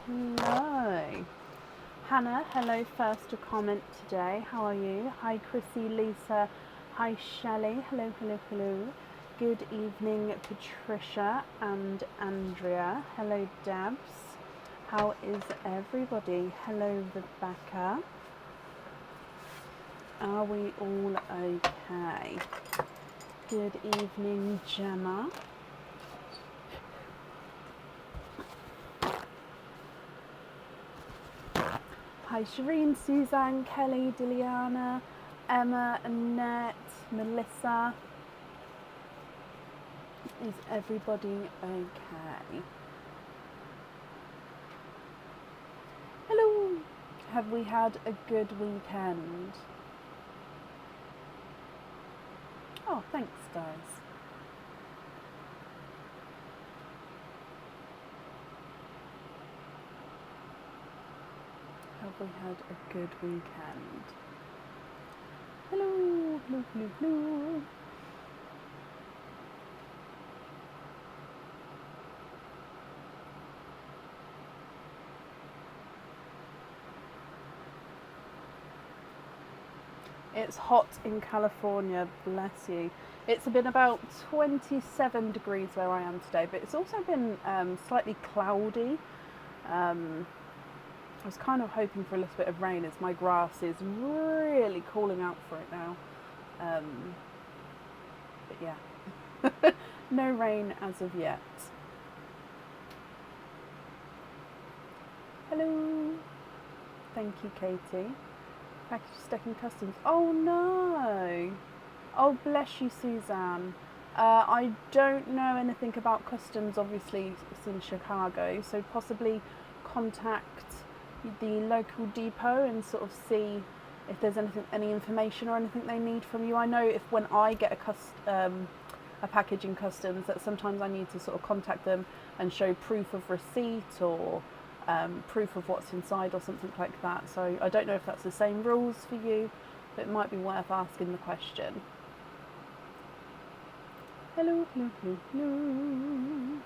Hello. Hannah, hello first to comment today. How are you? Hi Chrissy, Lisa. Hi Shelley. Hello, hello, hello. Good evening Patricia and Andrea. Hello Dabs. How is everybody? Hello Rebecca. Are we all okay? Good evening Gemma. Hi Shireen, Suzanne, Kelly, Diliana, Emma, Annette, Melissa. Is everybody okay? Hello! Have we had a good weekend? Oh, thanks guys. Have we had a good weekend? Hello, hello, hello, hello. It's hot in California, bless you. It's been about 27 degrees where I am today, but it's also been slightly cloudy. I was kind of hoping for a little bit of rain as my grass is really calling out for it now. But yeah, no rain as of yet. Hello. Thank you, Katie. Package stuck in customs. Oh no. Oh, bless you, Suzanne. I don't know anything about customs, obviously, it's in Chicago, so possibly contact the local depot and sort of see if there's any information or anything they need from you. I know if when I get a package in customs that sometimes I need to sort of contact them and show proof of receipt or proof of what's inside or something like that. So I don't know if that's the same rules for you, but it might be worth asking the question. Hello, hello, hello, hello.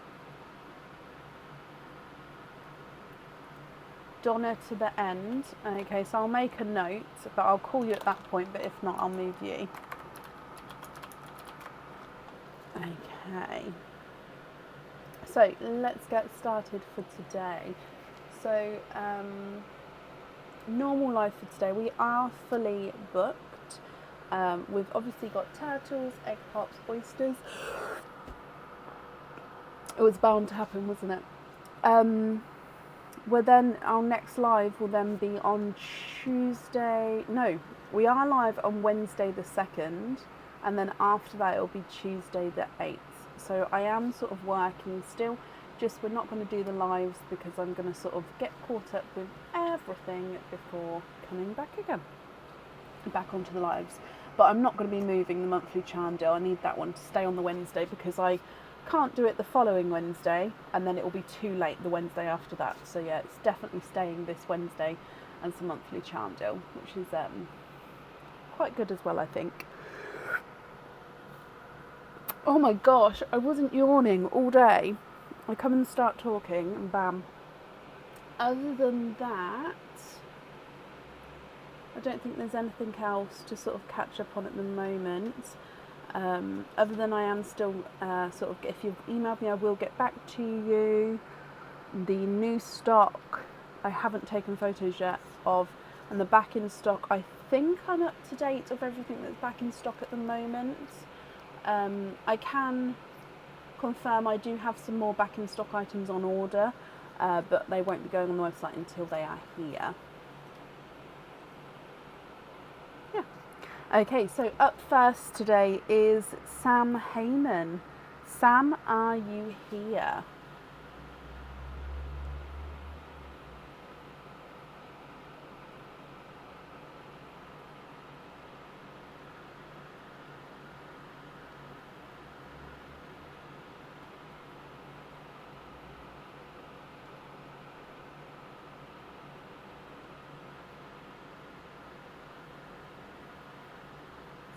Donna to the end. Okay, so I'll make a note, but I'll call you at that point, but if not, I'll move you. Okay. So let's get started for today. So, normal life for today, we are fully booked. We've obviously got turtles, egg pops, oysters. It was bound to happen, wasn't it? Our next live will then be on Tuesday. No, we are live on Wednesday the 2nd, and then after that it'll be Tuesday the 8th. So I am sort of working still, just we're not going to do the lives because I'm going to sort of get caught up with everything before coming back again, back onto the lives. But I'm not going to be moving the monthly charm deal. I need that one to stay on the Wednesday because I can't do it the following Wednesday and then it will be too late the Wednesday after that. So yeah, it's definitely staying this Wednesday and some monthly charm deal, which is quite good as well, I think. Oh my gosh, I wasn't yawning all day. I come and start talking and bam. Other than that, I don't think there's anything else to sort of catch up on at the moment. Other than I am still sort of, if you've emailed me, I will get back to you. The new stock, I haven't taken photos yet of, and the back in stock, I think I'm up to date of everything that's back in stock at the moment. I can confirm I do have some more back in stock items on order, but they won't be going on the website until they are here. Yeah. Okay, so up first today is Sam Heyman. Sam, are you here?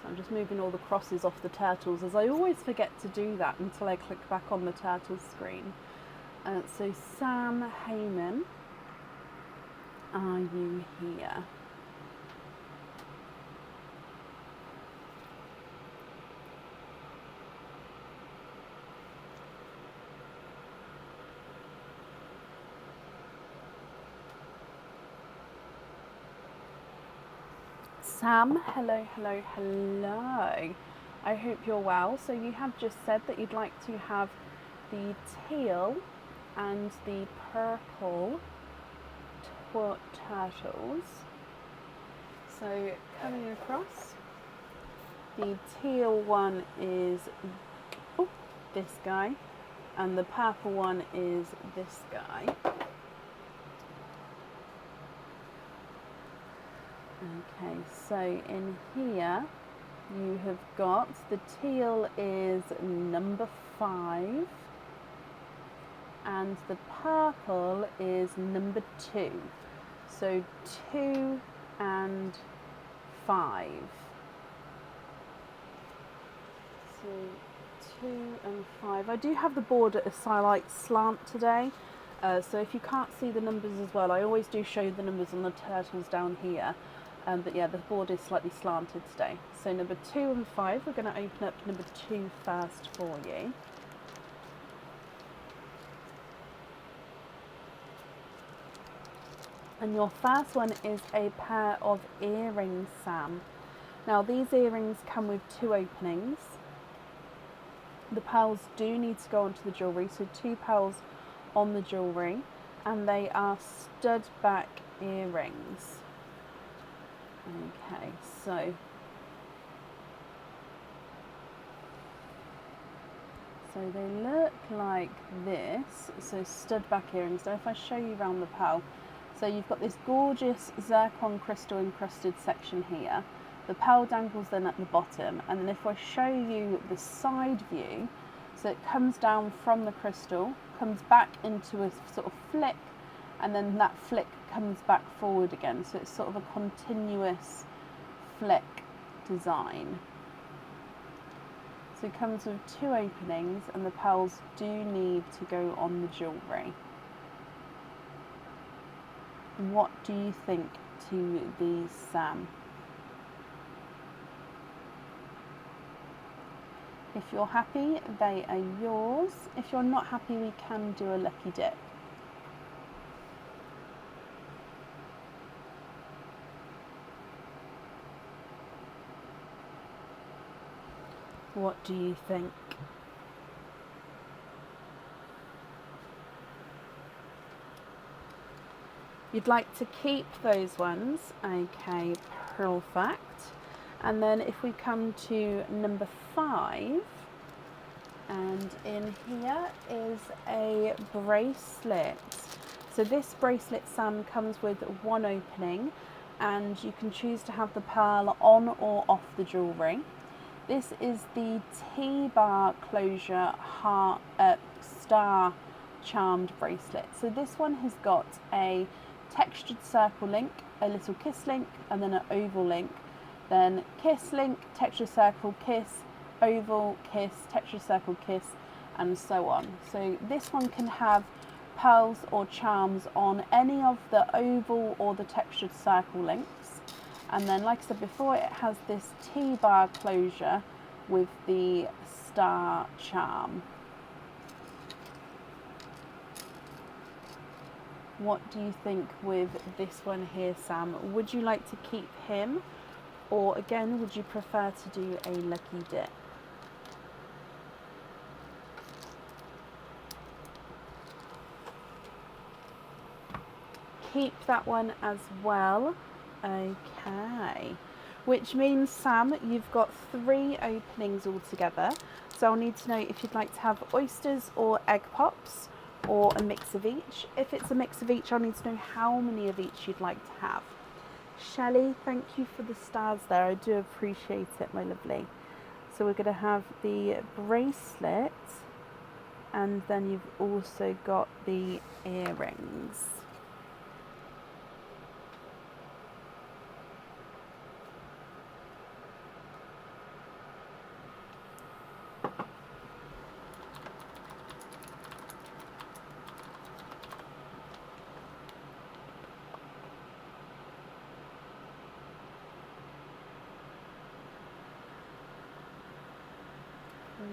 I'm just moving all the crosses off the turtles, as I always forget to do that until I click back on the turtle screen. So Sam Heyman, are you here? Sam, hello, hello, hello. I hope you're well. So you have just said that you'd like to have the teal and the purple turtles. So coming across, the teal one is this guy, and the purple one is this guy. Okay, so in here you have got the teal is number 5 and the purple is number 2. So 2 and 5. So 2 and 5. I do have the board at a slight slant today. So if you can't see the numbers as well, I always do show you the numbers on the turtles down here. But yeah, the board is slightly slanted today. So number 2 and 5, we're going to open up number 2 first for you. And your first one is a pair of earrings, Sam. Now these earrings come with 2 openings. The pearls do need to go onto the jewellery, so 2 pearls on the jewellery, and they are stud back earrings. Okay, so they look like this. So stud back earrings. So if I show you around the pearl, so you've got this gorgeous zircon crystal encrusted section here. The pearl dangles then at the bottom, and then if I show you the side view, so it comes down from the crystal, comes back into a sort of flick, and then that flick comes back forward again. So it's sort of a continuous flick design. So it comes with 2 openings, and the pearls do need to go on the jewellery. What do you think to these, Sam? If you're happy, they are yours. If you're not happy, we can do a lucky dip. What do you think? You'd like to keep those ones. Okay, perfect. And then if we come to number 5, and in here is a bracelet. So this bracelet, Sam, comes with 1 opening, and you can choose to have the pearl on or off the jewellery. This is the T-bar closure heart star charmed bracelet. So this one has got a textured circle link, a little kiss link, and then an oval link. Then kiss link, textured circle, kiss, oval, kiss, textured circle, kiss, and so on. So this one can have pearls or charms on any of the oval or the textured circle links. And then, like I said before, it has this T-bar closure with the star charm. What do you think with this one here, Sam? Would you like to keep him? Or again, would you prefer to do a lucky dip? Keep that one as well. Okay. Which means, Sam, you've got 3 openings altogether. So I'll need to know if you'd like to have oysters or egg pops, or a mix of each. If it's a mix of each, I'll need to know how many of each you'd like to have. Shelley, thank you for the stars there. I do appreciate it, my lovely. So we're going to have the bracelet, and then you've also got the earrings.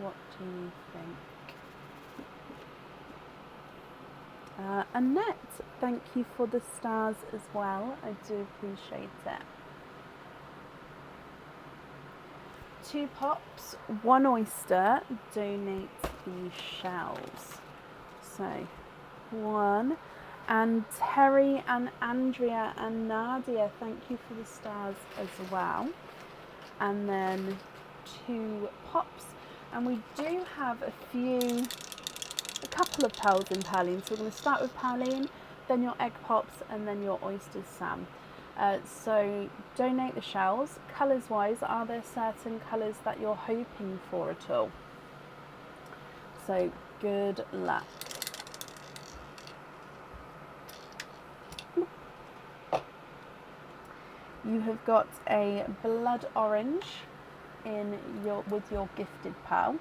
What do you think? Annette, thank you for the stars as well. I do appreciate it. 2 pops, 1 oyster, donate the shells. So 1. And Terry and Andrea and Nadia, thank you for the stars as well. And then 2 pops. And we do have a couple of pearls in Perline. So we're going to start with Perline, then your egg pops, and then your oysters, Sam. So donate the shells. Colours wise, are there certain colours that you're hoping for at all? So good luck. You have got a blood orange with your gifted pearl.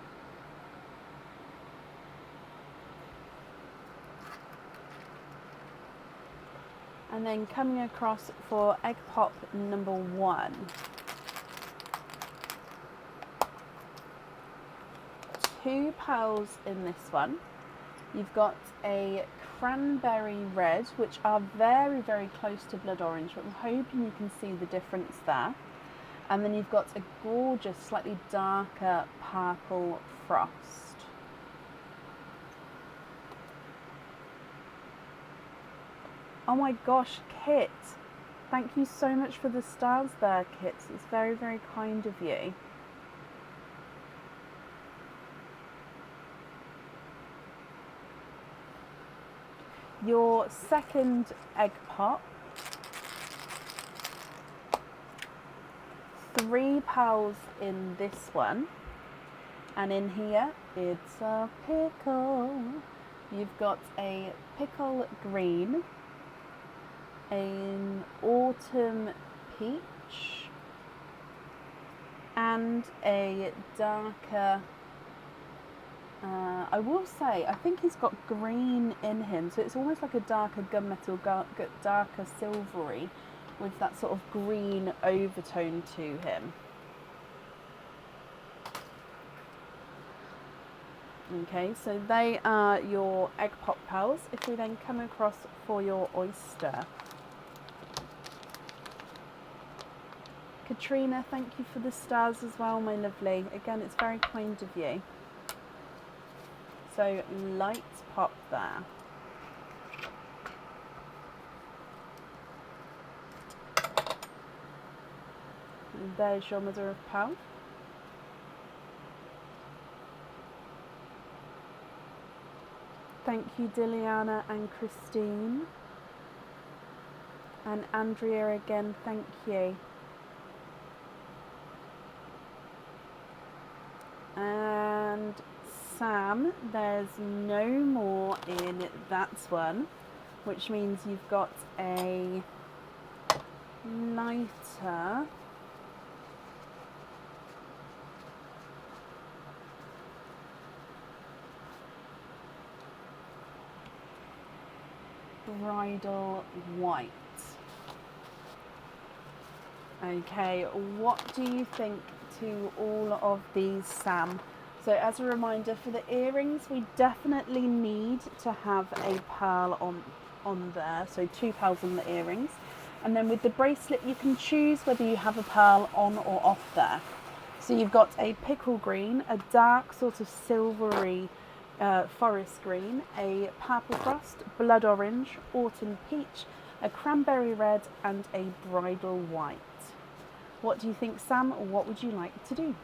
And then coming across for egg pop number 1. 2 pearls in this one. You've got a cranberry red, which are very, very close to blood orange, but I'm hoping you can see the difference there. And then you've got a gorgeous, slightly darker purple frost. Oh my gosh, Kit. Thank you so much for the stars there, Kit. It's very, very kind of you. Your second egg pop. 3 pearls in this one. And in here, it's a pickle. You've got a pickle green, an autumn peach, and a darker, I will say, I think he's got green in him, so it's almost like a darker gunmetal, darker silvery, with that sort of green overtone to him. Okay, so they are your egg pop pearls. If we then come across for your oyster. Katrina, thank you for the stars as well, my lovely. Again, it's very kind of you. So light pop there. And there's your mother of pearl. Thank you, Diliana and Christine. And Andrea again, thank you. And Sam, there's no more in that one, which means you've got a lighter bridal white. Okay, what do you think to all of these, Sam? So as a reminder, for the earrings, we definitely need to have a pearl on there, so 2 pearls on the earrings. And then with the bracelet, you can choose whether you have a pearl on or off there. So you've got a pickle green, a dark sort of silvery forest green, a purple frost, blood orange, autumn peach, a cranberry red, and a bridal white. What do you think, Sam? Or what would you like to do?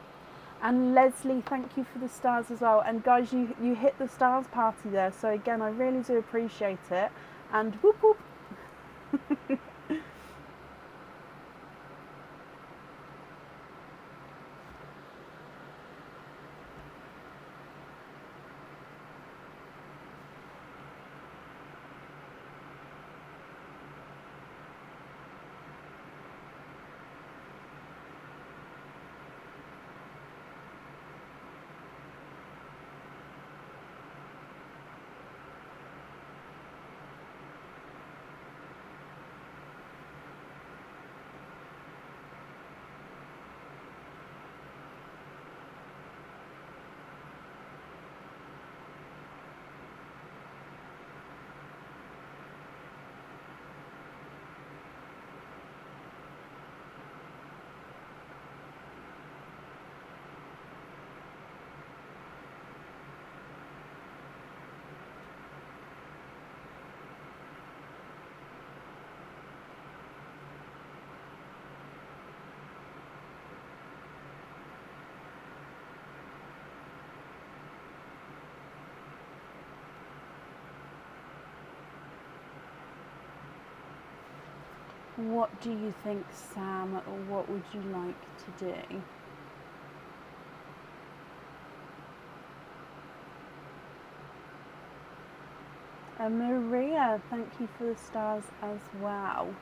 And Leslie, thank you for the stars as well. And guys, you hit the stars party there. So again, I really do appreciate it. And whoop whoop. What do you think, Sam, or what would you like to do? Maria, thank you for the stars as well.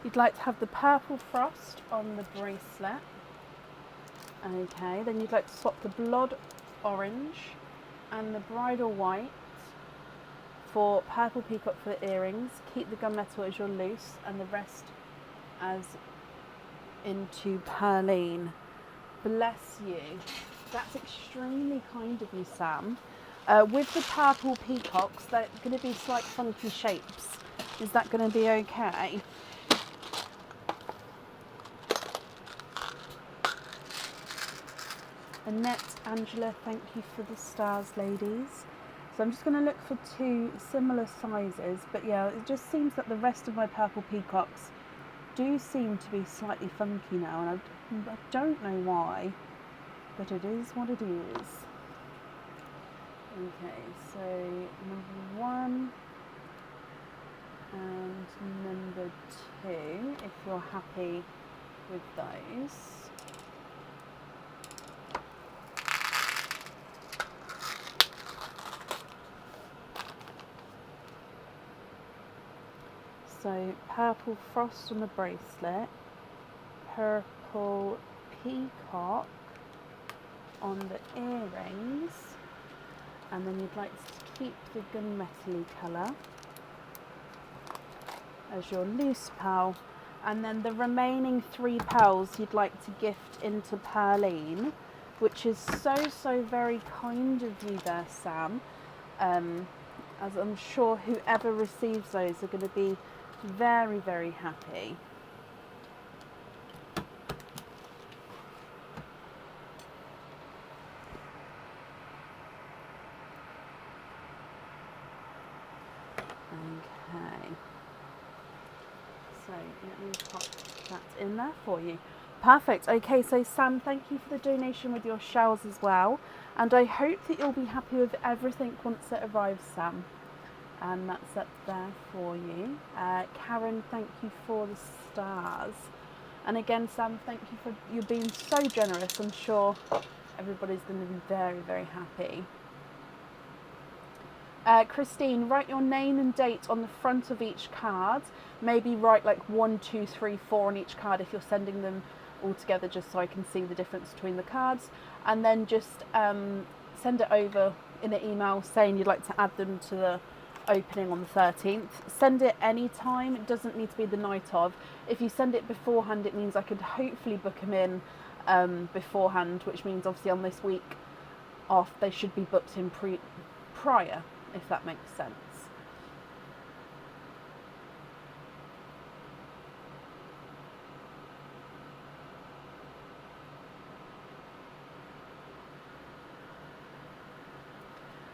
You'd like to have the purple frost on the bracelet. Okay, then you'd like to swap the blood orange and the bridal white for purple peacock for the earrings. Keep the gunmetal as your loose and the rest as into perline. Bless you. That's extremely kind of you, Sam. With the purple peacocks, they're going to be slight funky shapes. Is that going to be okay? Annette, Angela, thank you for the stars, ladies. So I'm just going to look for 2 similar sizes, but yeah, it just seems that the rest of my purple peacocks do seem to be slightly funky now, and I don't know why, but it is what it is. Okay, so number 1 and number 2, if you're happy with those. So purple frost on the bracelet, purple peacock on the earrings, and then you'd like to keep the gunmetal-y colour as your loose pearl, and then the remaining 3 pearls you'd like to gift into perline, which is so very kind of you there, Sam, as I'm sure whoever receives those are going to be very happy. Okay, so let me pop that in there for you. Perfect. Okay, so Sam, thank you for the donation with your shells as well, and I hope that you'll be happy with everything once it arrives, Sam. And that's up there for you. Karen, thank you for the stars. And again, Sam, thank you for you being so generous. I'm sure everybody's going to be very happy. Christine, write your name and date on the front of each card. Maybe write like 1, 2, 3, 4 on each card if you're sending them all together, just so I can see the difference between the cards. And then just send it over in an email saying you'd like to add them to the opening on the 13th. Send it any time. It doesn't need to be the night of. If you send it beforehand, it means I could hopefully book them in beforehand, which means obviously on this week off they should be booked in prior, if that makes sense.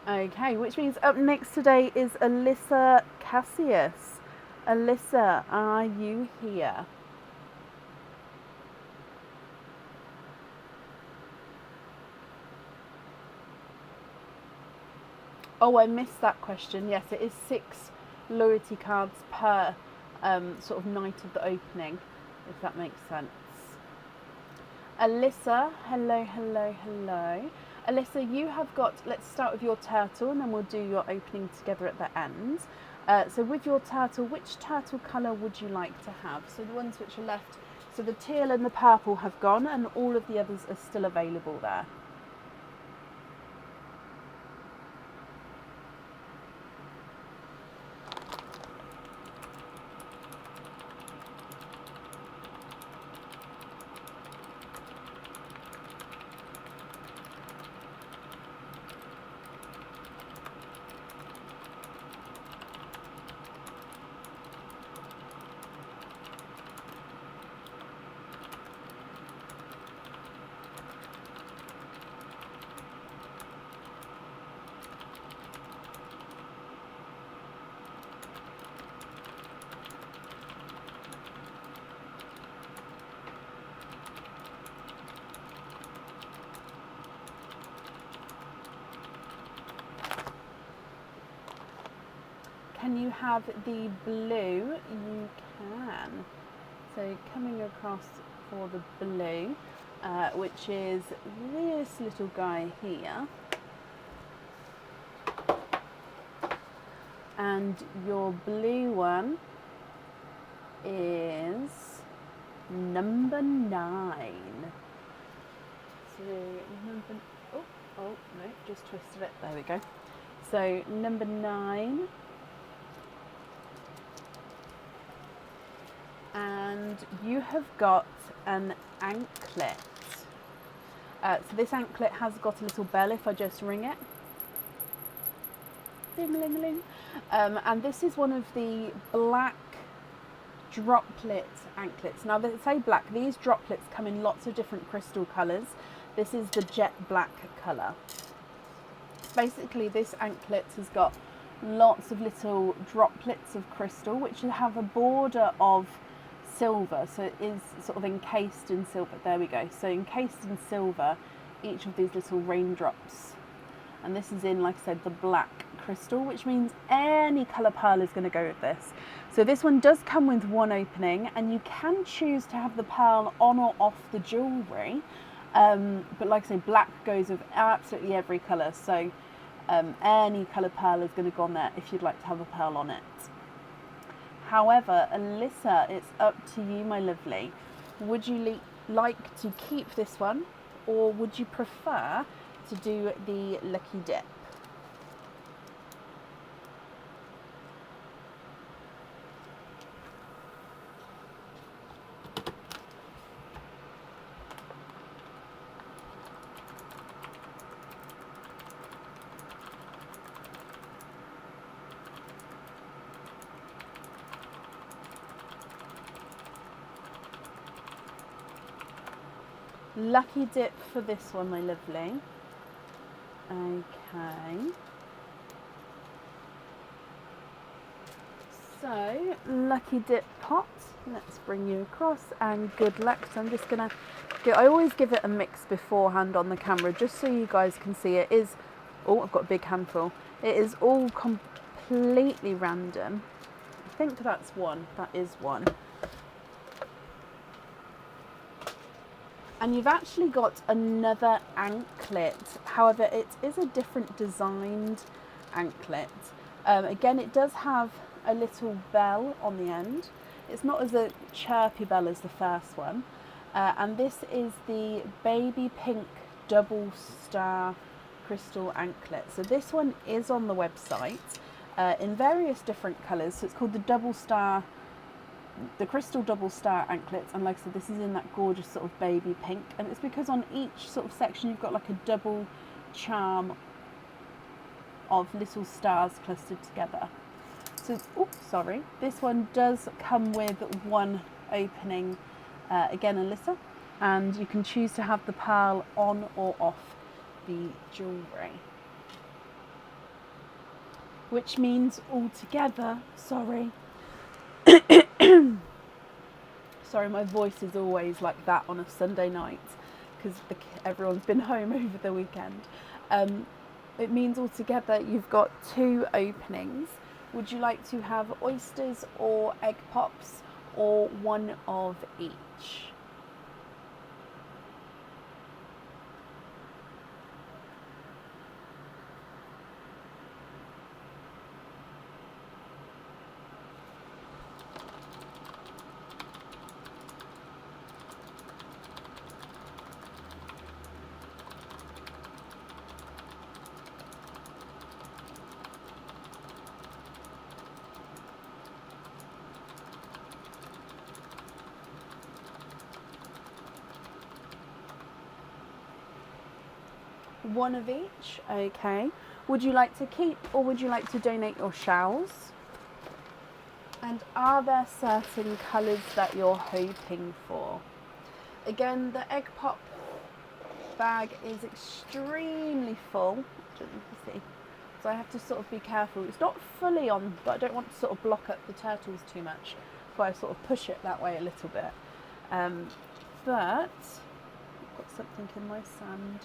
Okay, which means up next today is Alyssa Cassius. Alyssa, are you here? Oh, I missed that question. Yes, it is 6 loyalty cards per sort of night of the opening, if that makes sense. Alyssa, hello. Alyssa, you have got, let's start with your turtle and then we'll do your opening together at the end. So with your turtle, which turtle colour would you like to have? So the ones which are left, so the teal and the purple have gone and all of the others are still available there. Can you have the blue? You can. So coming across for the blue, which is this little guy here. And your blue one is number 9. So number, oh no, just twisted it. There we go. So number 9. And you have got an anklet. So this anklet has got a little bell if I just ring it. Ding-a-ling-a-ling. And this is one of the black droplet anklets. Now they say black, these droplets come in lots of different crystal colours. This is the jet black colour. Basically this anklet has got lots of little droplets of crystal which have a border of silver, so it is sort of encased in silver. There we go. So encased in silver, each of these little raindrops. And this is in, like I said, the black crystal, which means any colour pearl is going to go with this. So this one does come with one opening, and you can choose to have the pearl on or off the jewellery. But like I say, black goes with absolutely every colour. So any colour pearl is going to go on there if you'd like to have a pearl on it. However, Alyssa, it's up to you, my lovely. Would you like to keep this one, or would you prefer to do the lucky dip? Lucky dip for this one, my lovely. Okay. So, lucky dip pot. Let's bring you across, and good luck. So I'm just gonna I always give it a mix beforehand on the camera just so you guys can see it is, oh, I've got a big handful. It is all completely random. I think that's one. That is one. And you've actually got another anklet. However, it is a different designed anklet. Again, it does have a little bell on the end. It's not as a chirpy bell as the first one. And this is the baby pink double star crystal anklet. So this one is on the website in various different colours. So it's called the crystal double star anklets, and like I said, this is in that gorgeous sort of baby pink, and it's because on each sort of section you've got like a double charm of little stars clustered together. So, oops, sorry, this one does come with one opening, again, Alyssa, and you can choose to have the pearl on or off the jewellery, which means altogether, sorry, sorry, my voice is always like that on a Sunday night because everyone's been home over the weekend. It means altogether you've got 2 openings. Would you like to have oysters or egg pops, or one of each? One of each, okay. Would you like to keep, or would you like to donate your shells? And are there certain colours that you're hoping for? Again, the egg pop bag is extremely full, as you can see. So I have to sort of be careful. It's not fully on, but I don't want to sort of block up the turtles too much. So I sort of push it that way a little bit. But I've got something in my sand.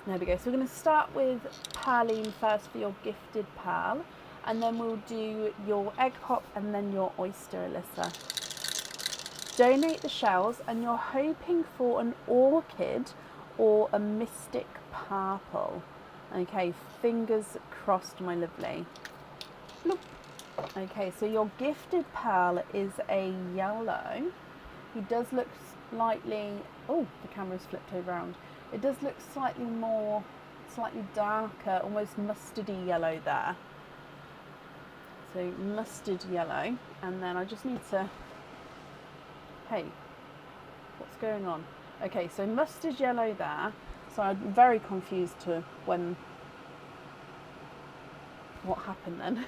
There we go. So we're going to start with Pearline first for your gifted pearl. and then we'll do your egg pop and then your oyster, Alyssa. Donate the shells, and you're hoping for an orchid or a mystic purple. Okay, fingers crossed, my lovely. Okay, so your gifted pearl is a yellow. He does look slightly, oh, the camera's flipped around. It does look slightly darker, almost mustardy yellow there. So mustard yellow, and then I just need to, hey, what's going on? Okay, so mustard yellow there. So I'm very confused to what happened then.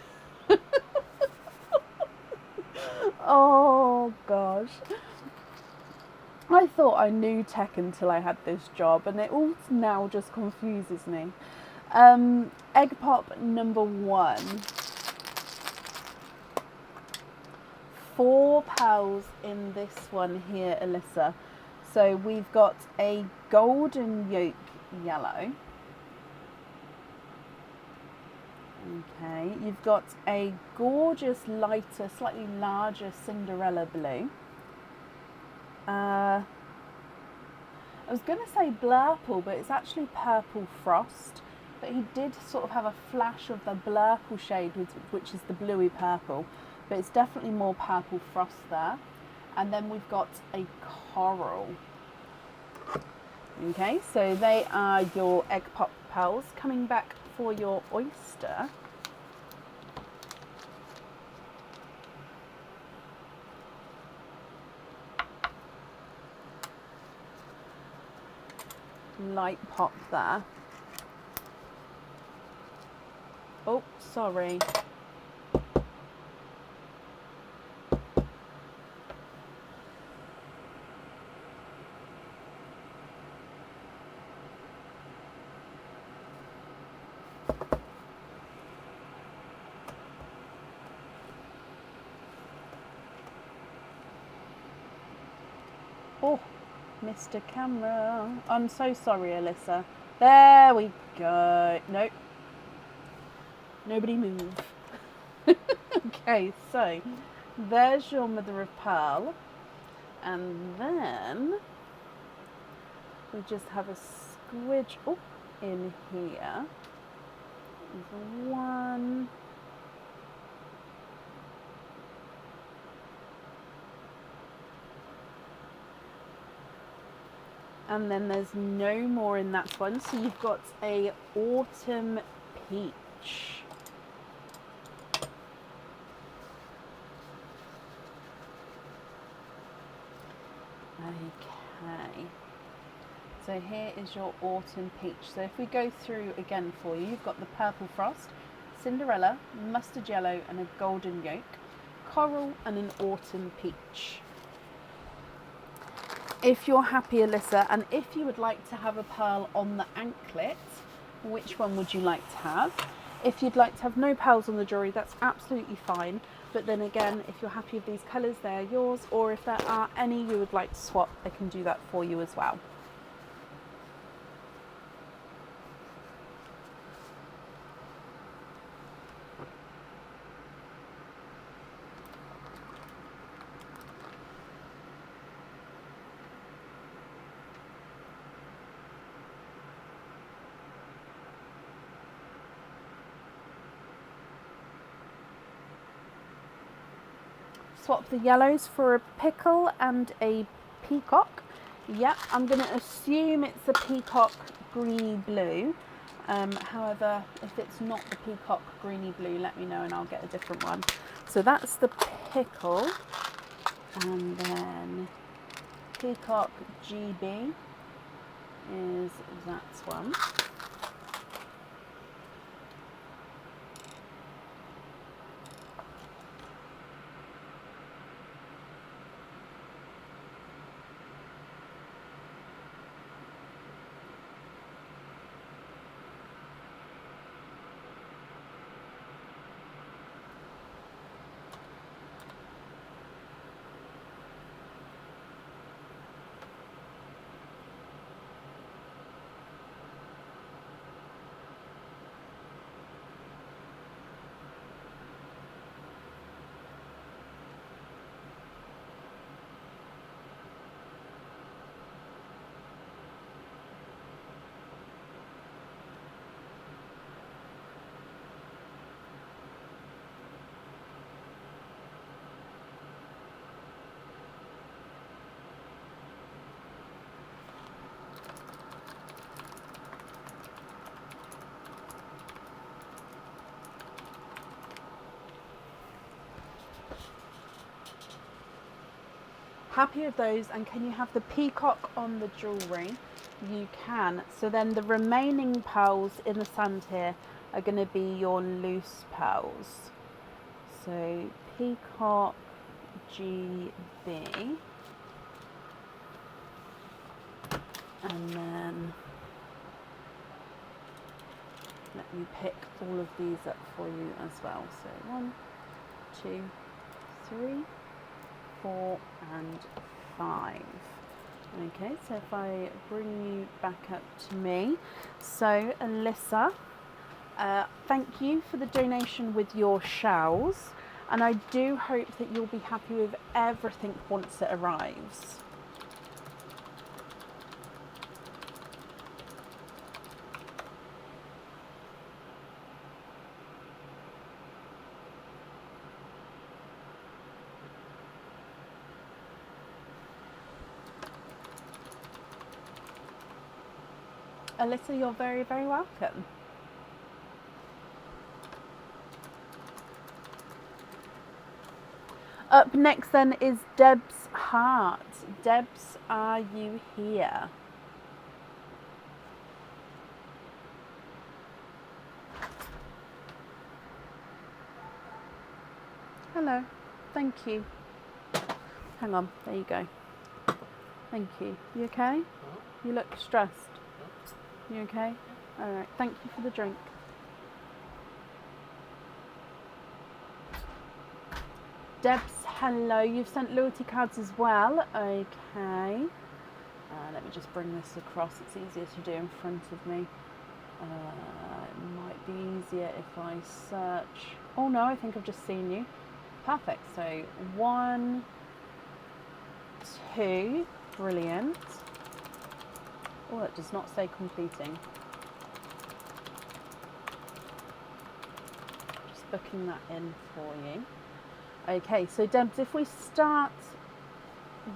Oh gosh. I thought I knew tech until I had this job, and it all now just confuses me. Egg pop number 1. 4 pearls in this one here, Alyssa. So we've got a golden yolk yellow. Okay, you've got a gorgeous lighter, slightly larger Cinderella blue. I was going to say blurple, but it's actually purple frost. But he did sort of have a flash of the blurple shade, which is the bluey purple. But it's definitely more purple frost there. And then we've got a coral. Okay, so they are your egg pop pearls. Coming back for your oyster. Light pop there. Oh, sorry. Oh, Mr. Camera. I'm so sorry, Alyssa. There we go. Nope. Nobody move. Okay, so there's your mother of pearl. And then we just have a squidge in here. There's one. And then there's no more in that one. So you've got a autumn peach. Okay. So here is your autumn peach. So if we go through again for you, you've got the purple frost, Cinderella, mustard yellow and a golden yolk, coral and an autumn peach. If you're happy, Alyssa, and if you would like to have a pearl on the anklet, which one would you like to have? If you'd like to have no pearls on the jewellery, that's absolutely fine. But then again, if you're happy with these colours, they're yours. Or if there are any you would like to swap, I can do that for you as well. Swap the yellows for a pickle and a peacock. Yep, I'm going to assume it's a peacock greeny blue. However, if it's not the peacock greeny blue, let me know and I'll get a different one. So that's the pickle. And then peacock GB is that one. Happy with those, and can you have the peacock on the jewellery? You can. So then the remaining pearls in the sand here are going to be your loose pearls. So peacock, GB, and then let me pick all of these up for you as well. So 1, 2, 3, 4 and 5. Okay, so if I bring you back up to me. So Alyssa, thank you for the donation with your shells, and I do hope that you'll be happy with everything once it arrives. Alyssa, you're very, very welcome. Up next then is Deb's heart. Debs, are you here? Hello, thank you. Hang on, there you go. Thank you. You okay? You look stressed. You okay? Alright, thank you for the drink. Debs, hello. You've sent loyalty cards as well. Okay. Let me just bring this across. It's easier to do in front of me. It might be easier if I search. Oh no, I think I've just seen you. Perfect. So 1, 2, brilliant. Oh, it does not say completing. Just booking that in for you. Okay, so Debs, if we start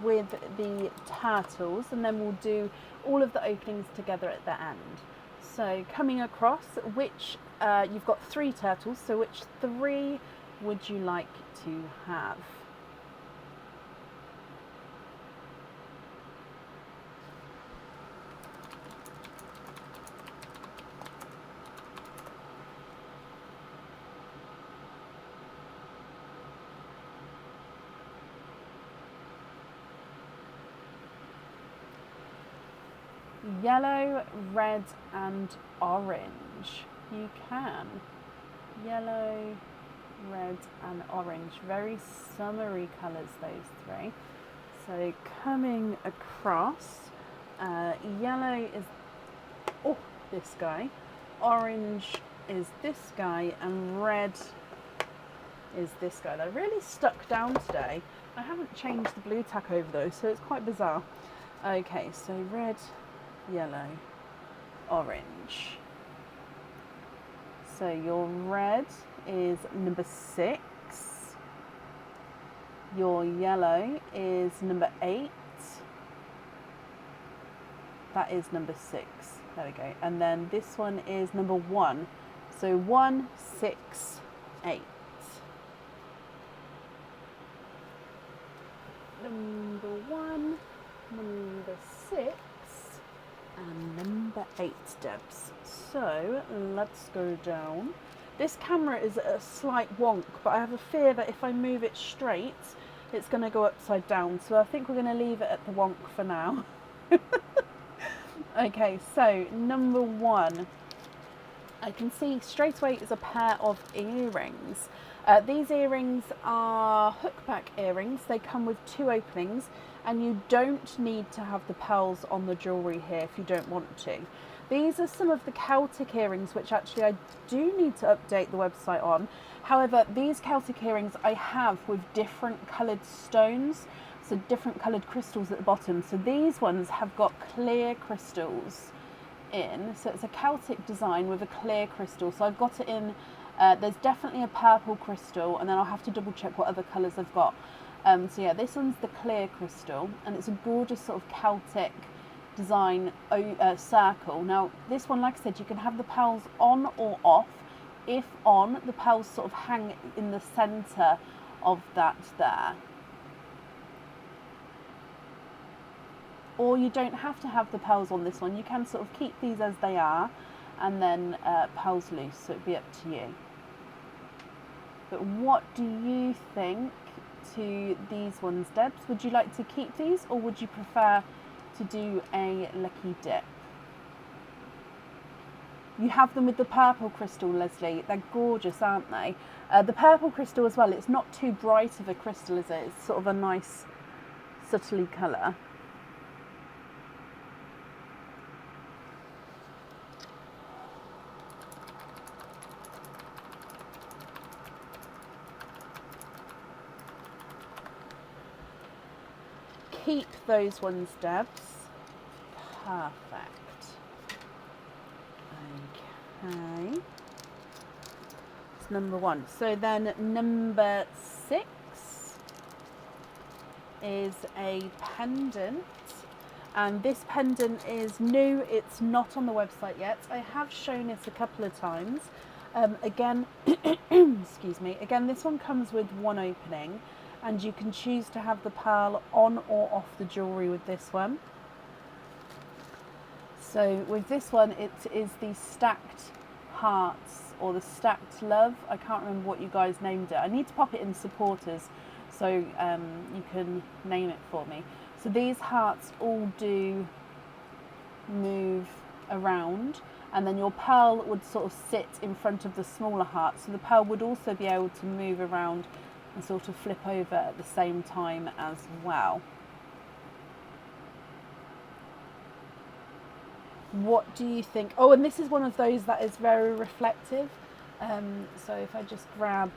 with the turtles, and then we'll do all of the openings together at the end. So coming across, which you've got 3 turtles, so which 3 would you like to have? Yellow, red and orange. You can. Yellow, red and orange. Very summery colours, those 3. So coming across, yellow is this guy, orange is this guy, and red is this guy. They're really stuck down today. I haven't changed the blue tack over those, so it's quite bizarre. Okay, so red, yellow, orange. So your red is number 6. Your yellow is number 8. That is number 6. There we go. And then this one is number 1. So 1, 6, 8. Number 1, number 6. And number 8, Debs. So let's go down. This camera is a slight wonk, but I have a fear that if I move it straight, it's going to go upside down. So I think we're going to leave it at the wonk for now. Okay, so number 1. I can see straight away is a pair of earrings. These earrings are hookback earrings. They come with 2 openings, and you don't need to have the pearls on the jewellery here if you don't want to. These are some of the Celtic earrings, which actually I do need to update the website on. However, these Celtic earrings I have with different coloured stones, so different coloured crystals at the bottom. So these ones have got clear crystals in. So it's a Celtic design with a clear crystal. So I've got it in, there's definitely a purple crystal, and then I'll have to double check what other colours I've got. So yeah, this one's the clear crystal, and it's a gorgeous sort of Celtic design circle. Now this one, like I said, you can have the pearls on or off. If on, the pearls sort of hang in the centre of that there. or you don't have to have the pearls on this one. You can sort of keep these as they are and then pearls loose, so it'd be up to you. But what do you think to these ones, Debs? Would you like to keep these, or would you prefer to do a lucky dip? You have them with the purple crystal, Leslie. They're gorgeous, aren't they? The purple crystal as well, it's not too bright of a crystal, is it? It's sort of a nice subtly colour. Keep those ones, Debs. Perfect. Okay. It's number 1. So then number 6 is a pendant. And this pendant is new. It's not on the website yet. I have shown it a couple of times. Again, excuse me. Again, this one comes with one opening. And you can choose to have the pearl on or off the jewellery with this one. So with this one, it is the stacked hearts or the stacked love. I can't remember what you guys named it. I need to pop it in supporters so you can name it for me. So these hearts all do move around, and then your pearl would sort of sit in front of the smaller heart. So the pearl would also be able to move around and sort of flip over at the same time as well. What do you think? Oh, and this is one of those that is very reflective. So if I just grab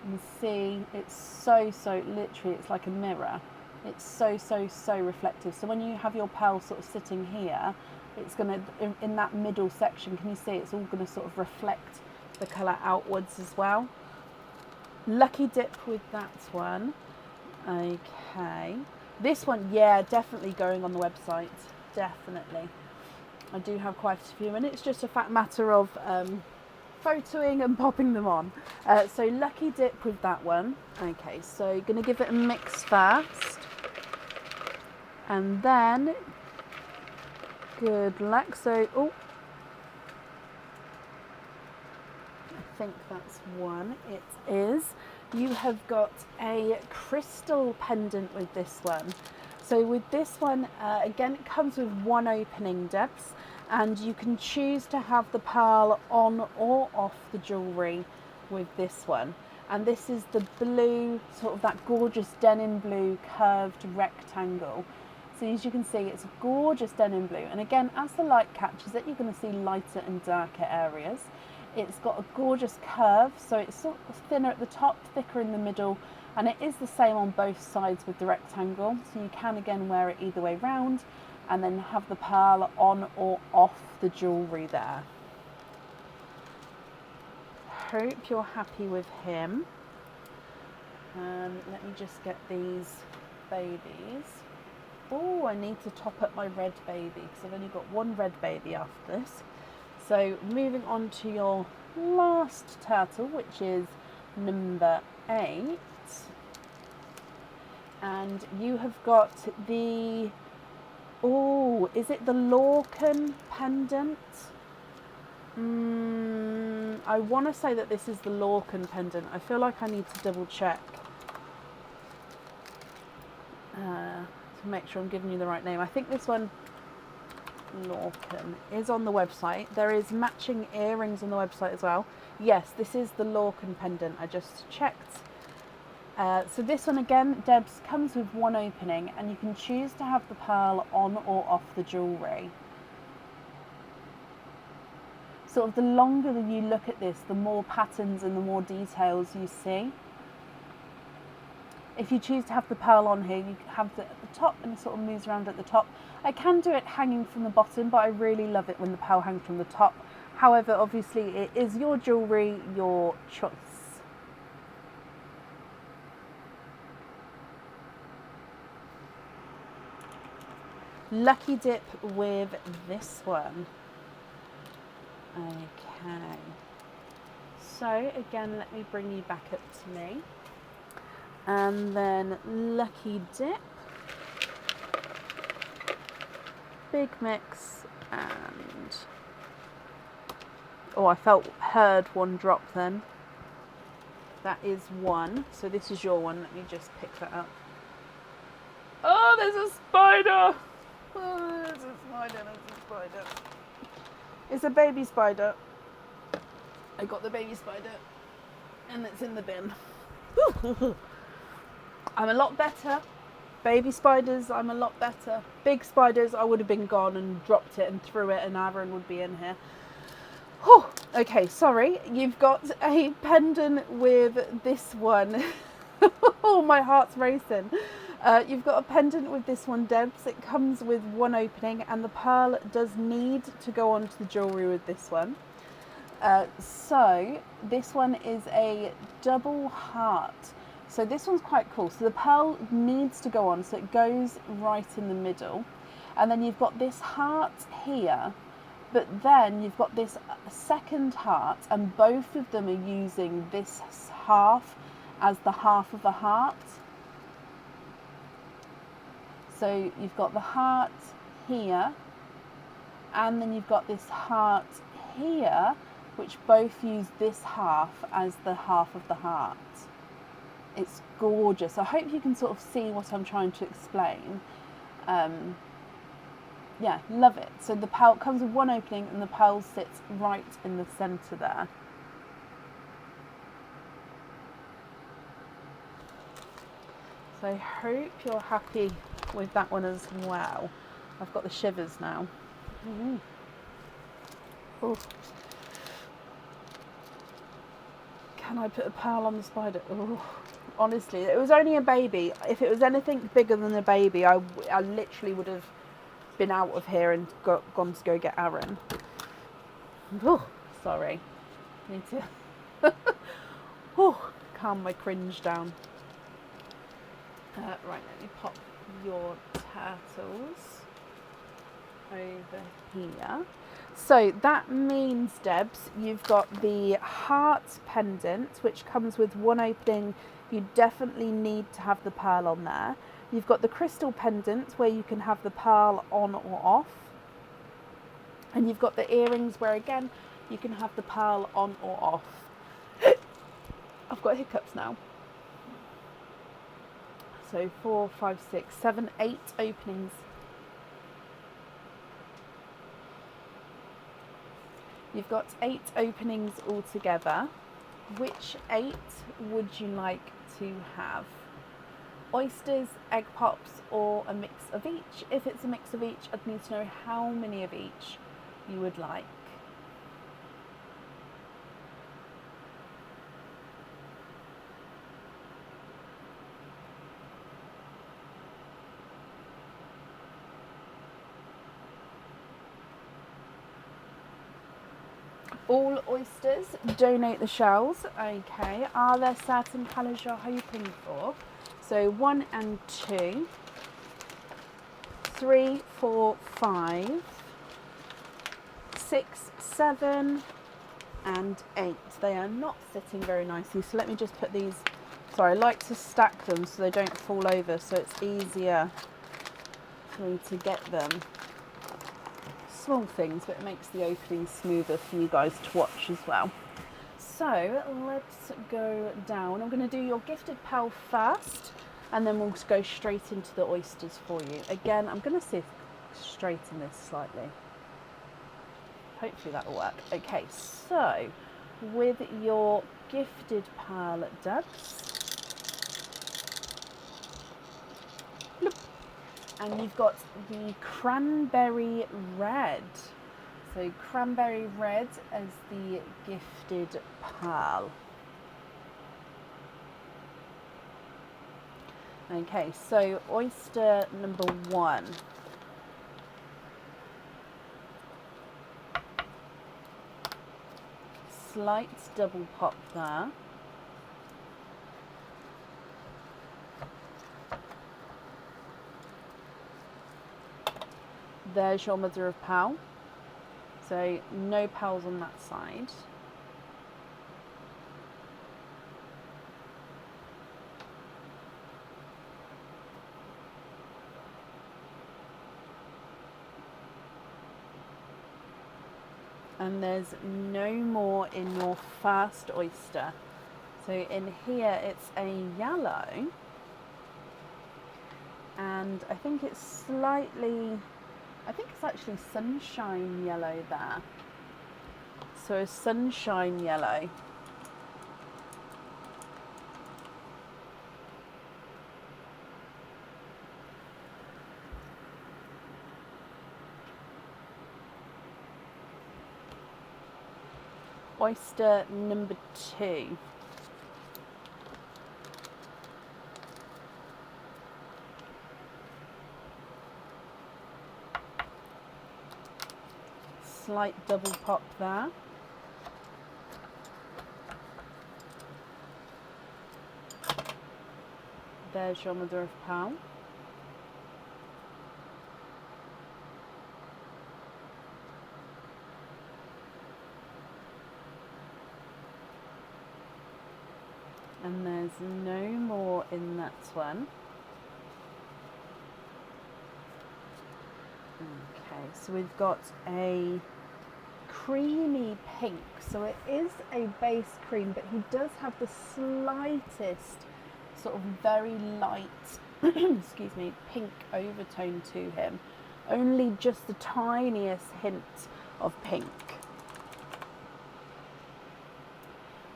and see, it's so literally, it's like a mirror. It's so reflective. So when you have your pearl sort of sitting here, it's going to, in that middle section, can you see it's all going to sort of reflect the colour outwards as well. Lucky dip with that one. Okay. This one, yeah, definitely going on the website. Definitely. I do have quite a few, and it's just a matter of photoing and popping them on. So lucky dip with that one. Okay, so going to give it a mix first. And then, good luck. So, oh, I think that's one. It is. You have got a crystal pendant with this one. So with this one, again, it comes with one opening, Debs, and you can choose to have the pearl on or off the jewellery with this one. And this is the blue, sort of that gorgeous denim blue curved rectangle. So as you can see, it's a gorgeous denim blue. And again, as the light catches it, you're going to see lighter and darker areas. It's got a gorgeous curve, so it's sort of thinner at the top, thicker in the middle, and it is the same on both sides with the rectangle. So you can again wear it either way round and then have the pearl on or off the jewellery there. Hope you're happy with him. Let me just get these babies. Oh, I need to top up my red baby because I've only got one red baby after this. So moving on to your last turtle, which is number 8. And you have got the, oh, is it the Lorcan pendant? I want to say that this is the Lorcan pendant. I feel like I need to double check to make sure I'm giving you the right name. I think this one, Lorcan, is on the website. There is matching earrings on the website as well. Yes, this is the Lorcan pendant. I just checked. So this one again, Debs, comes with one opening, and you can choose to have the pearl on or off the jewellery. Sort of the longer that you look at this, the more patterns and the more details you see. If you choose to have the pearl on here, you have it at the top and it sort of moves around at the top. I can do it hanging from the bottom, but I really love it when the pearl hangs from the top. However, obviously it is your jewellery, your choice. Lucky dip with this one. Okay. So again, let me bring you back up to me. And then lucky dip. big mix, and oh, I heard one drop then. That is one. So this is your one. Let me just pick that up. Oh, there's a spider. Oh, there's a spider. It's a baby spider. I got the baby spider and it's in the bin. I'm a lot better. Baby spiders, I'm a lot better. Big spiders, I would have been gone and dropped it and threw it and Aaron would be in here. Oh, okay, sorry. You've got a pendant with this one. Oh, my heart's racing. You've got a pendant with this one, Debs. It comes with one opening and the pearl does need to go onto the jewellery with this one. So this one is a double heart. So this one's quite cool. So the pearl needs to go on, so it goes right in the middle. And then you've got this heart here, but then you've got this second heart, and both of them are using this half as the half of a heart. So you've got the heart here, and then you've got this heart here, which both use this half as the half of the heart. It's gorgeous. I hope you can sort of see what I'm trying to explain. Yeah, love it. So the pearl comes with one opening and the pearl sits right in the centre there. So I hope you're happy with that one as well. I've got the shivers now. Mm-hmm. Oh. Can I put a pearl on the spider? Oh. Honestly, it was only a baby. If it was anything bigger than a baby, I literally would have been out of here and gone to go get Aaron. Oh, sorry. Need to calm my cringe down. Right, let me pop your turtles over here. So that means, Debs, you've got the heart pendant, which comes with one opening. You definitely need to have the pearl on there. You've got the crystal pendant where you can have the pearl on or off. And you've got the earrings where, again, you can have the pearl on or off. I've got hiccups now. So 4, 5, 6, 7, 8 openings. You've got 8 openings altogether. Which 8 would you like to have? Oysters, egg pops, or a mix of each? If it's a mix of each, I'd need to know how many of each you would like. All oysters, donate the shells. Okay, are there certain colours you're hoping for? So 1 and 2, 3, 4, 5, 6, 7 and 8. They are not sitting very nicely, so let me just put these, sorry, I like to stack them so they don't fall over, so it's easier for me to get them. Small things, but it makes the opening smoother for you guys to watch as well. So let's go down. I'm going to do your gifted pearl first, and then we'll go straight into the oysters for you. Again, I'm going to see if I can straighten this slightly. Hopefully that will work. Okay, so with your gifted pearl, Debs, and you've got the cranberry red. So cranberry red as the gifted pearl. Okay, so oyster number 1. Slight double pop there. There's your mother of pearl. So no pearls on that side. And there's no more in your first oyster. So in here it's a yellow, and I think it's slightly, I think it's actually sunshine yellow there. So a sunshine yellow. Oyster number 2. Slight double pop there. There's your mother of pearl. And there's no more in that one. Okay, so we've got a creamy pink. So it is a base cream, but he does have the slightest sort of very light, excuse me, pink overtone to him. Only just the tiniest hint of pink.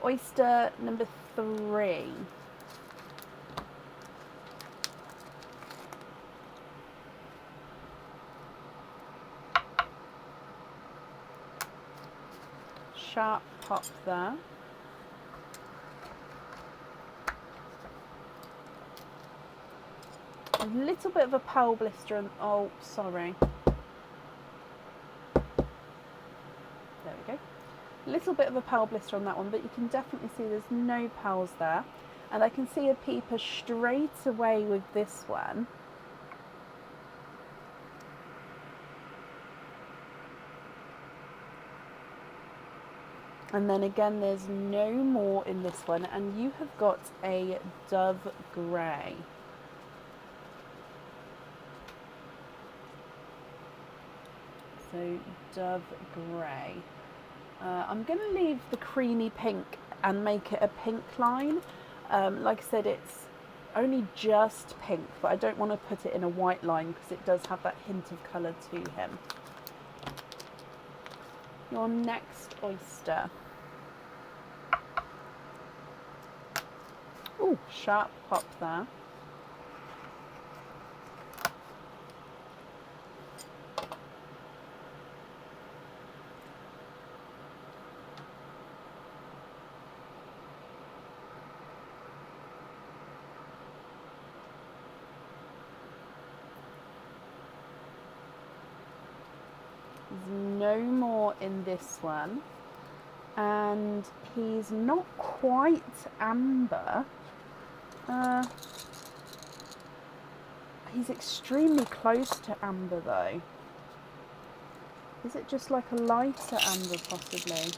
Oyster number 3. Sharp pop there. A little bit of a pearl blister and, oh, sorry. There we go. A little bit of a pearl blister on that one, but you can definitely see there's no pearls there. And I can see a peeper straight away with this one. And then again, there's no more in this one, and you have got a dove grey. So dove grey. I'm going to leave the creamy pink and make it a pink line. Like I said, it's only just pink, but I don't want to put it in a white line because it does have that hint of colour to him. Your next oyster. Oh, sharp pop there. There's no more in this one, and he's not quite amber. He's extremely close to amber though. Is it just like a lighter amber possibly?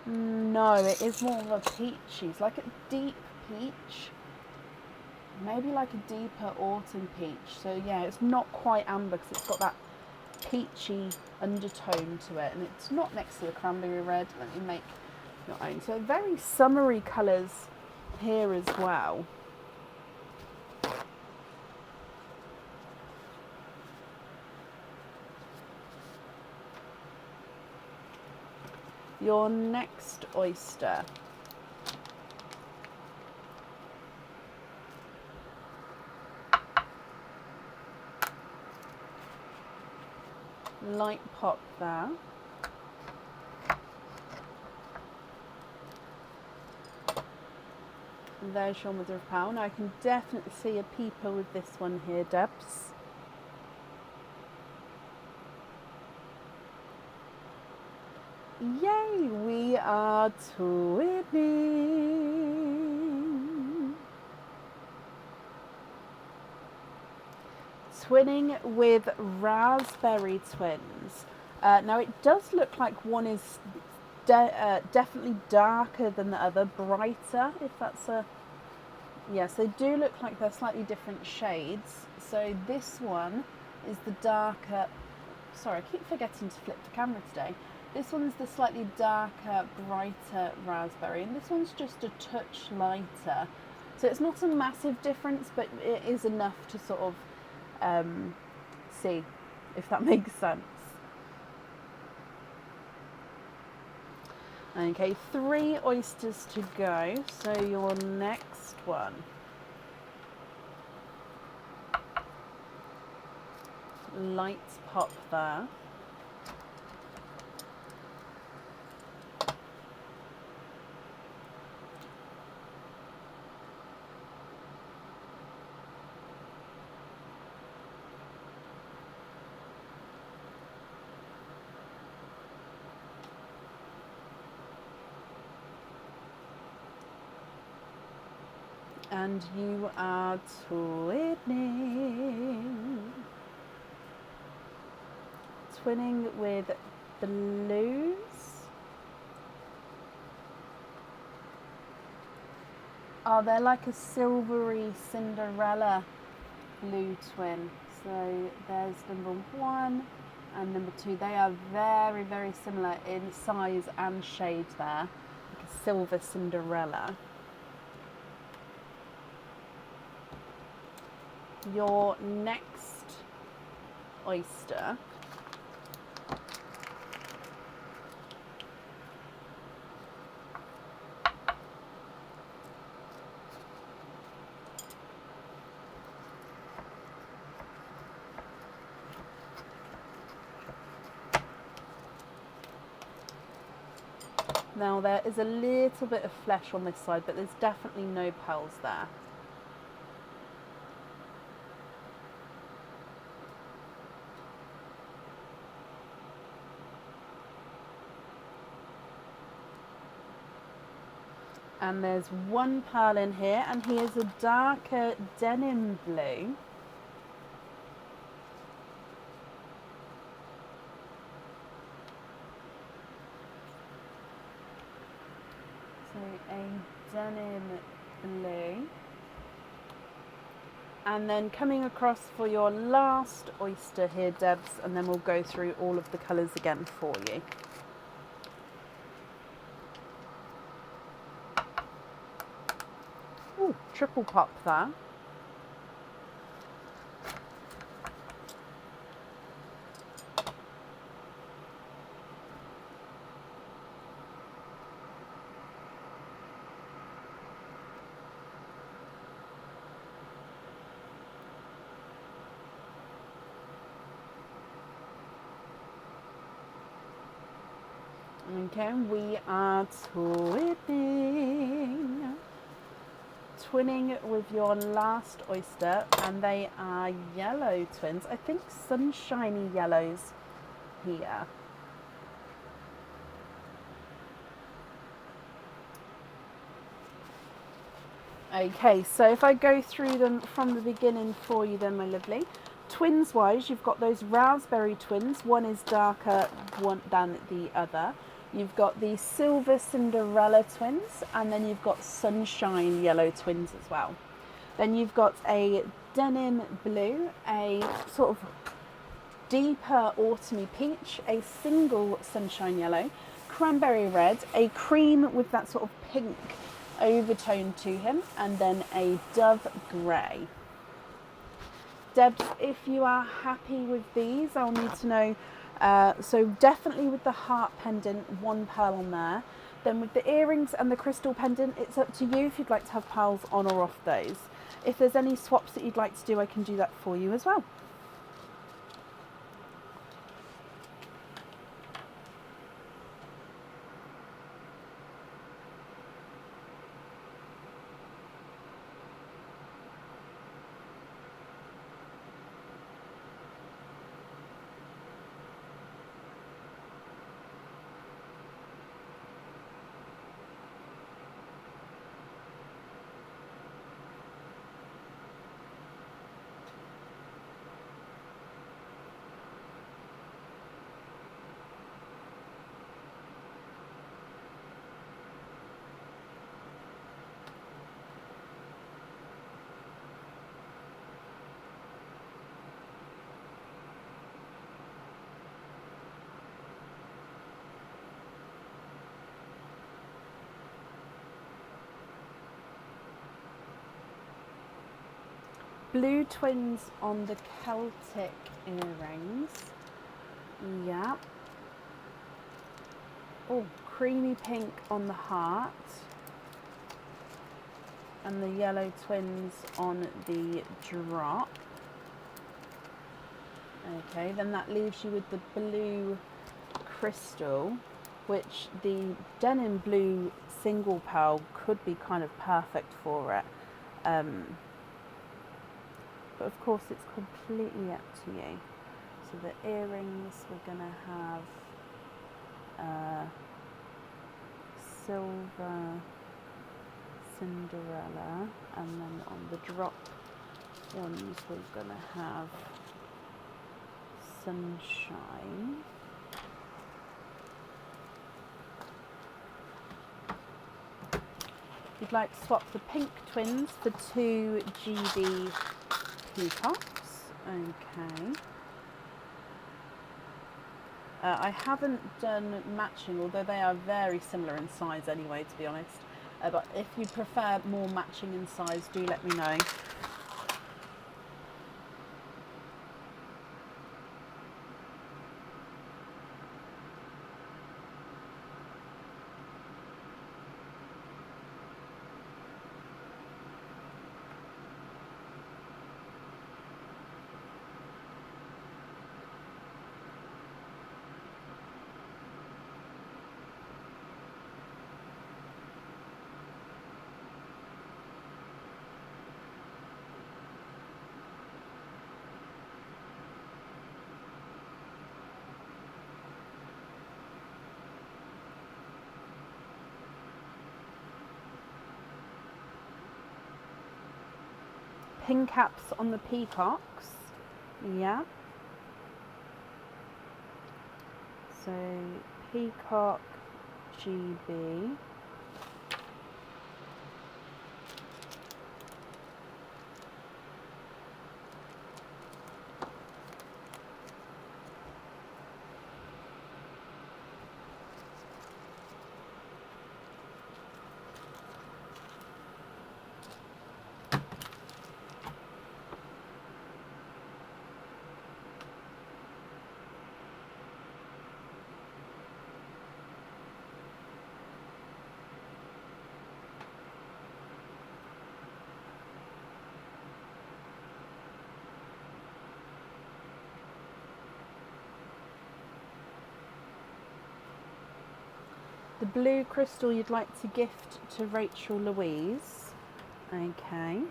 No, it is more of a peachy. It's like a deep peach. Maybe like a deeper autumn peach. So yeah, it's not quite amber because it's got that peachy undertone to it, and it's not next to the cranberry red. Let me make your own. So very summery colours here as well. Your next oyster. Light pop there. There's your mother of pearl. Now I can definitely see a peeper with this one here, Debs. Yay, we are twinning. Twinning with raspberry twins. Now it does look like one is definitely darker than the other, brighter, if that's a... Yes, they do look like they're slightly different shades. So this one is the darker, sorry, I keep forgetting to flip the camera today. This one's the slightly darker, brighter raspberry, and this one's just a touch lighter. So it's not a massive difference, but it is enough to sort of see, if that makes sense. Okay, 3 oysters to go, so your next one. Lights pop there. And you are twinning with blues. Oh, they're like a silvery Cinderella blue twin. So there's number 1 and number 2. They are very, very similar in size and shade there, like a silver Cinderella. Your next oyster now, there is a little bit of flesh on this side, but there's definitely no pearls there. And there's 1 pearl in here, and he is a darker denim blue. So a denim blue. And then coming across for your last oyster here, Debs, and then we'll go through all of the colours again for you. Ooh, triple pop there. Okay, we are twinning with your last oyster, and they are yellow twins. I think sunshiny yellows here. Okay, so if I go through them from the beginning for you then, my lovely. Twins wise, you've got those raspberry twins. One is darker than the other. You've got the silver Cinderella twins, and then you've got sunshine yellow twins as well. Then you've got a denim blue, a sort of deeper autumny peach, a single sunshine yellow, cranberry red, a cream with that sort of pink overtone to him, and then a dove grey. Debs, if you are happy with these, I'll need to know. So definitely with the heart pendant, 1 pearl on there. Then with the earrings and the crystal pendant, it's up to you if you'd like to have pearls on or off those. If there's any swaps that you'd like to do, I can do that for you as well. blue twins on the Celtic earrings. Yeah. Oh, creamy pink on the heart. And the yellow twins on the drop. Okay, then that leaves you with the blue crystal, which the denim blue single pearl could be kind of perfect for it. But of course it's completely up to you. So the earrings, we're going to have silver Cinderella, and then on the drop ones we're going to have sunshine. You'd like to swap the pink twins for 2 GB peacocks. Okay. I haven't done matching, although they are very similar in size anyway, to be honest. But if you prefer more matching in size, do let me know. Pin caps on the peacocks. Yeah. So peacock GB. The blue crystal you'd like to gift to Rachel Louise. Okay.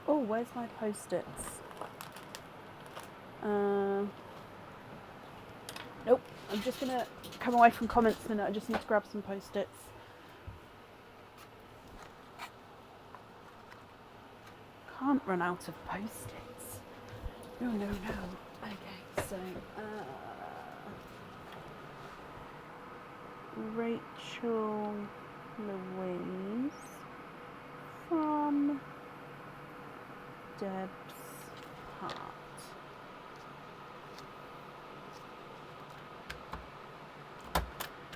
Oh, where's my post-its? Nope, I'm just going to come away from comments a minute. I just need to grab some post-its. Can't run out of post-its. No, no, no. Okay, so Rachel Louise from Deb's heart.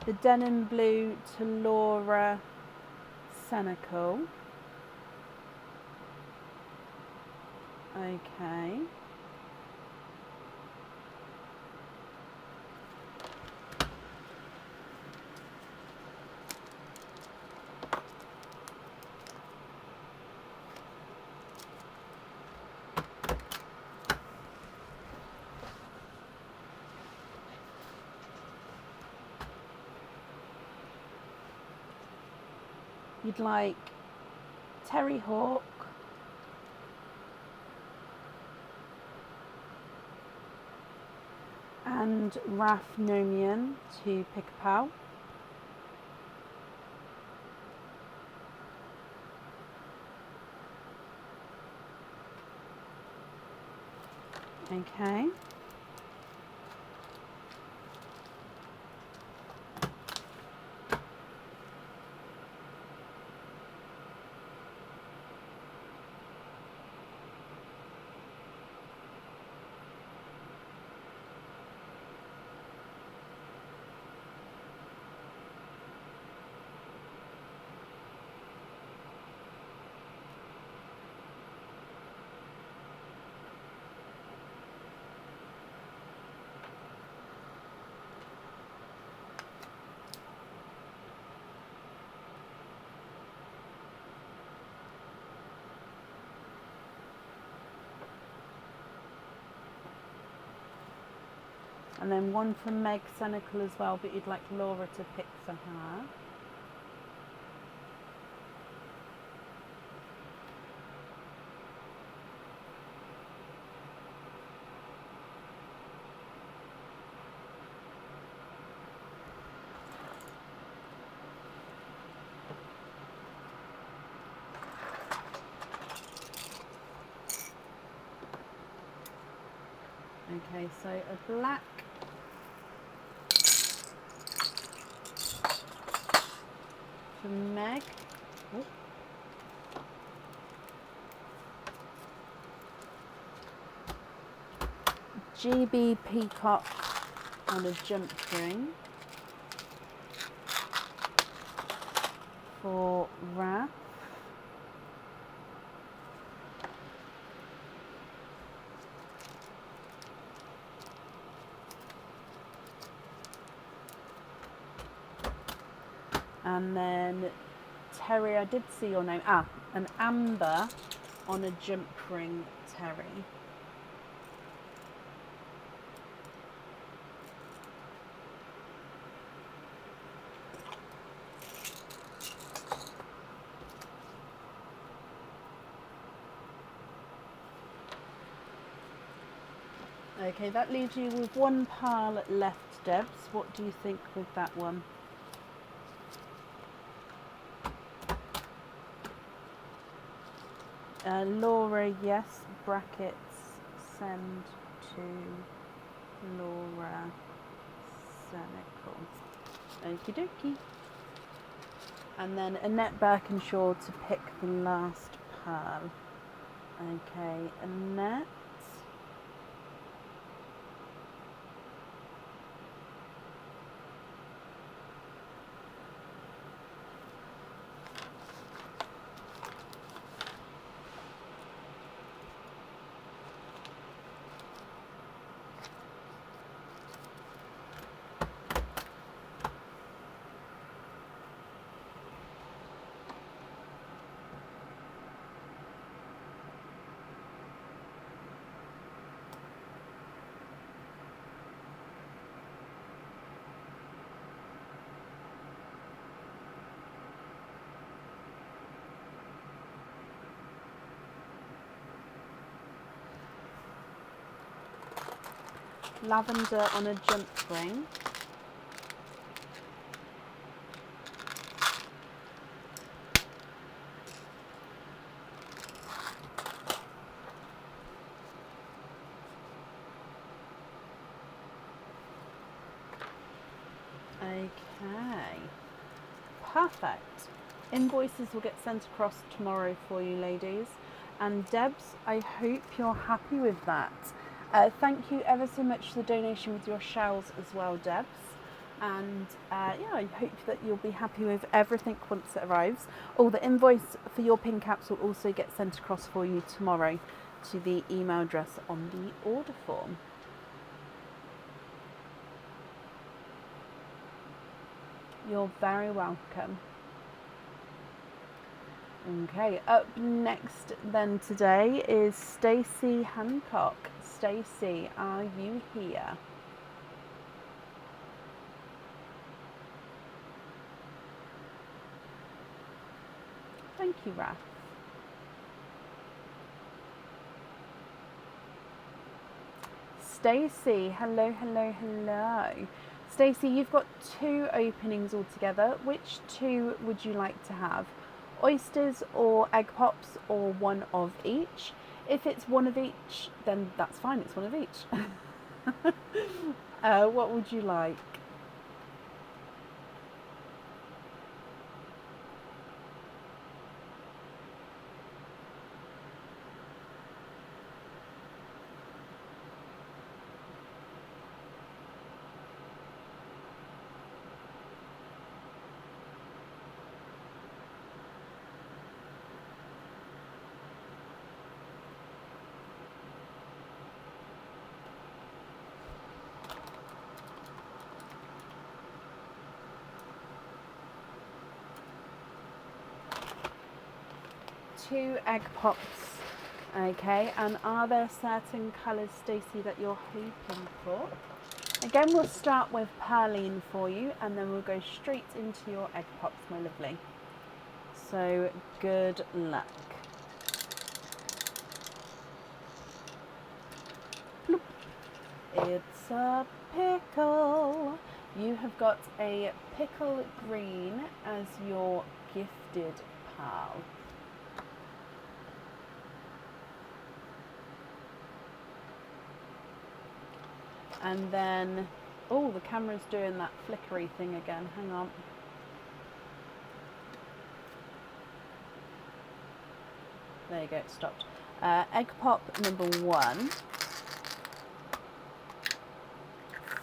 The denim blue to Laura Senecal. Okay. You'd like Terry Hawk, and Raf Nomian to pick a pal. Okay. And then one from Meg Senecal as well, but you'd like Laura to pick for her. Okay, so a black, for Meg. Ooh. GB Peacock on a jump ring for Raph. And then Terry, I did see your name. An amber on a jump ring, Terry. Okay, that leaves you with one pile left, Debs. What do you think with that one? Laura, yes. Brackets, send to Laura Senecal. Okie dokie. And then Annette Birkinshaw to pick the last pearl. Okay, Annette. Lavender on a jump ring. Okay, perfect. Invoices will get sent across tomorrow for you, ladies. And Debs, I hope you're happy with that. Thank you ever so much for the donation with your shells as well, Debs. And yeah, I hope that you'll be happy with everything once it arrives. Oh, the invoice for your pin caps will also get sent across for you tomorrow to the email address on the order form. You're very welcome. Okay, up next then today is Stacey Hancock. Stacey, are you here? Thank you, Raph. Stacey, hello, hello, hello. Stacey, you've got 2 openings altogether. Which 2 would you like to have? Oysters or egg pops, or one of each? If it's one of each, then that's fine, it's one of each. What would you like? Two egg pops. Okay, and are there certain colours, Stacey, that you're hoping for? Again, we'll start with Perline for you, and then we'll go straight into your egg pops, my lovely. So good luck. Bloop. It's a pickle. You have got a pickle green as your gifted pal. And then, oh, the camera's doing that flickery thing again. Hang on. There you go, it stopped. Egg pop number 1.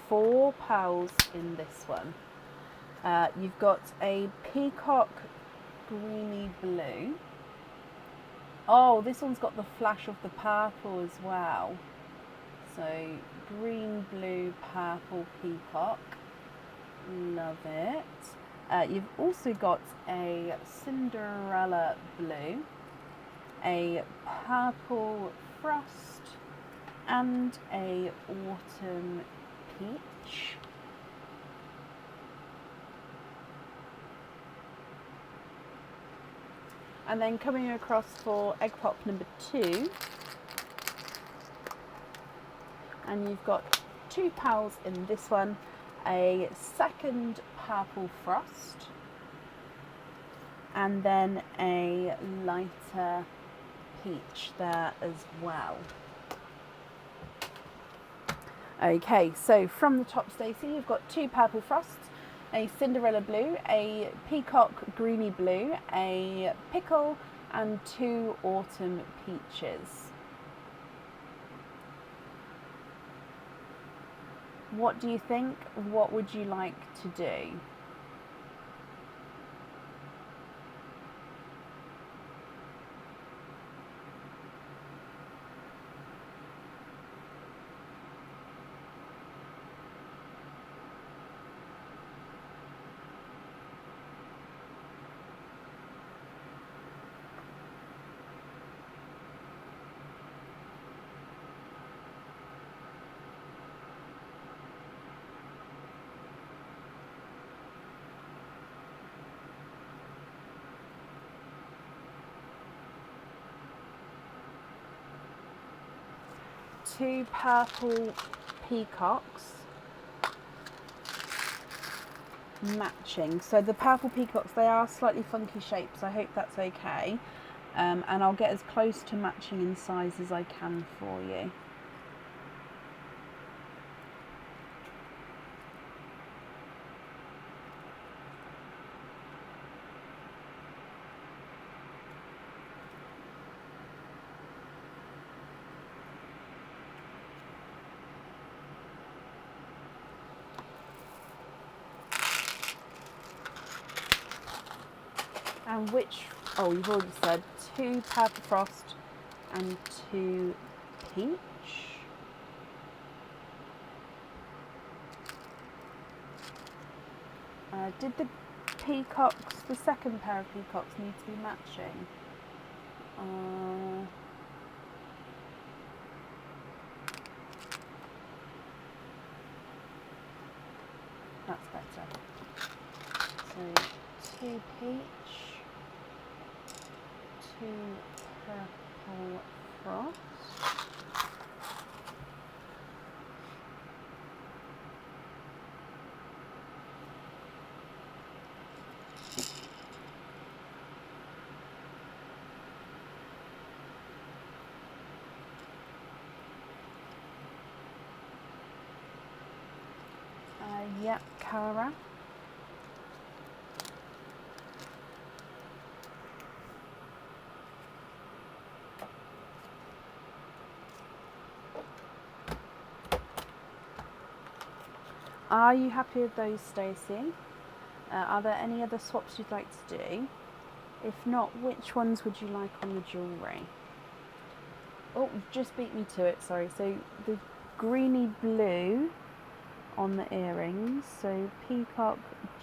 4 pals in this one. You've got a peacock greeny blue. Oh, this one's got the flash of the purple as well. So green, blue, purple peacock. Love it. You've also got a Cinderella blue, a purple frost, and a autumn peach. And then coming across for egg pop number 2, and you've got 2 pals in this one, a second purple frost, and then a lighter peach there as well. Okay, so from the top, Stacey, you've got 2 purple frosts, a Cinderella blue, a peacock greeny blue, a pickle, and 2 autumn peaches. What do you think? What would you like to do? Two purple peacocks matching. So the purple peacocks, they are slightly funky shapes. I hope that's okay. And I'll get as close to matching in size as I can for you. And which, oh, you've already said 2 purple frost and 2 peach. Did the peacocks, the second pair of peacocks, need to be matching? That's better. So 2 peach, 2 purple frost. Yep, Cara. Are you happy with those, Stacey? Are there any other swaps you'd like to do? If not, which ones would you like on the jewellery? Oh, just beat me to it, sorry. So the greeny blue on the earrings, so Peacock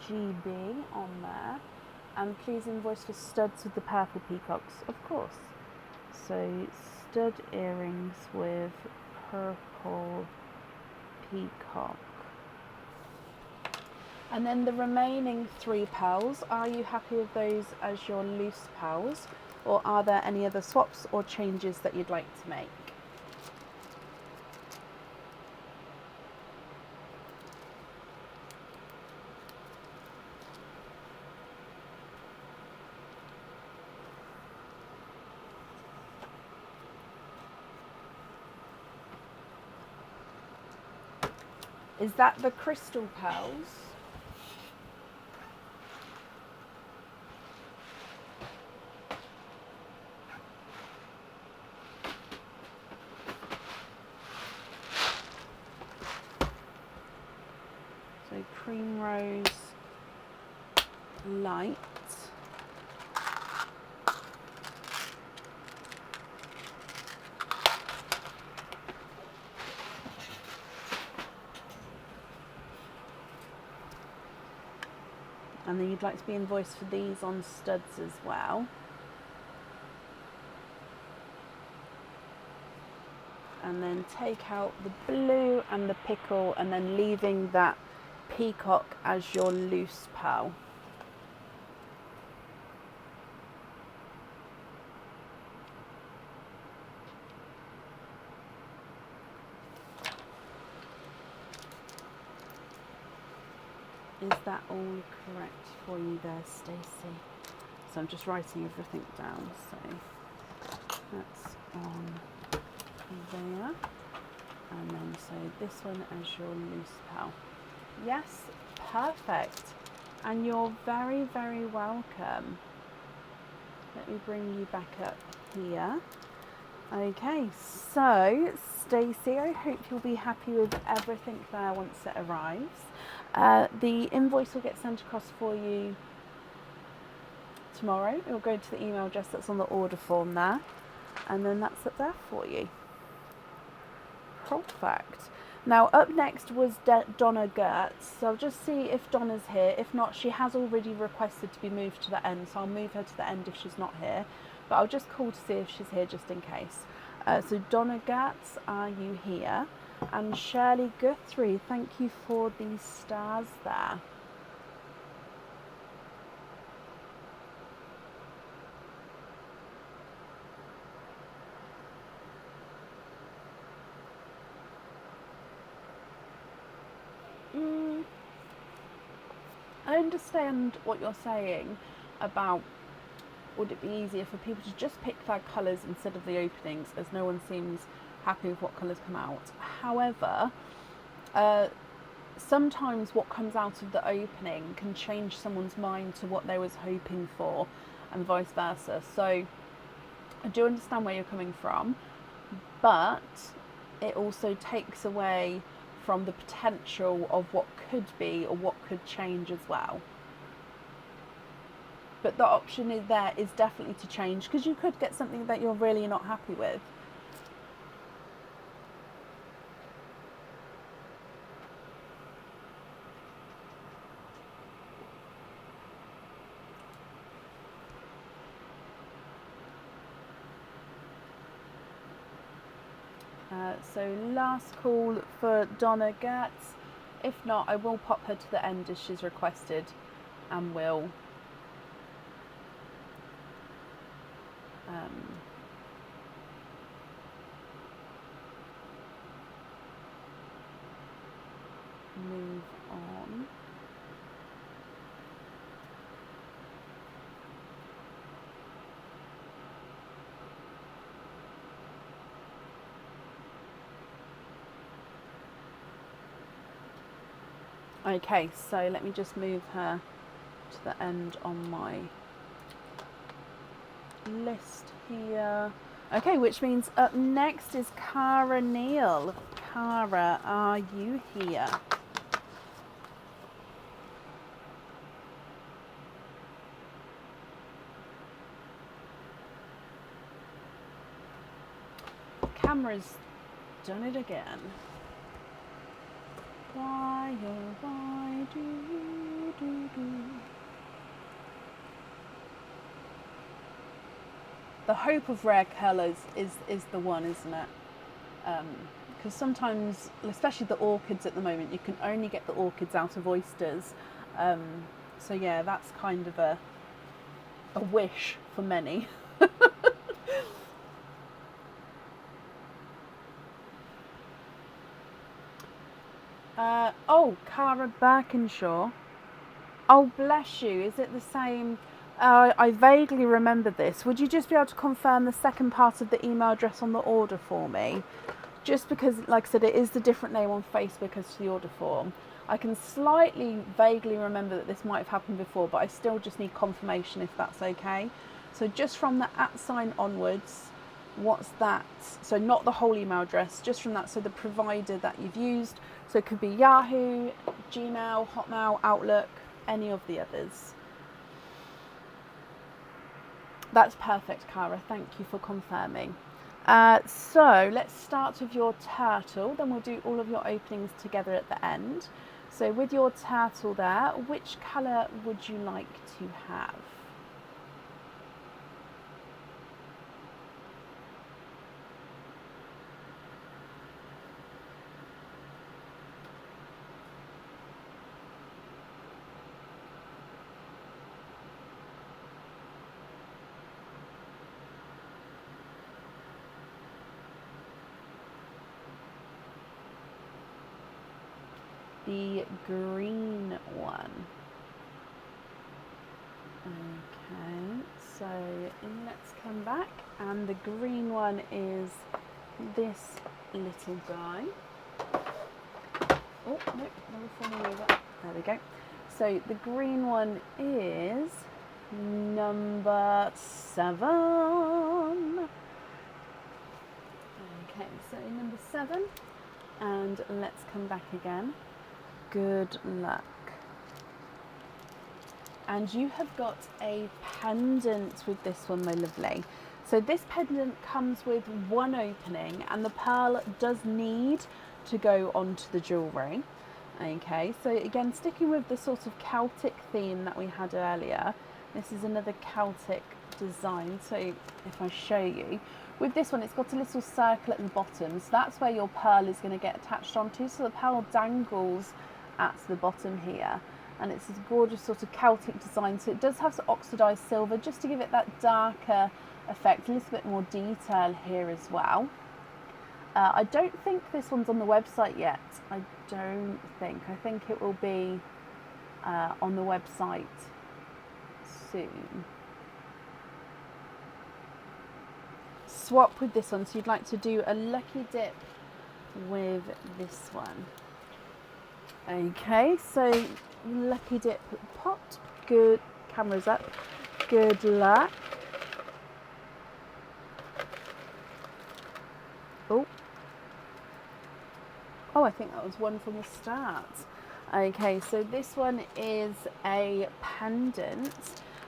GB on there, and please invoice for studs with the purple peacocks, of course. So stud earrings with purple peacock. And then the remaining 3 pearls, are you happy with those as your loose pearls, or are there any other swaps or changes that you'd like to make? Is that the crystal pearls? So cream rose light. And then you'd like to be invoiced for these on studs as well. And then take out the blue and the pickle, and then leaving that peacock as your loose pearl. Is that all correct for you there, Stacey? So I'm just writing everything down. So that's on there. And then so this one as your loose pearl. Yes, perfect. And you're very, very welcome. Let me bring you back up here. Okay, so Stacey, I hope you'll be happy with everything there once it arrives. The invoice will get sent across for you tomorrow. It will go to the email address that's on the order form there, and then that's up there for you. Perfect. Now up next was Donna Gertz, so I'll just see if Donna's here. If not, she has already requested to be moved to the end, so I'll move her to the end if she's not here, but I'll just call to see if she's here just in case. So Donna Gertz, are you here? And Shirley Guthrie, thank you for these stars there. I understand what you're saying about, would it be easier for people to just pick their colours instead of the openings, as no one seems happy with what colours come out. However, sometimes what comes out of the opening can change someone's mind to what they was hoping for, and vice versa. So I do understand where you're coming from, but it also takes away from the potential of what could be or what could change as well. But the option is there is definitely to change, because you could get something that you're really not happy with. So last call for Donna Gertz. If not, I will pop her to the end as she's requested, and will move on. Okay, so let me just move her to the end on my list here. Okay, which means up next is Cara Neal. Cara, are you here? Camera's done it again. Why, oh, why do you do? The hope of rare colours is the one, isn't it? Because sometimes, especially the orchids at the moment, you can only get the orchids out of oysters, So yeah, that's kind of a wish for many. Oh, Cara Birkinshaw. Oh, bless you. Is it the same? I vaguely remember this. Would you just be able to confirm the second part of the email address on the order for me? Just because, like I said, it is the different name on Facebook as to the order form. I can slightly vaguely remember that this might have happened before, but I still just need confirmation if that's okay. So just from the @ onwards, what's that? So not the whole email address, just from that. So the provider that you've used. So it could be Yahoo, Gmail, Hotmail, Outlook, any of the others. That's perfect, Cara. Thank you for confirming. So let's start with your turtle, then we'll do all of your openings together at the end. So with your turtle there, which colour would you like to have? The green one. Okay, so let's come back, and the green one is this little guy. Oh, no, never falling over. There we go. So the green one is number 7. Okay, so number 7, and let's come back again. Good luck. And you have got a pendant with this one, my lovely. So this pendant comes with one opening, and the pearl does need to go onto the jewellery. Okay, so again, sticking with the sort of Celtic theme that we had earlier, this is another Celtic design. So if I show you, with this one, it's got a little circle at the bottom, so that's where your pearl is going to get attached onto. So the pearl dangles at the bottom here, and it's this gorgeous sort of Celtic design. So it does have some oxidized silver just to give it that darker effect, a little bit more detail here as well. I don't think this one's on the website yet. I don't think. I think it will be on the website soon. Swap with this one, so you'd like to do a lucky dip with this one. Okay, so lucky dip pot. Good, cameras up. Good luck. Oh, I think that was one from the start. Okay, so this one is a pendant,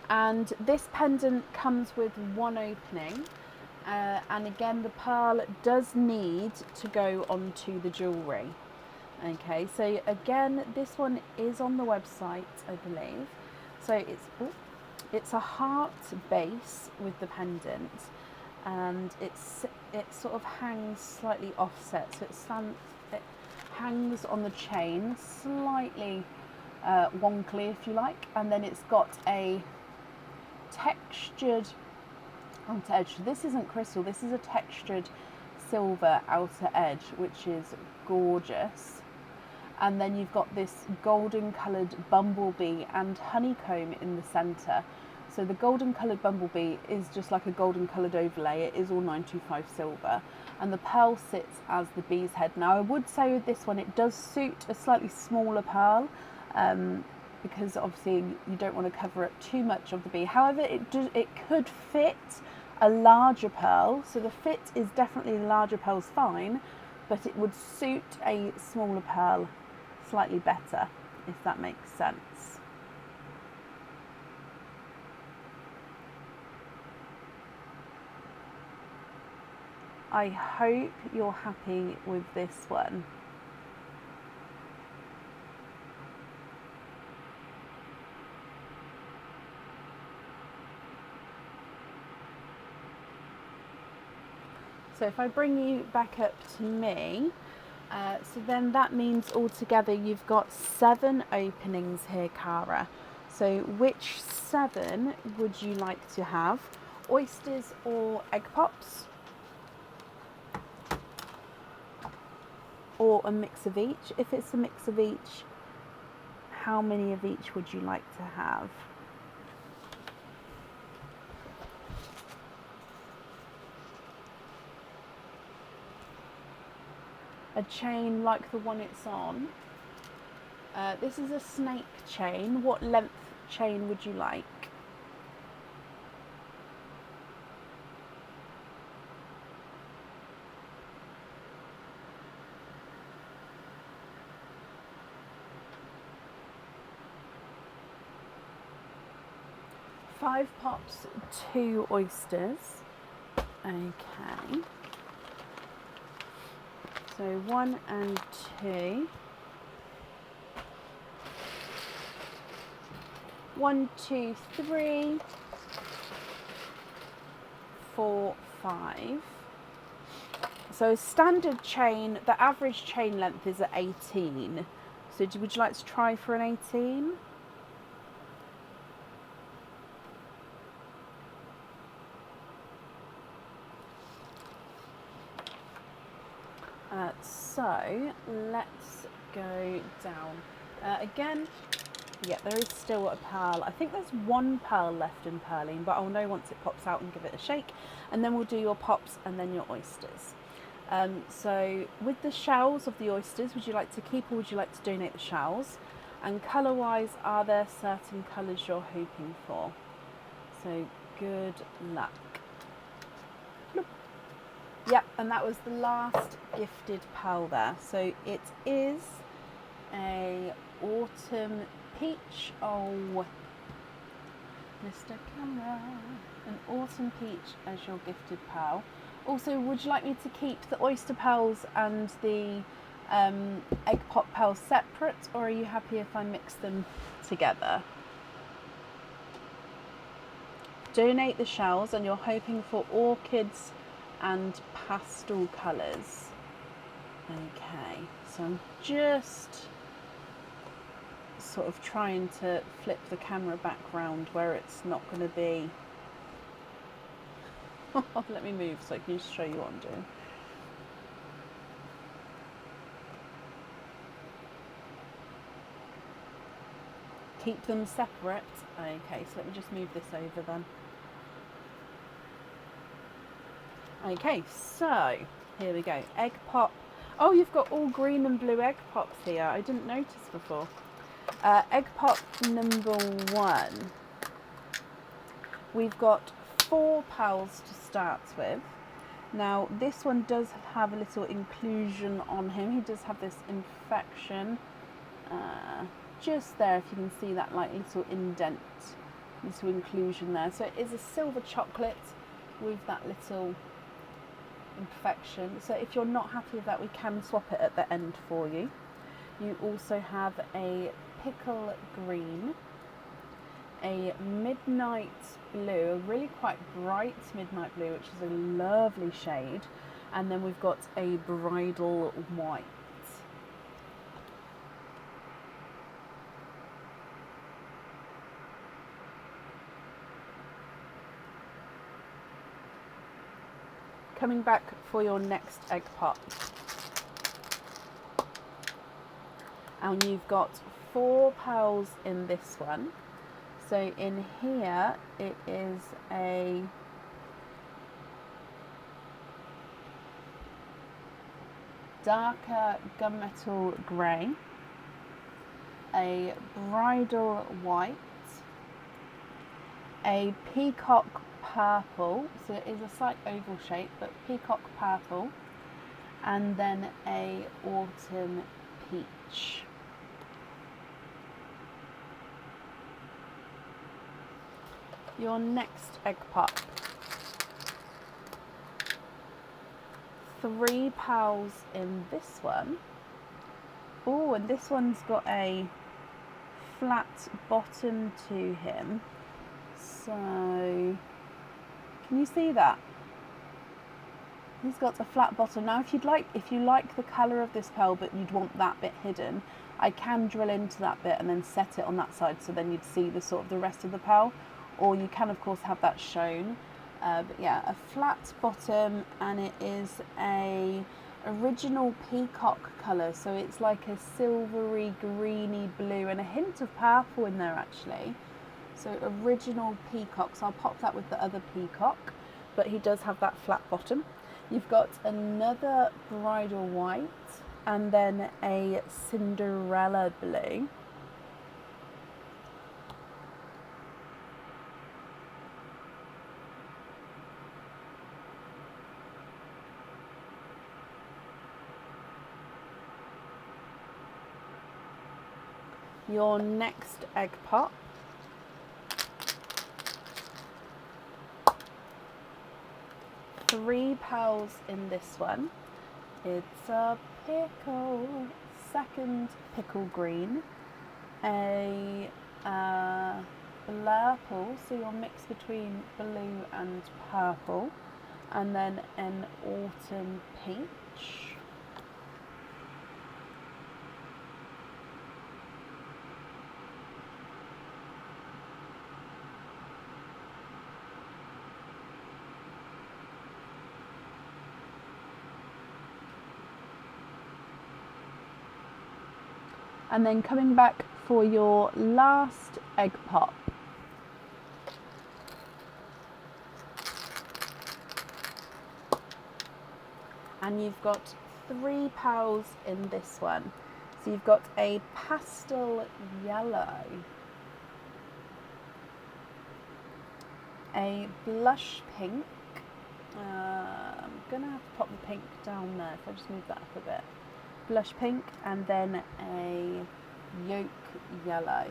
and this pendant comes with one opening, and again the pearl does need to go onto the jewellery. Okay, so again this one is on the website, I believe. So it's a heart base with the pendant, and it sort of hangs slightly offset, so it hangs on the chain slightly wonkily, if you like, and then it's got a textured outer edge. This isn't crystal, this is a textured silver outer edge, which is gorgeous. And then you've got this golden coloured bumblebee and honeycomb in the centre. So the golden coloured bumblebee is just like a golden coloured overlay. It is all 925 silver, and the pearl sits as the bee's head. Now I would say with this one it does suit a slightly smaller pearl, because obviously you don't want to cover up too much of the bee. However, it could fit a larger pearl, so the fit is definitely the larger pearl's fine, but it would suit a smaller pearl slightly better, if that makes sense. I hope you're happy with this one. So if I bring you back up to me, So then that means altogether you've got 7 openings here, Cara. So which 7 would you like to have? Oysters or egg pops? Or a mix of each? If it's a mix of each, how many of each would you like to have? A chain like the one it's on. This is a snake chain. What length chain would you like? Five pops, 2 oysters. Okay. So 1 and 2. 1, 2, 3, 4, 5. So standard chain, the average chain length is at 18. So would you like to try for an 18? So let's go down. Again, yeah, there is still a pearl. I think there's 1 pearl left in purling, but I'll know once it pops out and give it a shake. And then we'll do your pops and then your oysters. So with the shells of the oysters, would you like to keep or would you like to donate the shells? And colour-wise, are there certain colours you're hoping for? So good luck. Yep, and that was the last gifted pearl there. So it is a autumn peach. Oh, Mr. Camera. An autumn peach as your gifted pearl. Also, would you like me to keep the oyster pearls and the egg pop pearls separate, or are you happy if I mix them together? Donate the shells, and you're hoping for orchids and pastel colours. Okay, so I'm just sort of trying to flip the camera back round where it's not going to be. Let me move so I can just show you what I'm doing. Keep them separate. Okay, so let me just move this over then. Okay, so here we go. Egg pop. Oh, you've got all green and blue egg pops here. I didn't notice before. Egg pop number 1. We've got 4 pearls to start with. Now, this one does have a little inclusion on him. He does have this infection just there, if you can see that like little indent, little inclusion there. So it is a silver chocolate with that little imperfection. So if you're not happy with that, we can swap it at the end for you. You also have a pickle green, a midnight blue, a really quite bright midnight blue, which is a lovely shade, and then we've got a bridal white. Coming back for your next egg pop. And you've got 4 pearls in this one. So in here it is a darker gunmetal grey, a bridal white, a peacock purple, so it is a slight oval shape, but peacock purple, and then a autumn peach. Your next egg pop. 3 pearls in this one. Oh, and this one's got a flat bottom to him. So, can you see that? He's got a flat bottom. Now if you like the colour of this pearl but you'd want that bit hidden, I can drill into that bit and then set it on that side, so then you'd see the sort of the rest of the pearl, or you can of course have that shown. But yeah, a flat bottom, and it is a original peacock colour, so it's like a silvery greeny blue and a hint of purple in there actually. So original peacock, so I'll pop that with the other peacock, but he does have that flat bottom. You've got another bridal white and then a Cinderella blue. Your next egg pop. Three pearls in this one. It's a pickle, second pickle green, a purple, so you'll mix between blue and purple, and then an autumn peach. And then coming back for your last egg pop. And you've got three pearls in this one. So you've got a pastel yellow, a blush pink. I'm gonna have to pop the pink down there if I just move that up a bit. Blush pink, and then a yolk yellow.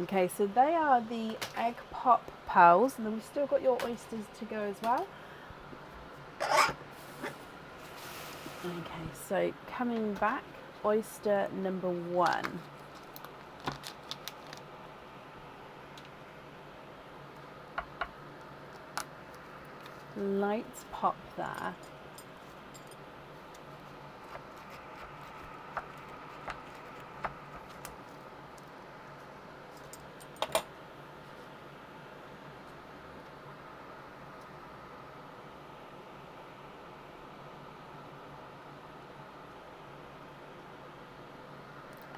Okay, so they are the egg pop pearls, and then we've still got your oysters to go as well. Okay, so coming back, oyster number one. Light pop there.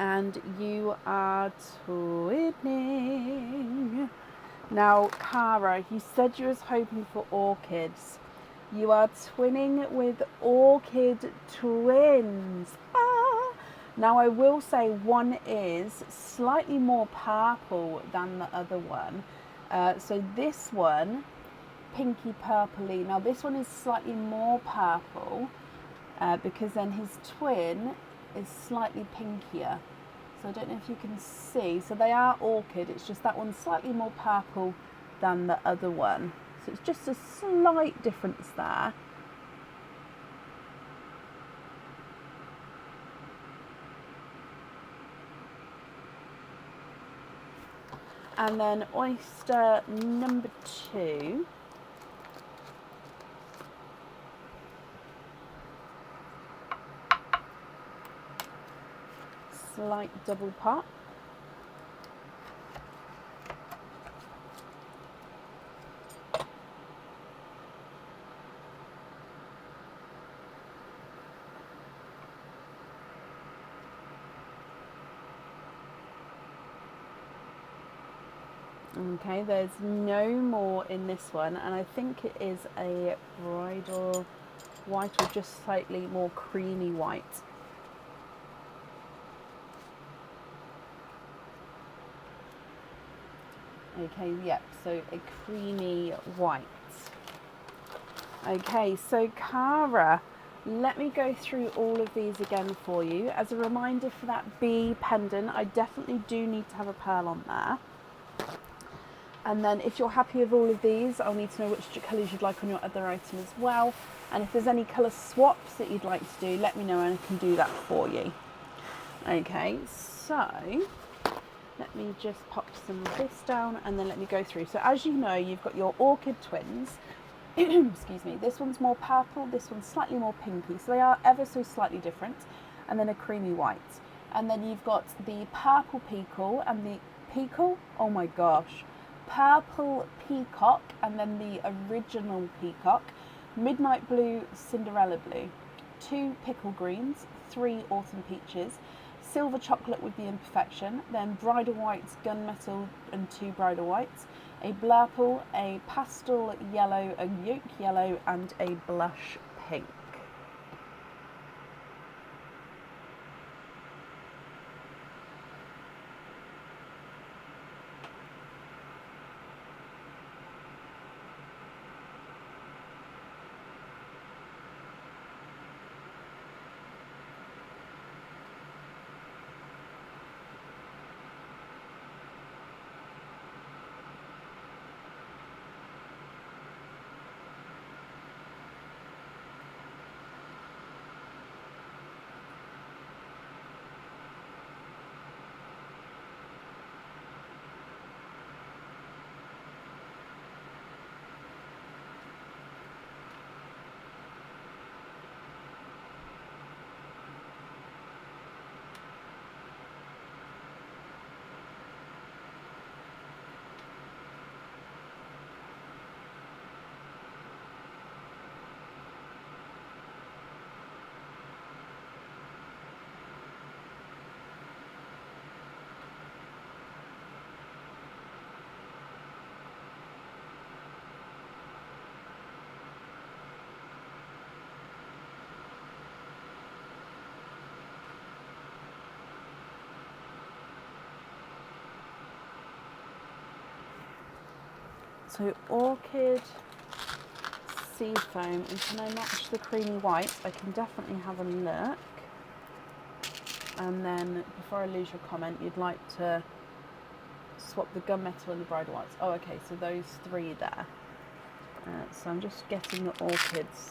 And you are twinning. Now, Cara, you said you was hoping for orchids. You are twinning with orchid twins. Ah! Now, I will say one is slightly more purple than the other one. So this one, pinky purpley. Now, this one is slightly more purple because then his twin is slightly pinkier. So I don't know if you can see. So they are orchid. It's just that one's slightly more purple than the other one. So it's just a slight difference there. And then oyster number two. Slight double pop. Okay, there's no more in this one, and I think it is a bridal white or just slightly more creamy white. Okay, yep, so a creamy white. Okay, so Cara, let me go through all of these again for you. As a reminder for that bee pendant, I definitely do need to have a pearl on there. And then if you're happy with all of these, I'll need to know which colours you'd like on your other item as well. And if there's any colour swaps that you'd like to do, let me know and I can do that for you. Okay, so let me just pop some of this down and then let me go through. So as you know, you've got your orchid twins, excuse me, this one's more purple, this one's slightly more pinky, so they are ever so slightly different, and then a creamy white. And then you've got the purple peacock and the oh my gosh, purple peacock, and then the original peacock, midnight blue, Cinderella blue, 2 pickle greens, 3 autumn peaches, silver chocolate with the imperfection, then bridal whites, gunmetal and 2 bridal whites, a blurple, a pastel yellow, a yolk yellow, and a blush pink. So orchid, sea foam, and can I match the creamy white? I can definitely have a look. And then before I lose your comment, you'd like to swap the gunmetal and the bridal whites. Oh, okay, so those 3 there. So I'm just getting the orchids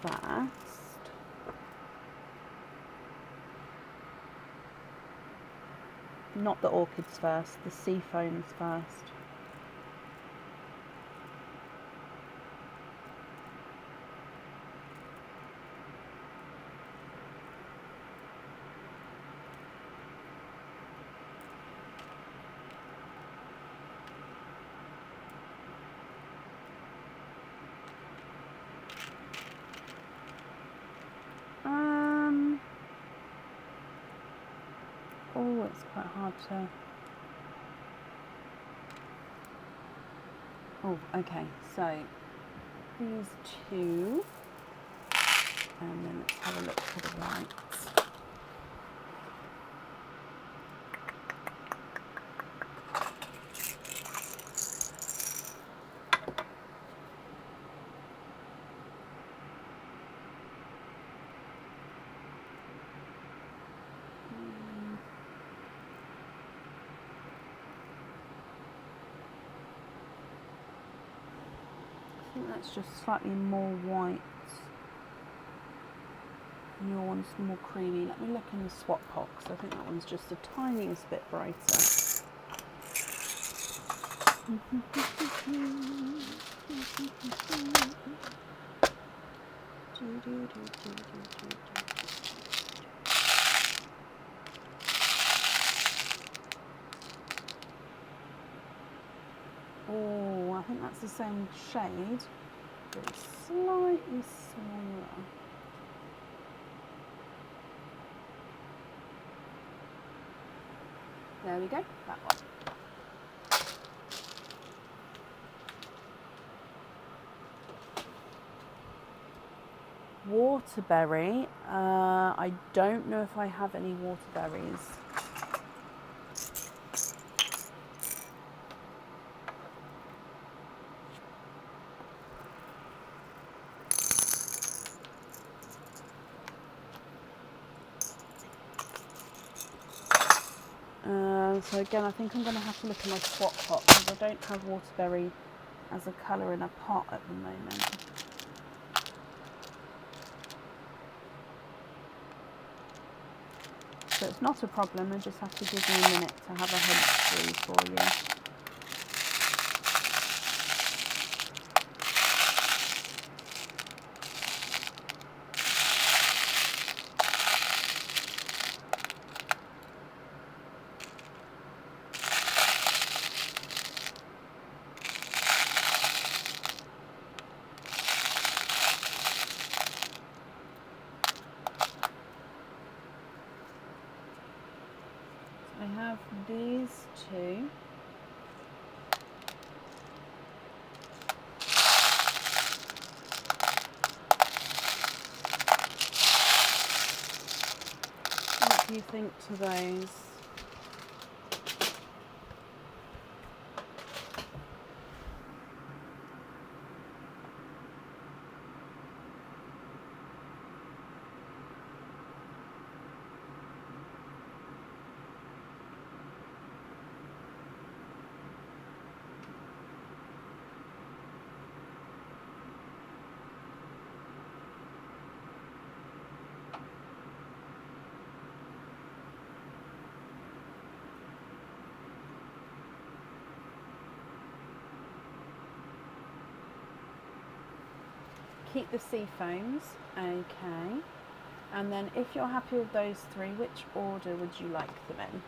first. Not the orchids first, the sea foams first. Oh, it's quite hard to... Oh, okay, so these 2, and then let's have a look for the whites. I think that's just slightly more white. And your one's more creamy. Let me look in the swap pot, because I think that one's just the tiniest bit brighter. Oh, I think that's the same shade, but it's slightly smaller. There we go, that one. Waterberry, I don't know if I have any waterberries. So again, I think I'm going to have to look in my swap pot, because I don't have waterberry as a colour in a pot at the moment. So it's not a problem, I just have to give you a minute to have a hunt through for you. 2. What do you think to those? Keep the sea foams, okay. And then if you're happy with those 3, which order would you like them in?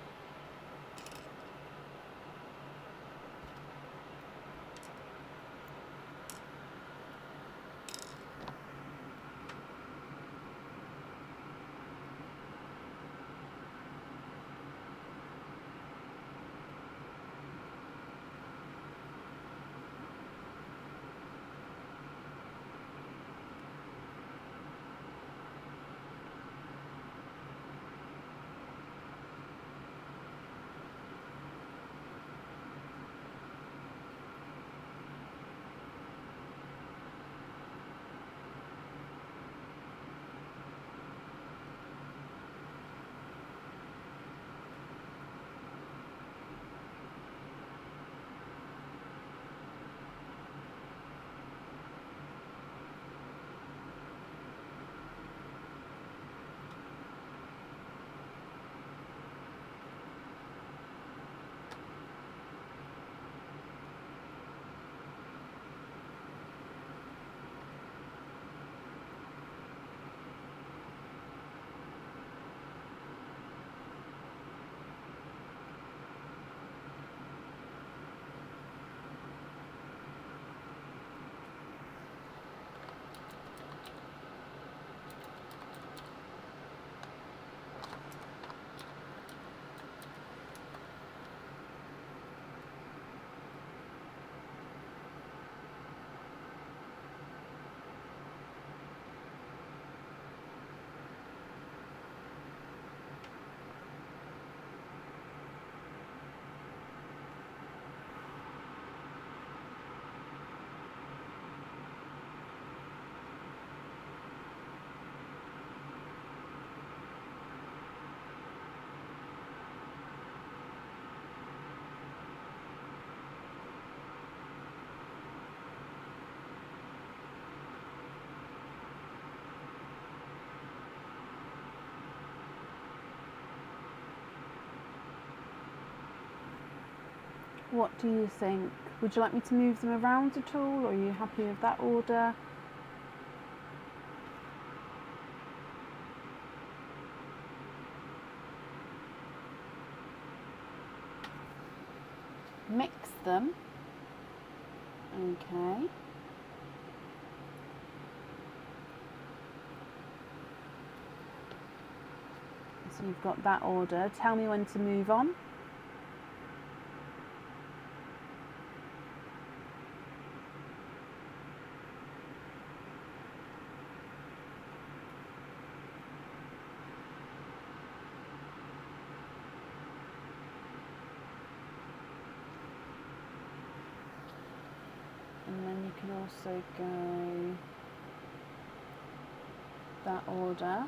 What do you think? Would you like me to move them around at all, or are you happy with that order? Mix them. Okay. So you've got that order. Tell me when to move on. And then you can also go that order.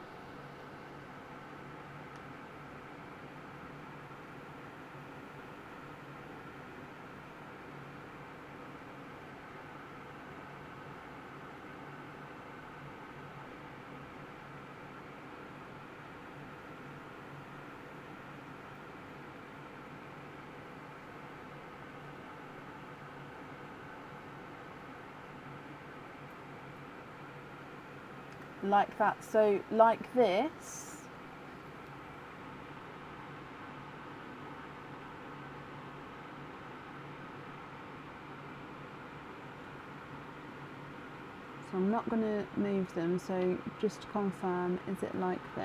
Like that. So like this. So I'm not going to move them, so just to confirm, is it like this?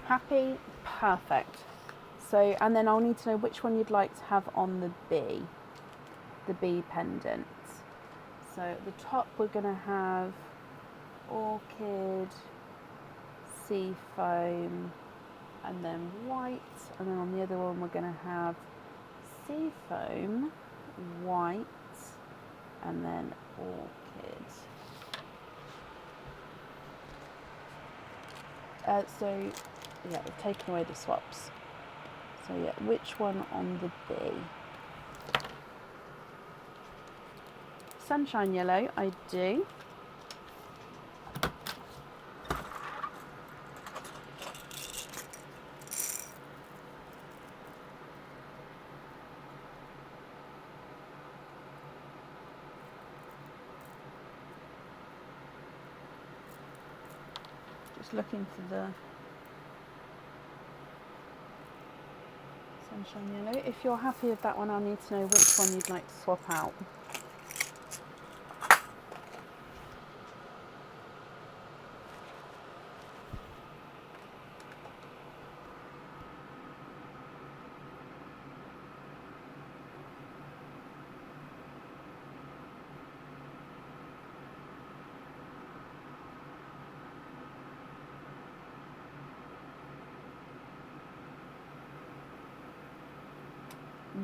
Happy? Perfect. So, and then I'll need to know which one you'd like to have on the bee pendant. So at the top we're going to have orchid, sea foam, and then white, and then on the other one we're going to have sea foam, white, and then orchid. So yeah, we've taken away the swaps. So yeah, which one on the bee? Sunshine yellow, I do. Just looking for the sunshine yellow. If you're happy with that one, I'll need to know which one you'd like to swap out.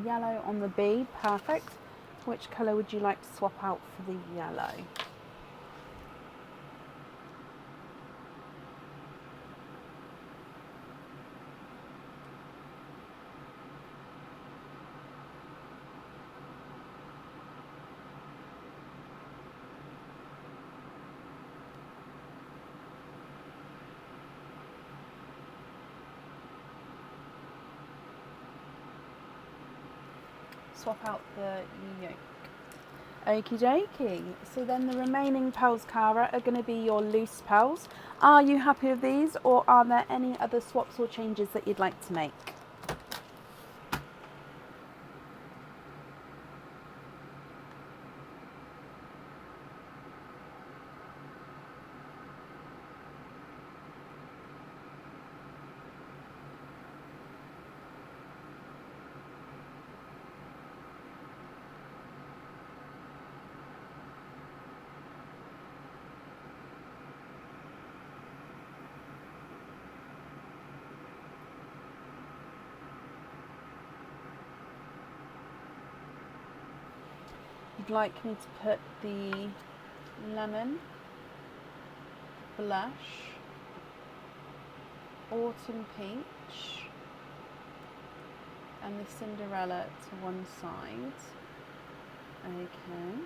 Yellow on the bee, perfect. Which colour would you like to swap out for the yellow? Swap out the yolk. Okie dokie. So then the remaining pearls, Cara, are going to be your loose pearls. Are you happy with these, or are there any other swaps or changes that you'd like to make? You'd like me to put the lemon, blush, autumn peach, and the Cinderella to one side. Okay.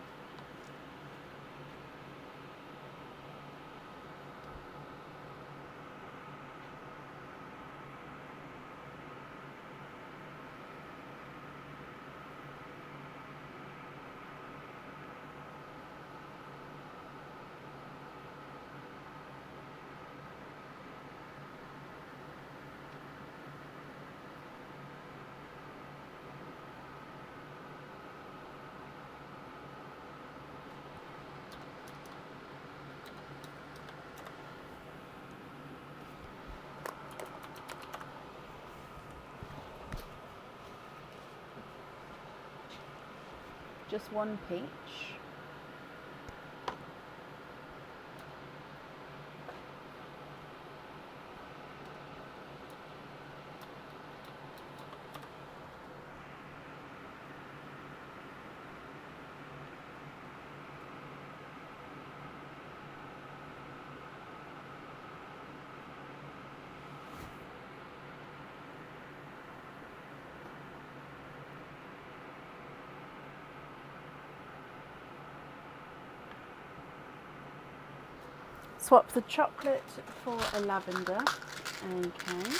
Just one peach. Swap the chocolate for a lavender. Okay.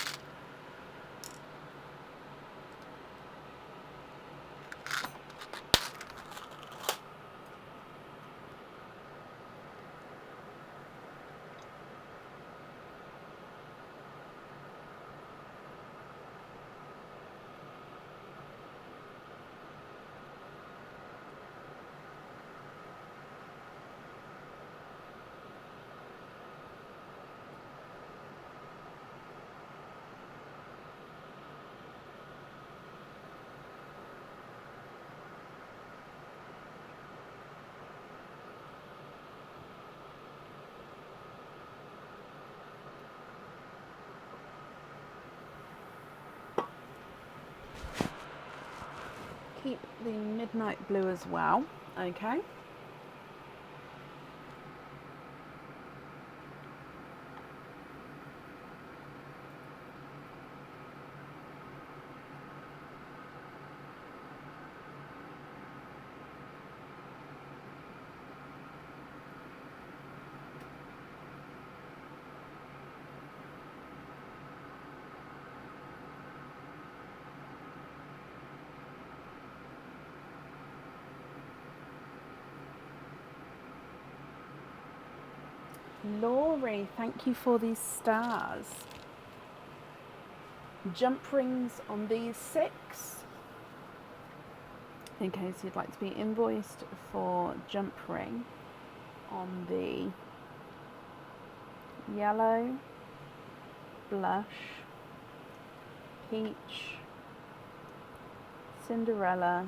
keep the midnight blue as well, okay? Laurie, thank you for these stars. Jump rings on these 6. In case you'd like to be invoiced for jump ring on the yellow, blush, peach, Cinderella,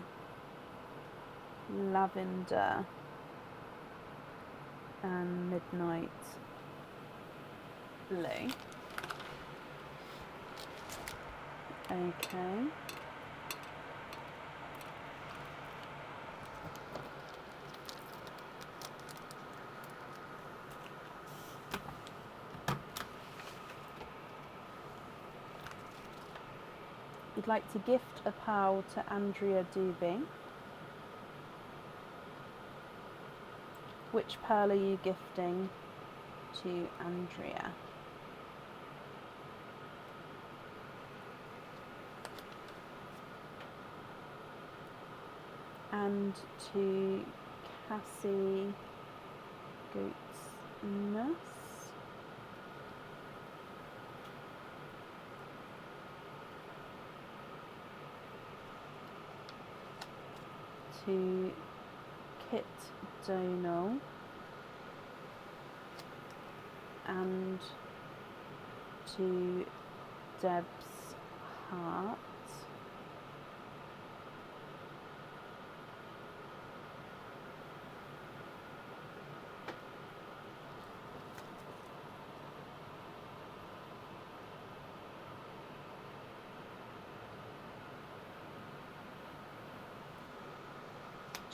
lavender, and midnight blue. Okay. You'd like to gift a pal to Andrea Doobie. Which pearl are you gifting to Andrea? And to Cassie Goatsness. To Kit Donal. And to Deb's Heart.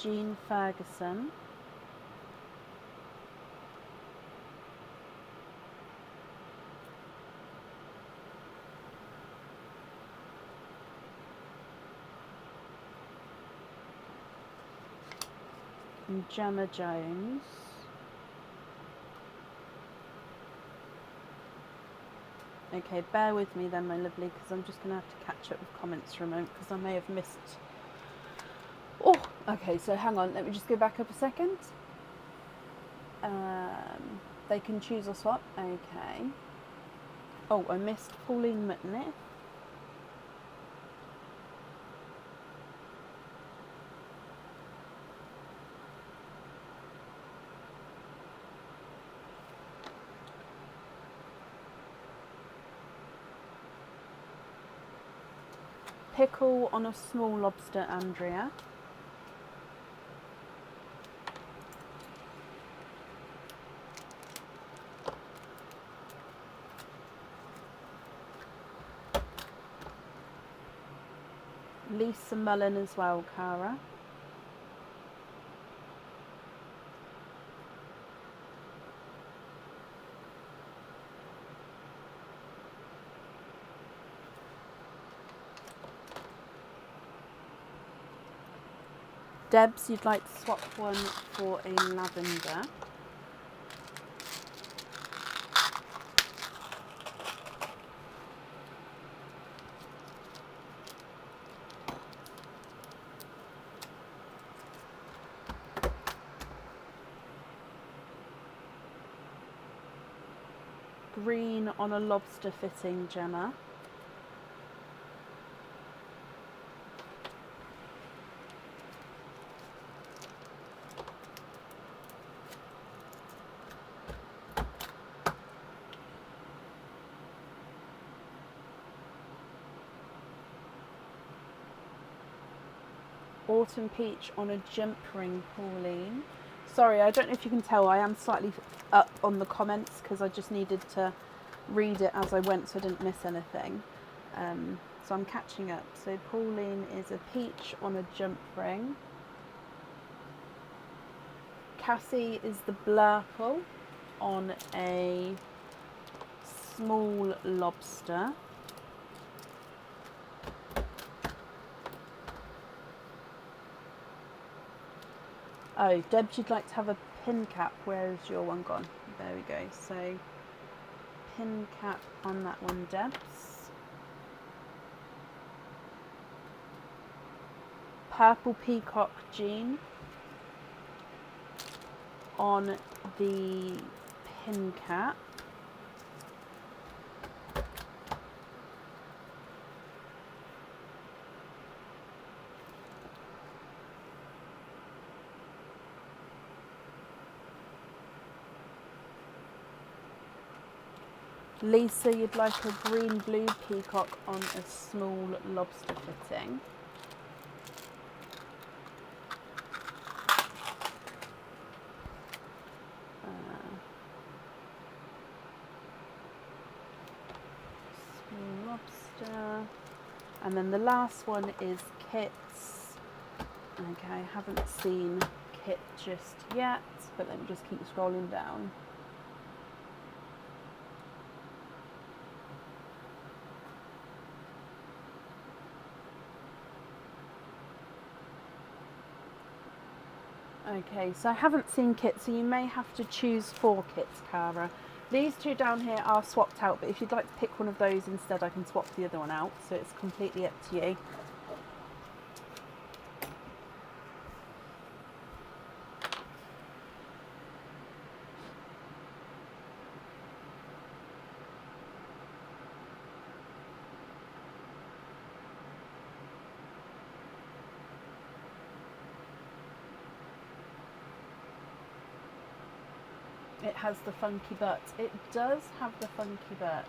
Jean Ferguson. And Gemma Jones. Okay, bear with me then, my lovely, because I'm just going to have to catch up with comments for a moment because I may have missed. Oh, okay, so hang on, let me just go back up a second. They can choose or swap. Okay. Oh, I missed Pauline McNiff. Pickle on a small lobster, Andrea. Lisa Mullen as well, Cara. Debs, you'd like to swap one for a lavender. Green on a lobster fitting, Gemma. Autumn peach on a jump ring, Pauline. Sorry, I don't know if you can tell, I am slightly up on the comments because I just needed to read it as I went so I didn't miss anything. So I'm catching up. So Pauline is a peach on a jump ring. Cassie is the blurple on a small lobster. Oh, Debs, you'd like to have a pin cap. Where's your one gone? There we go. So pin cap on that one, Debs. Purple peacock jean on the pin cap. Lisa, you'd like a green blue peacock on a small lobster fitting. Small lobster. And then the last one is Kit's. Okay, I haven't seen Kit just yet, but let me just keep scrolling down. Okay, so I haven't seen Kit, so you may have to choose 4 kits, Cara. These 2 down here are swapped out, but if you'd like to pick one of those instead, I can swap the other one out, so it's completely up to you. It has the funky butt. It does have the funky butt.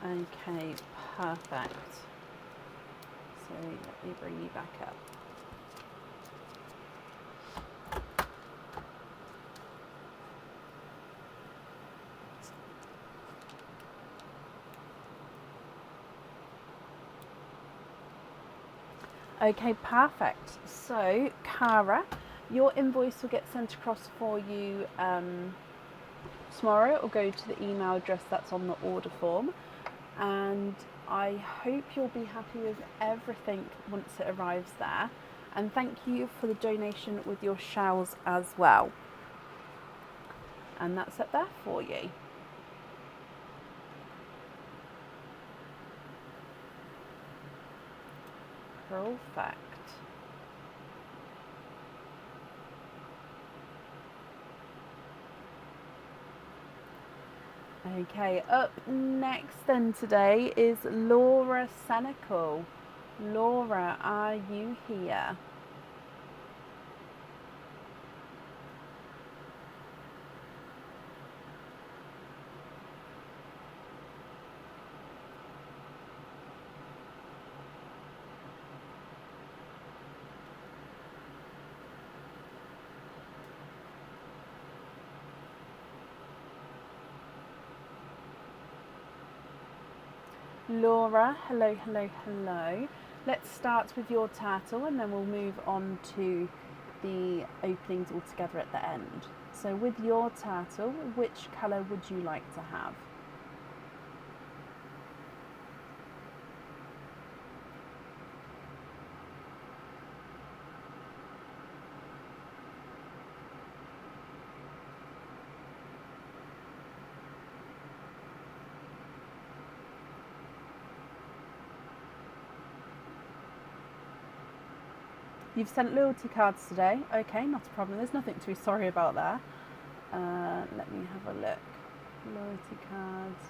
Okay, perfect. So let me bring you back up. Okay, perfect. So, Cara, your invoice will get sent across for you tomorrow. It will go to the email address that's on the order form. And I hope you'll be happy with everything once it arrives there. And thank you for the donation with your shells as well. And that's up there for you. Perfect. Okay, up next then today is Laura Senecal. Laura, are you here? Laura, hello, hello, hello. Let's start with your turtle and then we'll move on to the openings all together at the end. So with your turtle, which colour would you like to have? You've sent loyalty cards today. Okay, not a problem. There's nothing to be sorry about there. Let me have a look. Loyalty cards.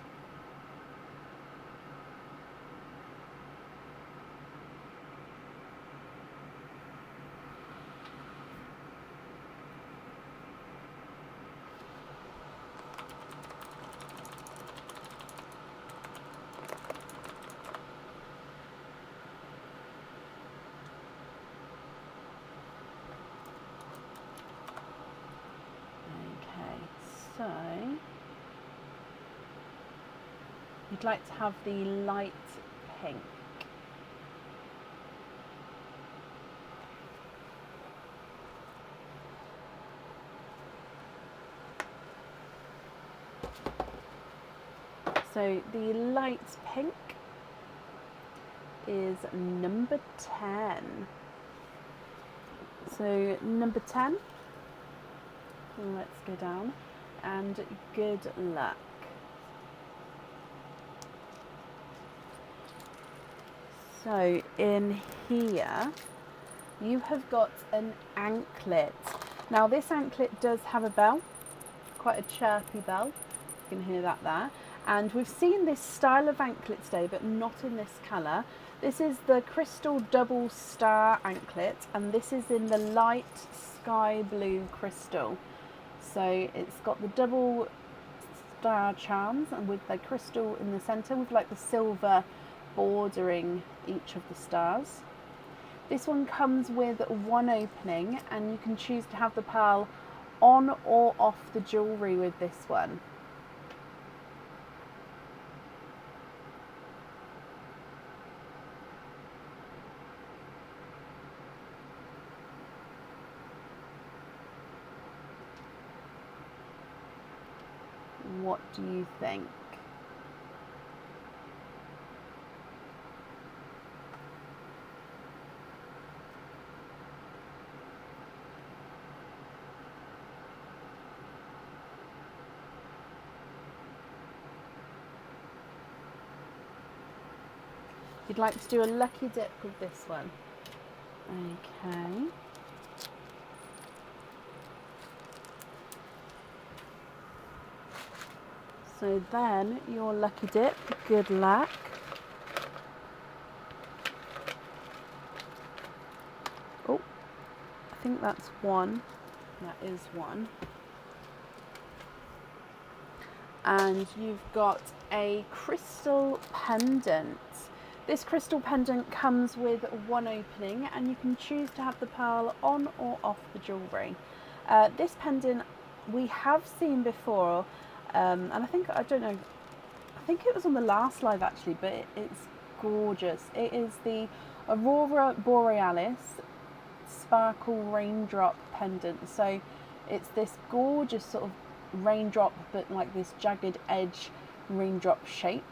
So you'd like to have the light pink. So the light pink is number 10. So number 10, let's go down, and good luck. So in here you have got an anklet. Now this anklet does have a bell, quite a chirpy bell, you can hear that there. And we've seen this style of anklet today, but not in this colour. This is the crystal double star anklet, and this is in the light sky blue crystal. So it's got the double star charms, and with the crystal in the centre, with like the silver bordering each of the stars. This one comes with one opening, and you can choose to have the pearl on or off the jewellery with this one. What do you think? You'd like to do a lucky dip with this one. Okay. So then your lucky dip, good luck. Oh, I think that's one. That is one. And you've got a crystal pendant. This crystal pendant comes with one opening, and you can choose to have the pearl on or off the jewellery. This pendant we have seen before. And I think it was on the last live actually, but it's gorgeous. It is the Aurora Borealis sparkle raindrop pendant. So it's this gorgeous sort of raindrop, but like this jagged edge raindrop shape.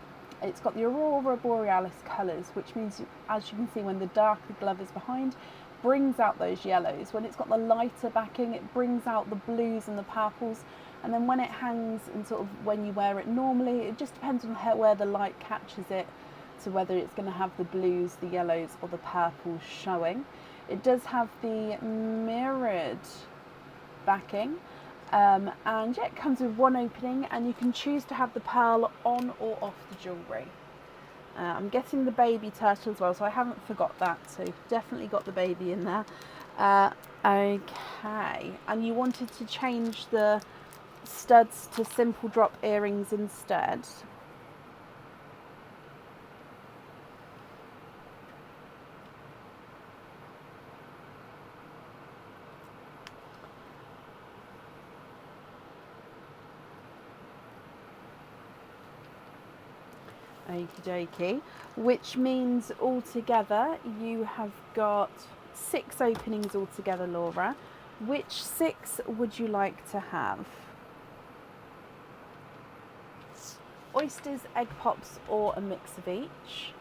It's got the Aurora Borealis colours, which means, as you can see, when the darker glove is behind, brings out those yellows. When it's got the lighter backing, it brings out the blues and the purples. And then when it hangs and sort of when you wear it normally, it just depends on where the light catches it, to whether it's going to have the blues, the yellows or the purples showing. It does have the mirrored backing, and yeah, it comes with one opening, and you can choose to have the pearl on or off the jewellery. I'm getting the baby turtle as well, so I haven't forgot that, so definitely got the baby in there. Okay, and you wanted to change the studs to simple drop earrings instead. Okie dokie, which means altogether you have got 6 openings altogether, Laura. Which 6 would you like to have? Oysters, egg pops, or a mix of each?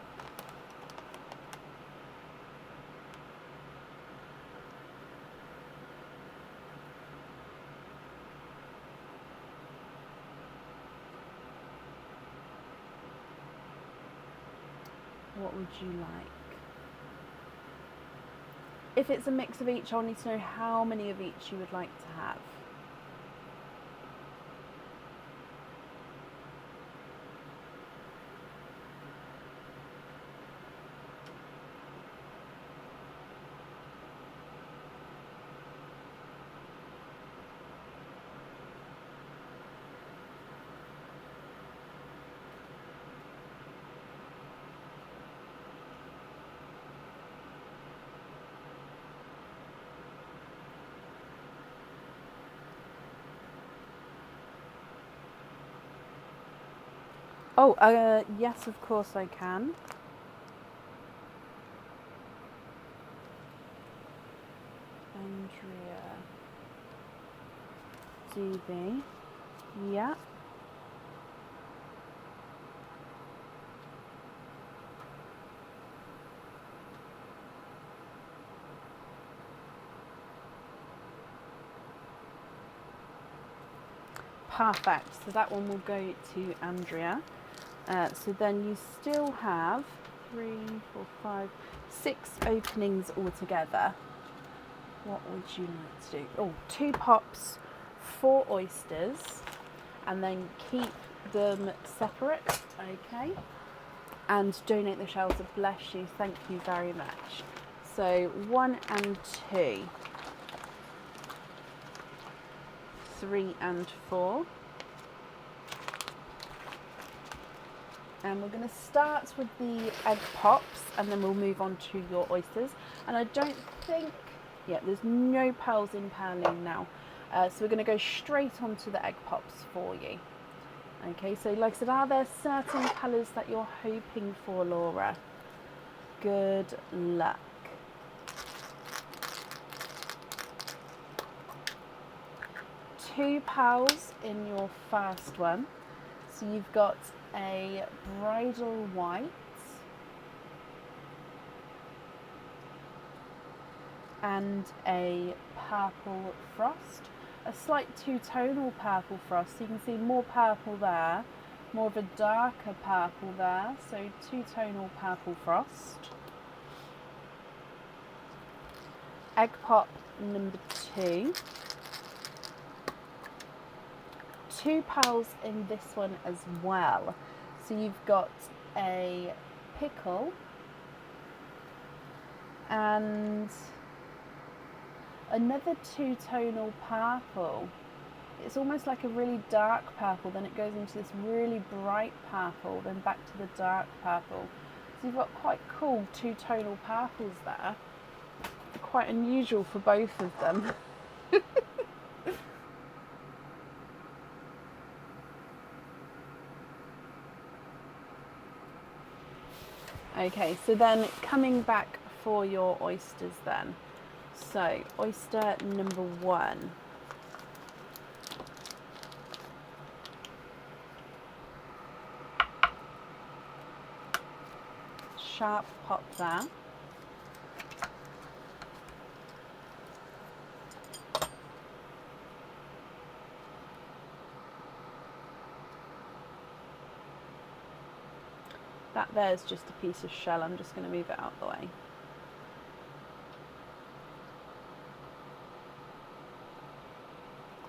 What would you like? If it's a mix of each, I'll need to know how many of each you would like to have. Oh, yes, of course I can. Andrea DB. Yeah. Perfect. So that one will go to Andrea. So then you still have 3, 4, 5, 6 openings altogether. What would you like to do? Oh, 2 pops, 4 oysters, and then keep them separate, okay? And donate the shells. Bless you. Thank you very much. So 1 and 2, 3 and 4. And we're going to start with the egg pops and then we'll move on to your oysters. And I don't think, yeah, there's no pearls in Pearline now. So we're going to go straight onto the egg pops for you. Okay, so like I said, are there certain colours that you're hoping for, Laura? Good luck. Two pearls in your first one. So you've got a bridal white and a purple frost, a slight two-tonal purple frost. So you can see more purple there, more of a darker purple there, so two-tonal purple frost. Egg pop number 2. 2 pearls in this one as well. So you've got a pickle and another two-tonal purple. It's almost like a really dark purple, then it goes into this really bright purple, then back to the dark purple. So you've got quite cool two-tonal purples there. Quite unusual for both of them. Okay, so then coming back for your oysters then. So, oyster number 1. Sharp pop there. That there's just a piece of shell. I'm just going to move it out the way.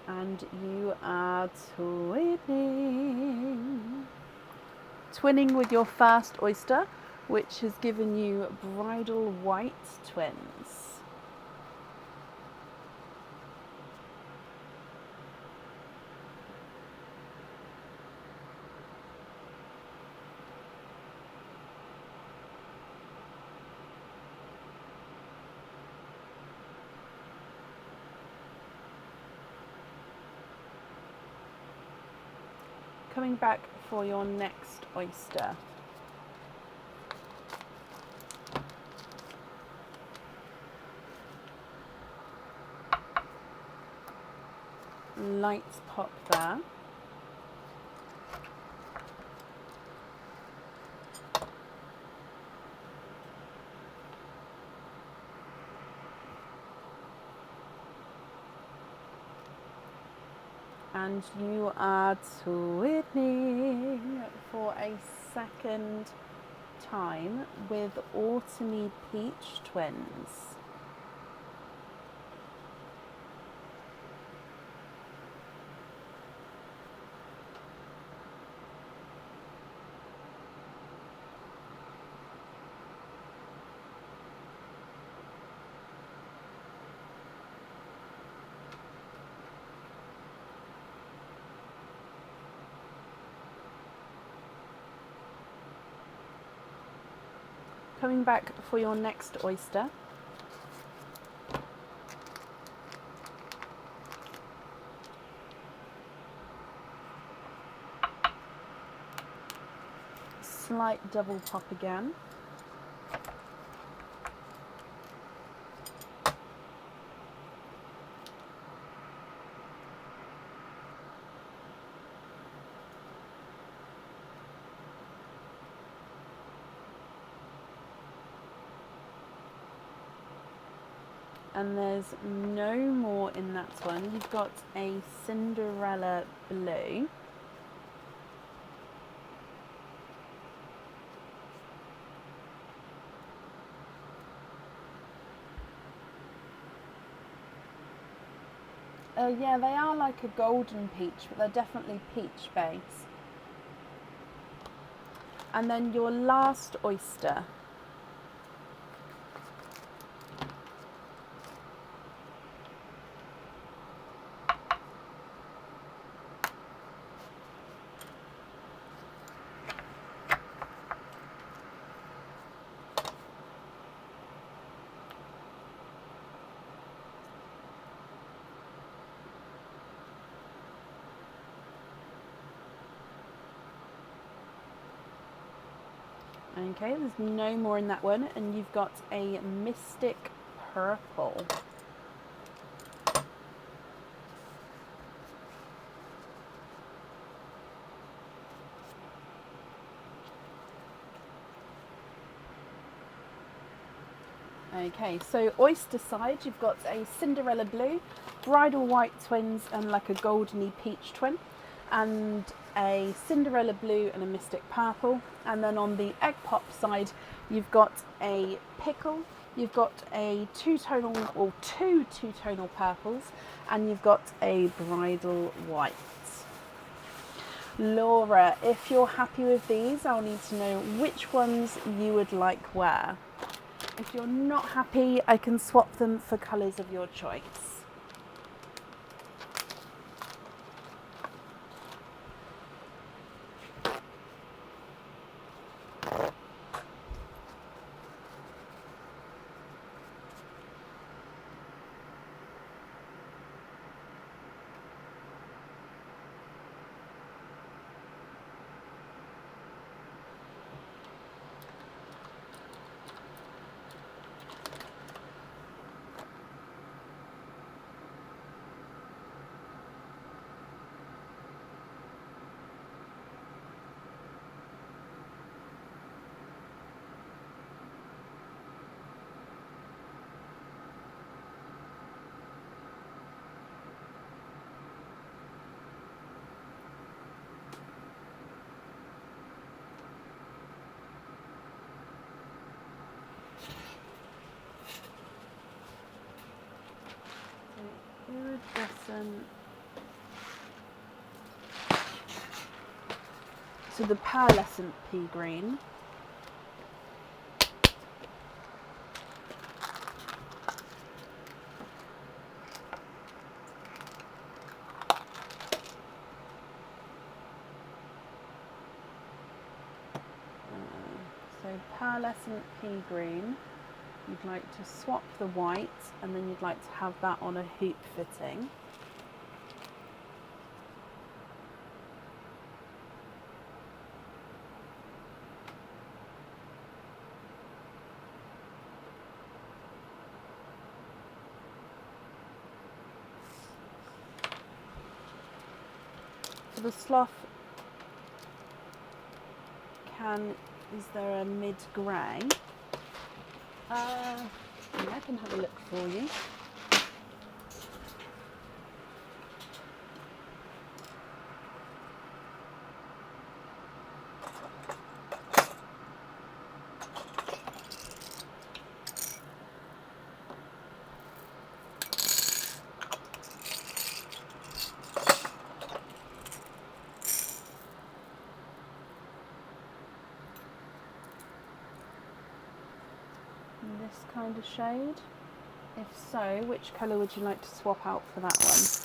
And you are twinning. Twinning with your first oyster, which has given you bridal white twins. Coming back for your next oyster. Lights pop there. And you are twinning for a second time with autumny peach twins. Coming back for your next oyster. slight double pop again. And there's no more in that one. You've got a Cinderella blue. Yeah, they are like a golden peach, but they're definitely peach base. And then your last oyster. Okay, there's no more in that one, and you've got a Mystic Purple. Okay, so oyster side, you've got a Cinderella blue, bridal white twins, and like a goldeny peach twin, and a Cinderella blue and a Mystic purple. And then on the egg pop side, you've got a pickle, you've got a two two-tonal purples, and you've got a bridal white. Laura, if you're happy with these, I'll need to know which ones you would like where. If you're not happy, I can swap them for colours of your choice. Iridescent. So the pearlescent pea green. So pearlescent pea green. You'd like to swap the white, and then you'd like to have that on a hoop fitting. For the slough can, is there a mid-grey? Yeah, I can have a look for you. This kind of shade? If so, which colour would you like to swap out for that one?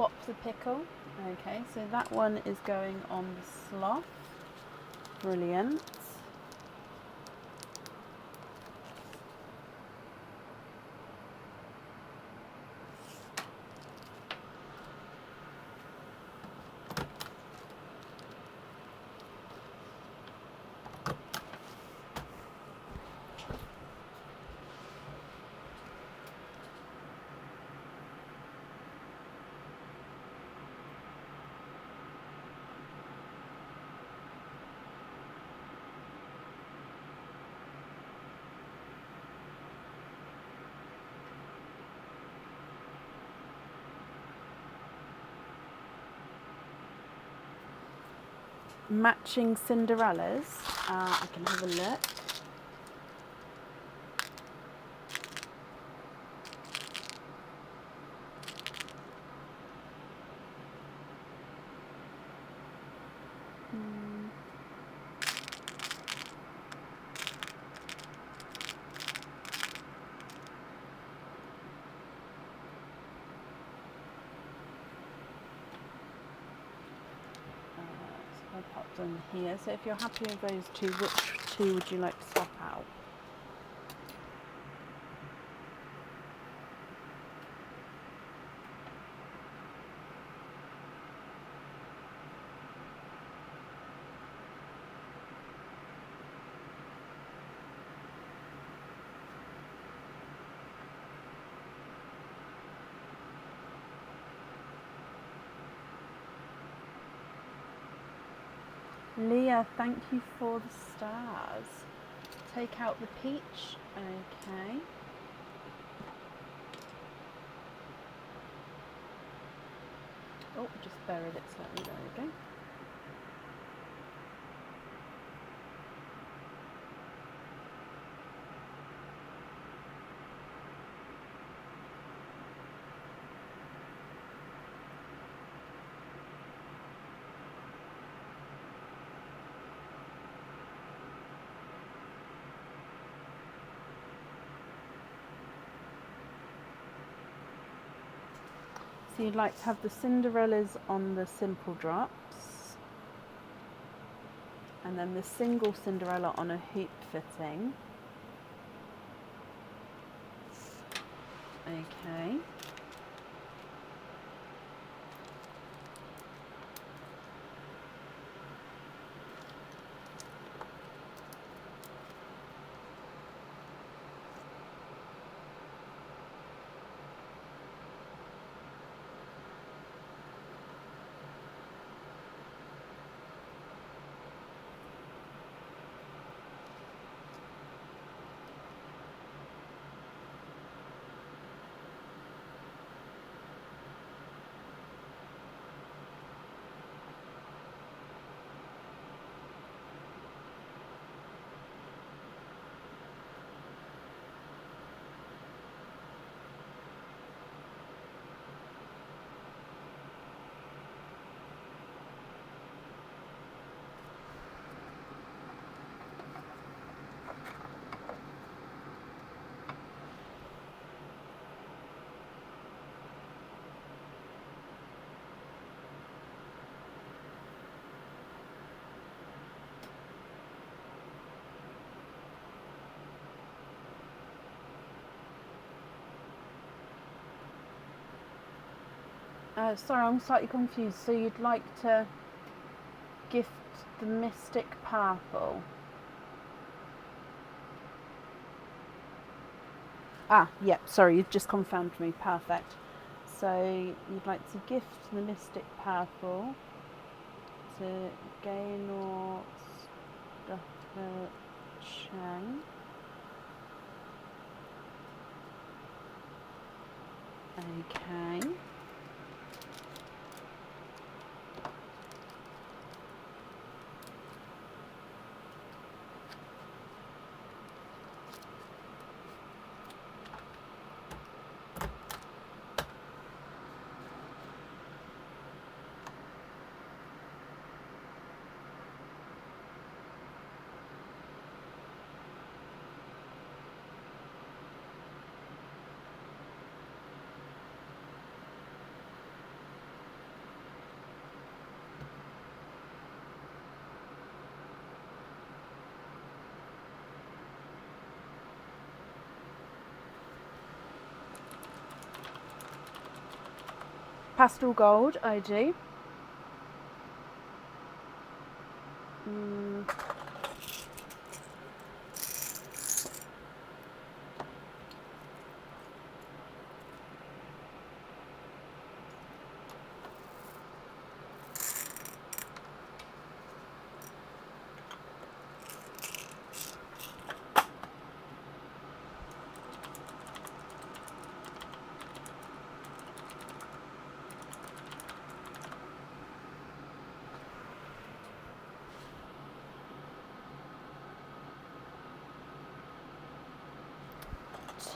swap the pickle. Okay, so that one is going on the sloth. Brilliant. Matching Cinderellas. I can have a look. I popped them here. So if you're happy with those two, which two would you like to swap out? Leah, thank you for the stars. Take out the peach. Okay. Oh, just buried it slightly. There we go. So you'd like to have the Cinderellas on the simple drops, and then the single Cinderella on a hoop fitting. Okay. Sorry, I'm slightly confused. So you'd like to gift the Mystic Purple? Yep, sorry, you've just confirmed me. Perfect. So you'd like to gift the Mystic Purple to Gaynor Chang. Okay. Pastel gold, I do.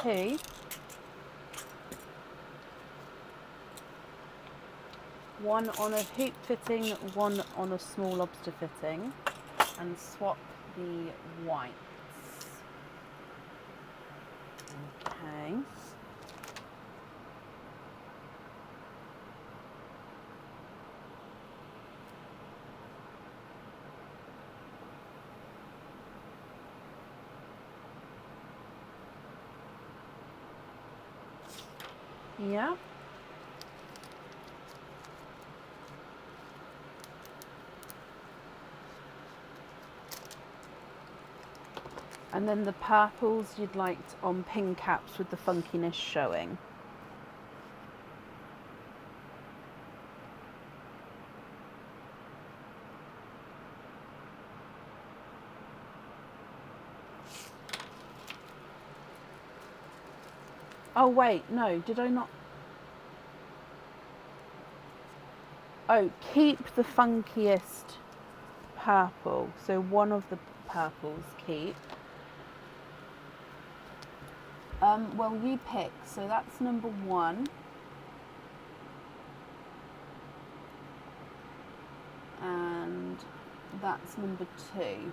Two. One on a hoop fitting, one on a small lobster fitting, and swap the whites. Okay. Yeah. And then the purples you'd like on pin caps with the funkiness showing. Oh wait, no, did I not? Oh, keep the funkiest purple. So one of the purples keep. Well, you pick. So that's number 1. And that's number 2.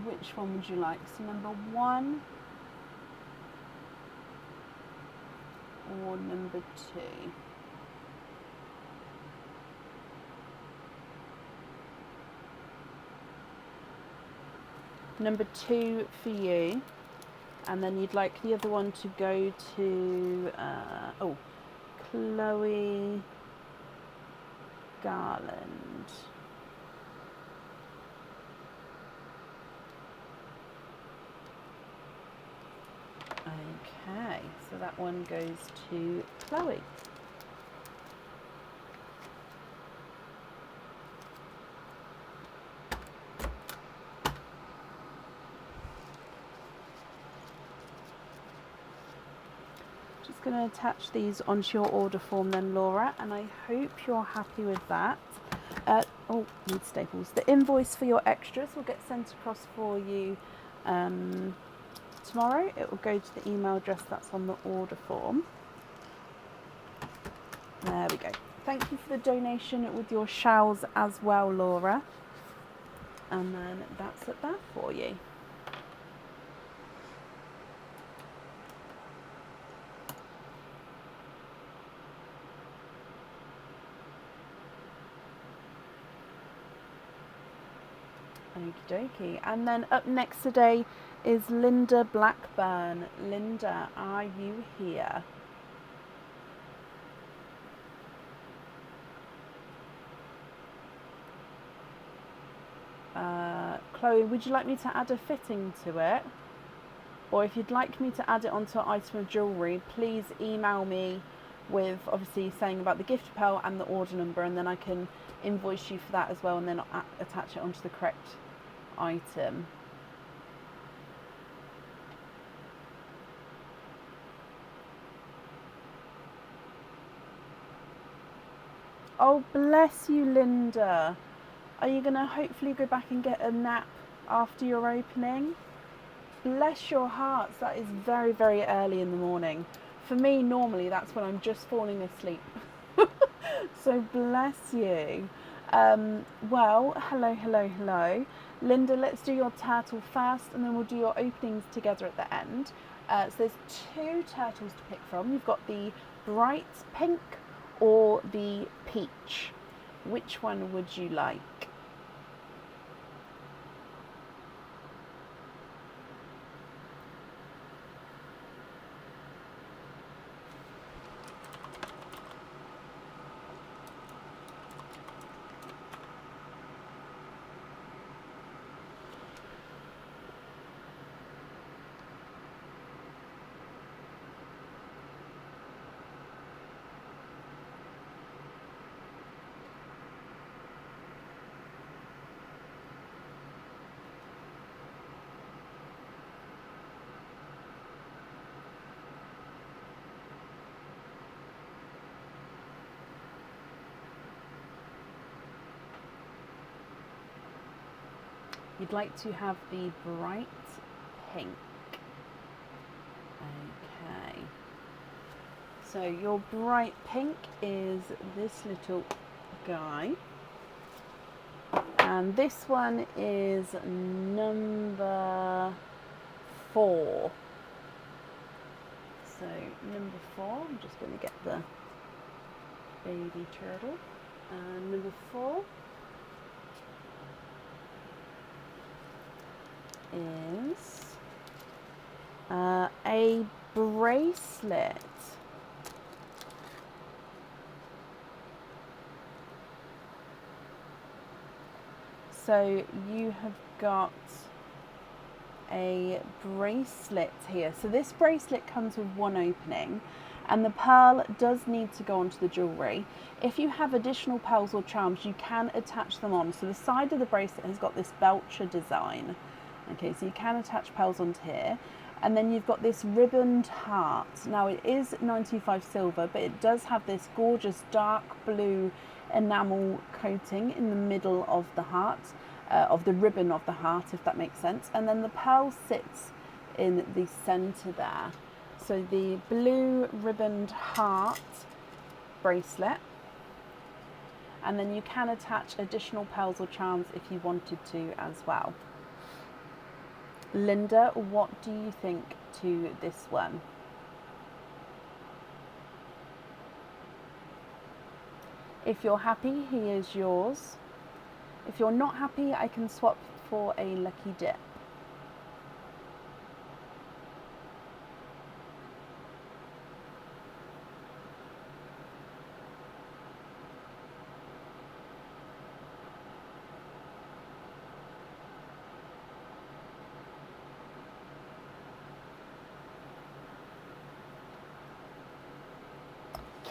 Which one would you like? So number 1 or number 2? Number 2 for you, and then you'd like the other one to go to Chloe Garland. Okay, so that one goes to Chloe. Just going to attach these onto your order form then, Laura, and I hope you're happy with that. Need staples. The invoice for your extras will get sent across for you tomorrow. It will go to the email address that's on the order form. There we go. Thank you for the donation with your shells as well, Laura. And then that's at that for you. Okie dokie. And then up next today is Linda Blackburn. Linda, are you here? Chloe, would you like me to add a fitting to it? Or if you'd like me to add it onto an item of jewellery, please email me with obviously saying about the gift pearl and the order number, and then I can invoice you for that as well, and then attach it onto the correct item. Oh, bless you, Linda. Are you going to hopefully go back and get a nap after your opening? Bless your hearts. That is very, very early in the morning. For me, normally that's when I'm just falling asleep. So bless you. Well, hello. Linda, let's do your turtle first, and then we'll do your openings together at the end. So there's 2 turtles to pick from. You've got the bright pink or the peach. Which one would you like? You'd like to have the bright pink. Okay. So your bright pink is this little guy. And this one is number 4. So number 4, I'm just going to get the baby turtle. And number 4 is a bracelet. So you have got a bracelet here. So this bracelet comes with one opening, and the pearl does need to go onto the jewellery. If you have additional pearls or charms, you can attach them on. So the side of the bracelet has got this belcher design. Okay, so you can attach pearls onto here. And then you've got this ribboned heart. Now it is 95 silver, but it does have this gorgeous dark blue enamel coating in the middle of the heart, of the ribbon of the heart, if that makes sense. And then the pearl sits in the center there. So the blue ribboned heart bracelet. And then you can attach additional pearls or charms if you wanted to as well. Linda, what do you think to this one? If you're happy, he is yours. If you're not happy, I can swap for a lucky dip.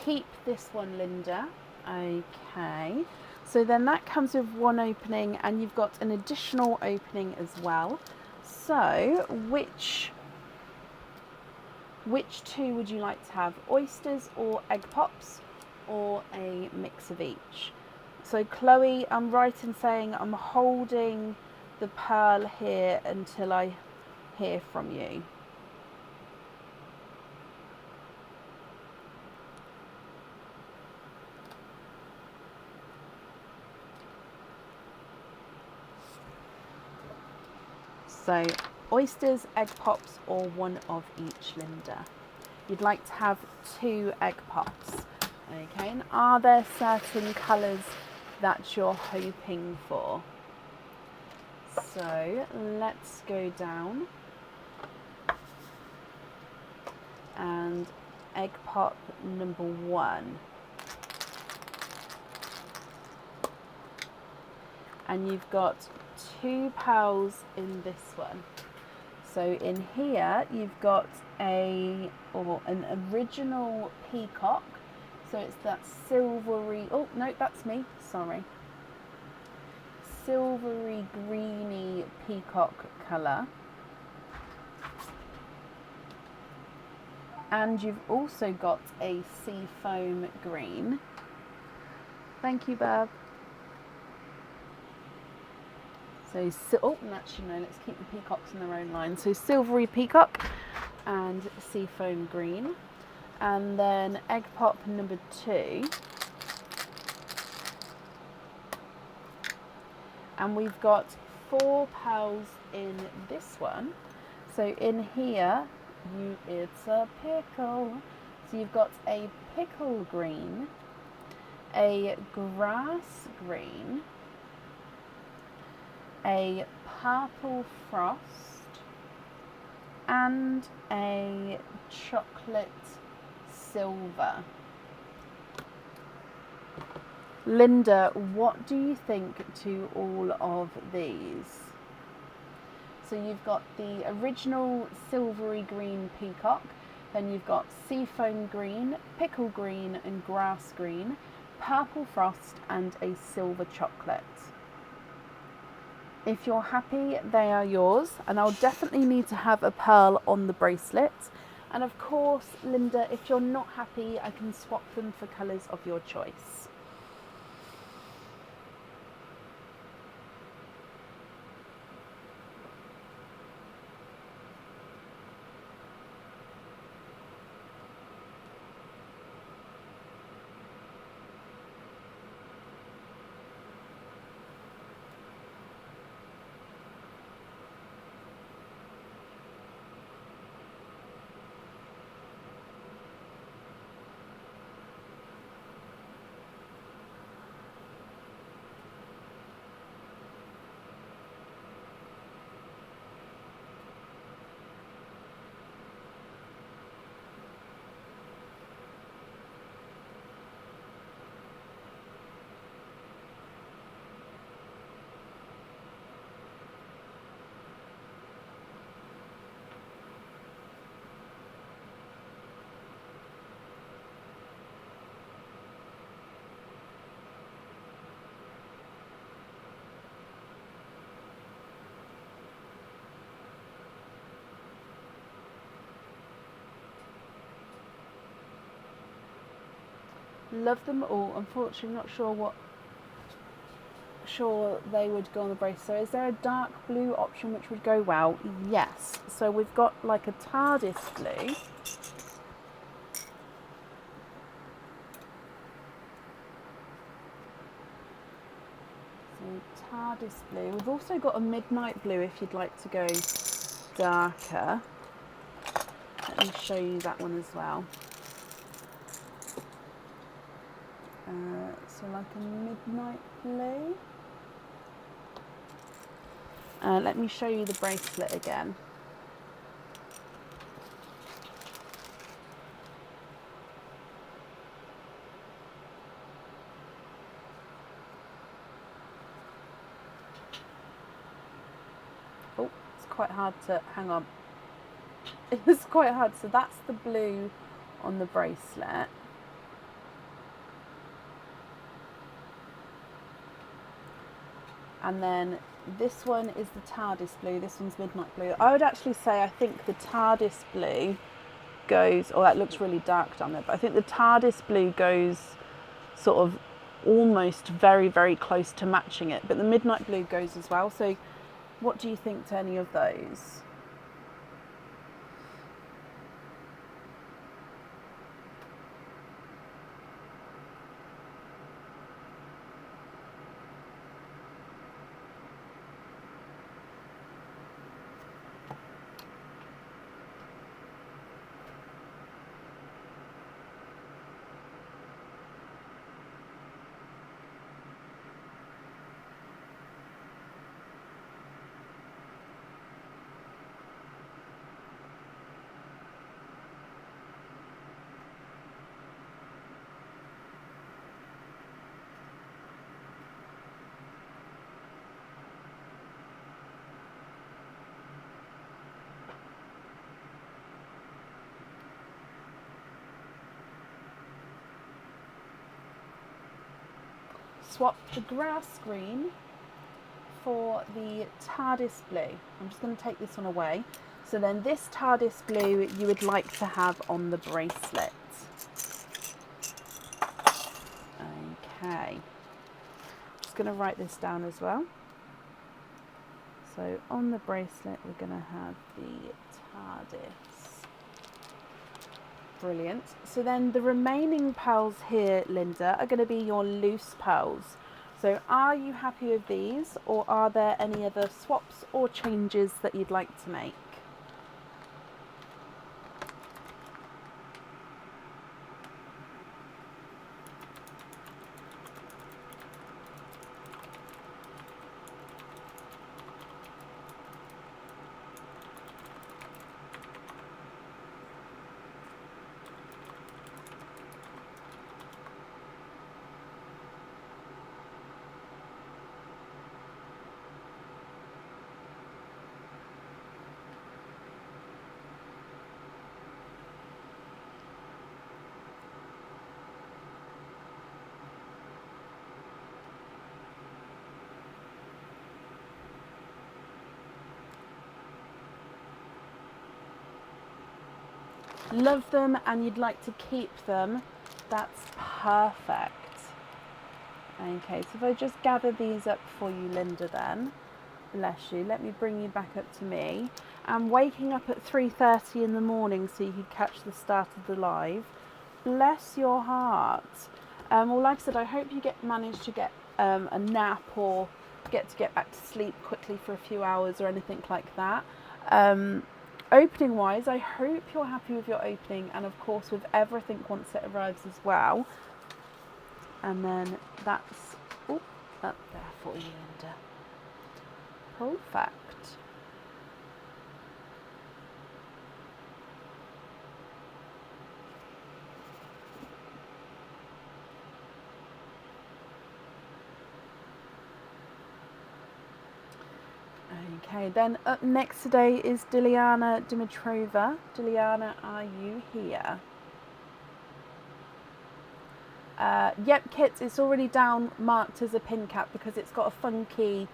Keep this one, Linda. Okay, so then that comes with one opening, and you've got an additional opening as well. So which two would you like to have? Oysters or egg pops, or a mix of each? So Chloe, I'm right in saying I'm holding the pearl here until I hear from you. So oysters, egg pops, or one of each, Linda? You'd like to have 2 egg pops. Okay, and are there certain colours that you're hoping for? So let's go down. And egg pop number 1. And you've got 2 pearls in this one. So in here you've got an original peacock. So it's that silvery, oh no, that's me, sorry. Silvery greeny peacock colour. And you've also got a seafoam green. Thank you, Bab. So, and actually no, let's keep the peacocks in their own line. So silvery peacock and seafoam green. And then egg pop number 2. And we've got 4 pearls in this one. So in here, it's a pickle. So you've got a pickle green, a grass green, a purple frost, and a chocolate silver. Linda, what do you think to all of these? So you've got the original silvery green peacock, then you've got seafoam green, pickle green and grass green, purple frost and a silver chocolate. If you're happy, they are yours, and I'll definitely need to have a pearl on the bracelet. And of course, Linda, if you're not happy, I can swap them for colours of your choice. Love them all. Unfortunately, not sure they would go on the brace. So is there a dark blue option which would go well? Yes. So we've got like a TARDIS blue. So TARDIS blue. We've also got a midnight blue if you'd like to go darker. Let me show you that one as well. So like a midnight blue. Let me show you the bracelet again. Oh, it's quite hard to, hang on. It's quite hard. So that's the blue on the bracelet. And then this one is the TARDIS blue, this one's midnight blue. I would actually say I think the TARDIS blue goes, oh that looks really dark down there, but I think the TARDIS blue goes sort of almost very, very close to matching it, but the midnight blue goes as well. So what do you think to any of those? Swap the grass green for the TARDIS blue. I'm just going to take this one away. So then this TARDIS blue you would like to have on the bracelet. Okay. Just going to write this down as well. So on the bracelet we're going to have the TARDIS. Brilliant. So then the remaining pearls here, Linda, are going to be your loose pearls. So are you happy with these, or are there any other swaps or changes that you'd like to make? Love them and you'd like to keep them, that's perfect. Okay, so if I just gather these up for you, Linda, then, bless you, let me bring you back up to me. I'm waking up at 3:30 in the morning so you could catch the start of the live. Bless your heart. Well, like I said, I hope you manage to get a nap or get back to sleep quickly for a few hours or anything like that. Opening wise, I hope you're happy with your opening, and of course with everything once it arrives as well. And then that's up there for you, Linda. Perfect. Okay, then up next today is Diliana Dimitrova. Diliana, are you here? Yep, Kit, it's already down marked as a pin cap because it's got a funky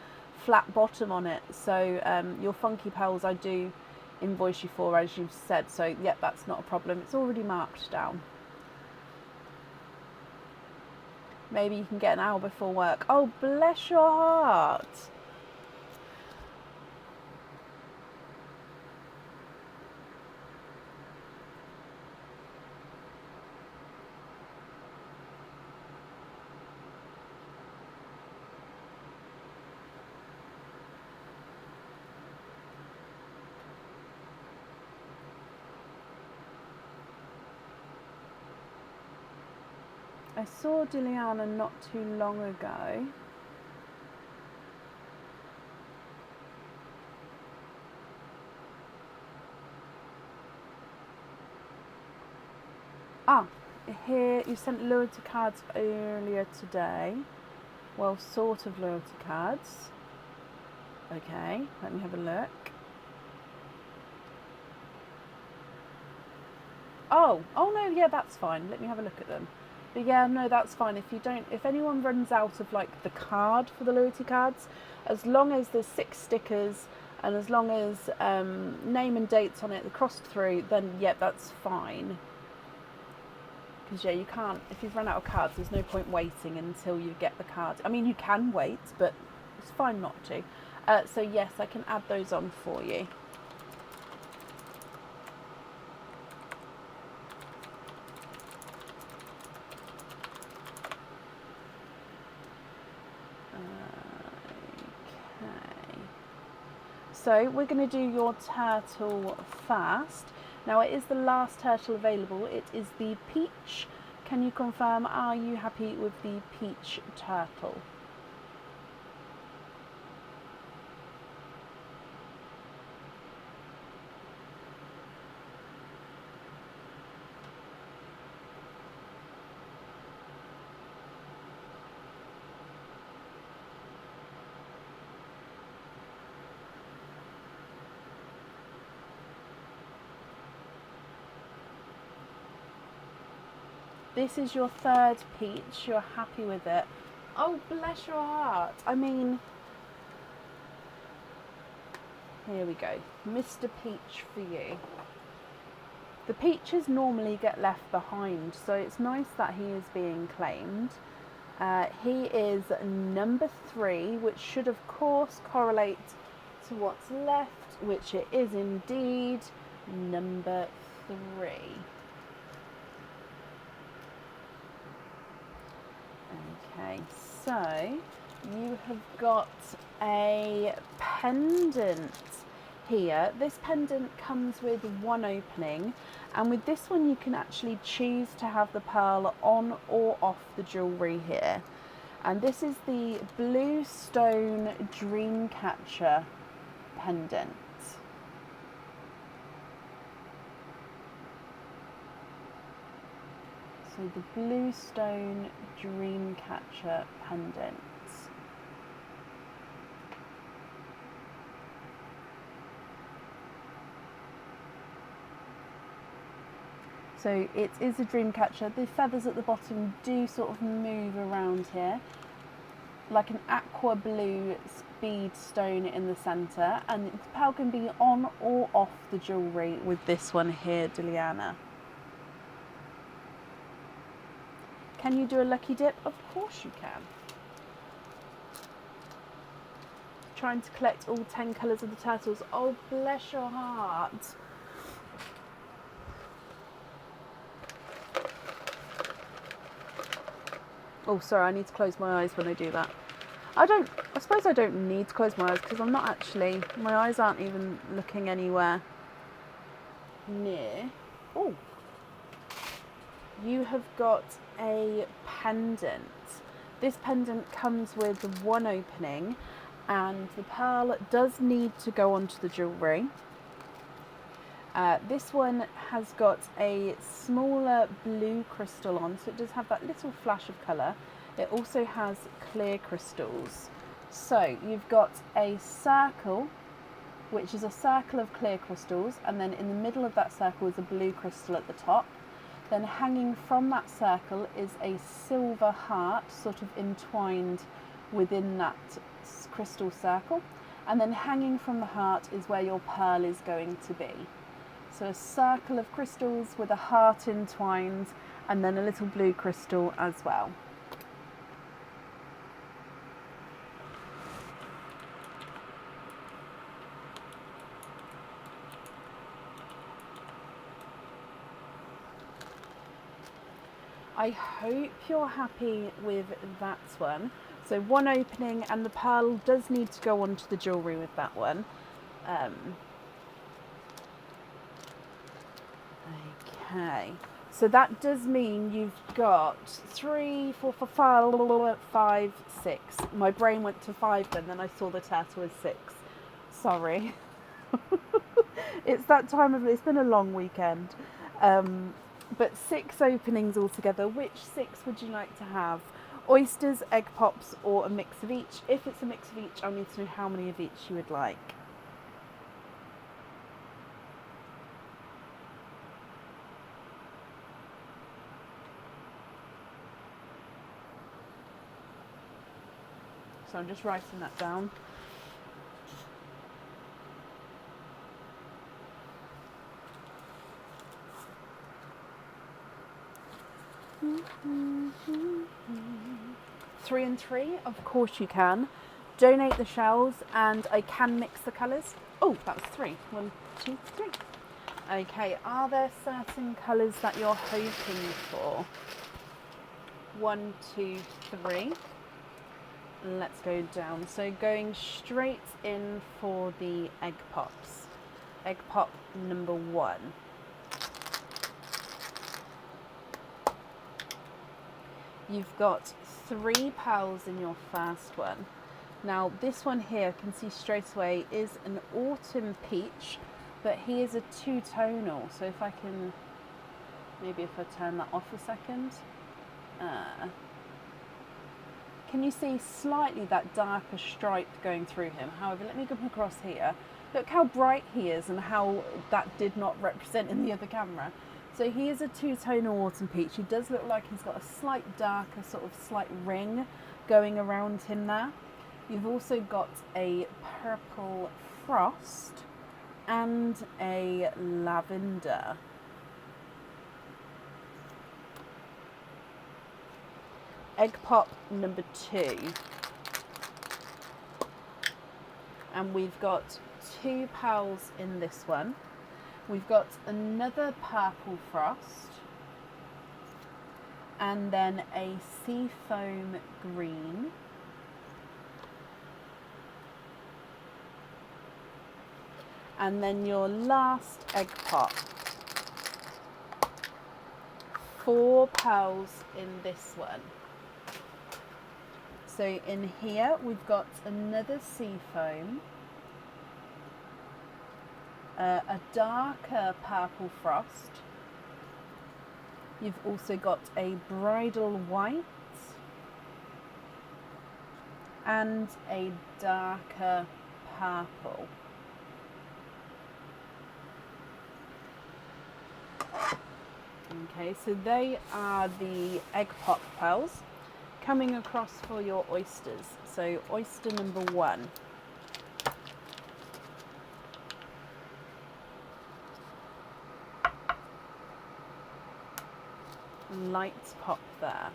flat bottom on it. So your funky pearls I do invoice you for, as you've said. So yep, that's not a problem. It's already marked down. Maybe you can get an hour before work. Oh, bless your heart. I saw Diliana not too long ago. Ah, here you sent loyalty cards earlier today. Well, sort of loyalty cards. Okay, let me have a look. Oh no, yeah, that's fine. Let me have a look at them. But yeah, no, that's fine. If anyone runs out of like the card for the loyalty cards, as long as there's 6 stickers and as long as name and dates on it are crossed through, then yeah, that's fine. Because yeah, you can't, if you've run out of cards, there's no point waiting until you get the card. I mean, you can wait, but it's fine not to. So yes, I can add those on for you. So we're going to do your turtle first. Now it is the last turtle available. It is the peach. Can you confirm, are you happy with the peach turtle? This is your 3rd peach. You're happy with it. Oh, bless your heart. I mean, here we go. Mr. Peach for you. The peaches normally get left behind, so it's nice that he is being claimed. He is number 3, which should of course correlate to what's left, which it is indeed number 3. Okay, so you have got a pendant here. This pendant comes with 1 opening, and with this one you can actually choose to have the pearl on or off the jewellery here. And this is the Blue Stone Dreamcatcher pendant. So the Blue Stone Dreamcatcher pendant. So it is a dream catcher. The feathers at the bottom do sort of move around here, like an aqua blue bead stone in the centre, and the pearl can be on or off the jewellery with this one here, Diliana. Can you do a lucky dip? Of course you can. Trying to collect all 10 colours of the turtles. Oh, bless your heart. Oh, sorry, I need to close my eyes when I do that. I suppose I don't need to close my eyes because I'm not actually, my eyes aren't even looking anywhere near. Oh, you have got a pendant. This pendant comes with 1 opening, and the pearl does need to go onto the jewellery. This one has got a smaller blue crystal on, so it does have that little flash of colour. It also has clear crystals. So you've got a circle, which is a circle of clear crystals, and then in the middle of that circle is a blue crystal at the top. Then hanging from that circle is a silver heart, sort of entwined within that crystal circle. And then hanging from the heart is where your pearl is going to be. So a circle of crystals with a heart entwined, and then a little blue crystal as well. I hope you're happy with that one. So one opening, and the pearl does need to go onto the jewellery with that one. Okay, so that does mean you've got 3, 4, 5, 6. My brain went to 5 then I saw the turtle as 6. Sorry. It's that time of, it's been a long weekend. But 6 openings altogether. Which 6 would you like to have? Oysters, egg pops, or a mix of each? If it's a mix of each, I'll need to know how many of each you would like. So I'm just writing that down. Three and 3, of course you can. Donate the shells, and I can mix the colours. Oh, that was 3. 1, 2, 3. Okay, are there certain colours that you're hoping for? 1, 2, 3. Let's go down. So going straight in for the egg pops. Egg pop number 1. You've got 3 pearls in your first one. Now this one here, I can see straight away, is an autumn peach, but he is a 2-tonal. So if I can, maybe if I turn that off a second. Can you see slightly that darker stripe going through him? However, let me come across here. Look how bright he is and how that did not represent in the other camera. So he is a 2-tonal autumn peach. He does look like he's got a slight darker, sort of slight ring going around him there. You've also got a purple frost and a lavender. Egg pop number 2. And we've got 2 pearls in this one. We've got another purple frost, and then a seafoam green, and then your last egg pop. 4 pearls in this one. So in here we've got another seafoam, a darker purple frost. You've also got a bridal white and a darker purple. Okay, so they are the egg pop pearls. Coming across for your oysters. So oyster number 1. Lights pop there.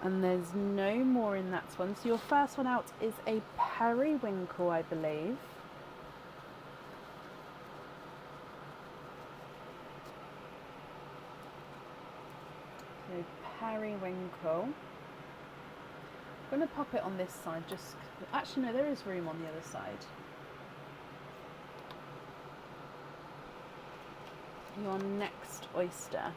And there's no more in that one. So your first one out is a periwinkle, I believe. So periwinkle. I'm going to pop it on this side. Just actually, no, there is room on the other side. Your next oyster.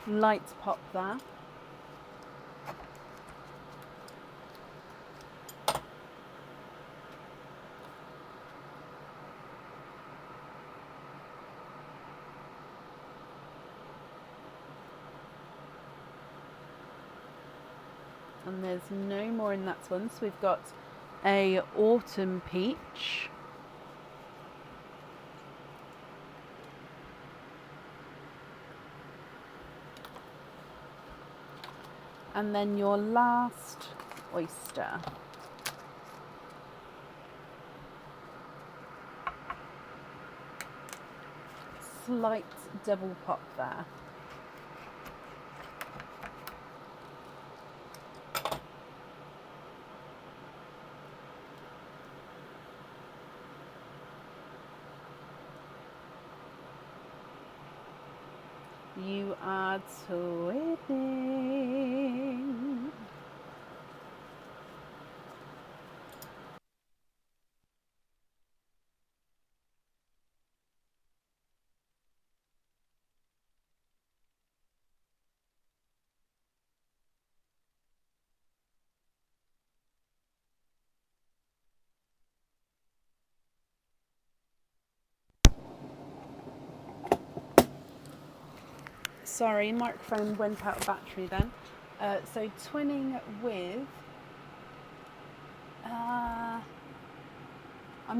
Lights pop there. And there's no more in that one. So we've got a autumn peach. And then your last oyster. Slight double pop there. You are twinning. Sorry, microphone went out of battery then. So twinning with, I'm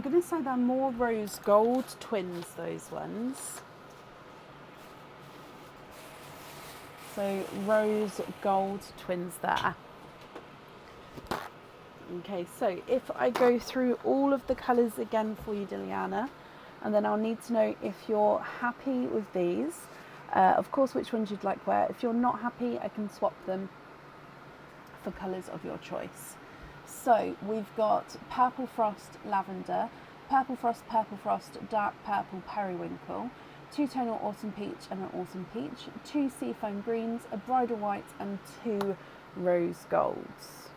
going to say they're more rose gold twins, those ones. So rose gold twins there. Okay, so if I go through all of the colours again for you, Diliana, and then I'll need to know if you're happy with these. Of course, which ones you'd like to wear. If you're not happy, I can swap them for colours of your choice. So we've got Purple Frost Lavender, Purple Frost, Dark Purple Periwinkle, two-tonal Autumn Peach and an Autumn Peach, two Seafoam Greens, a Bridal White and two Rose Golds.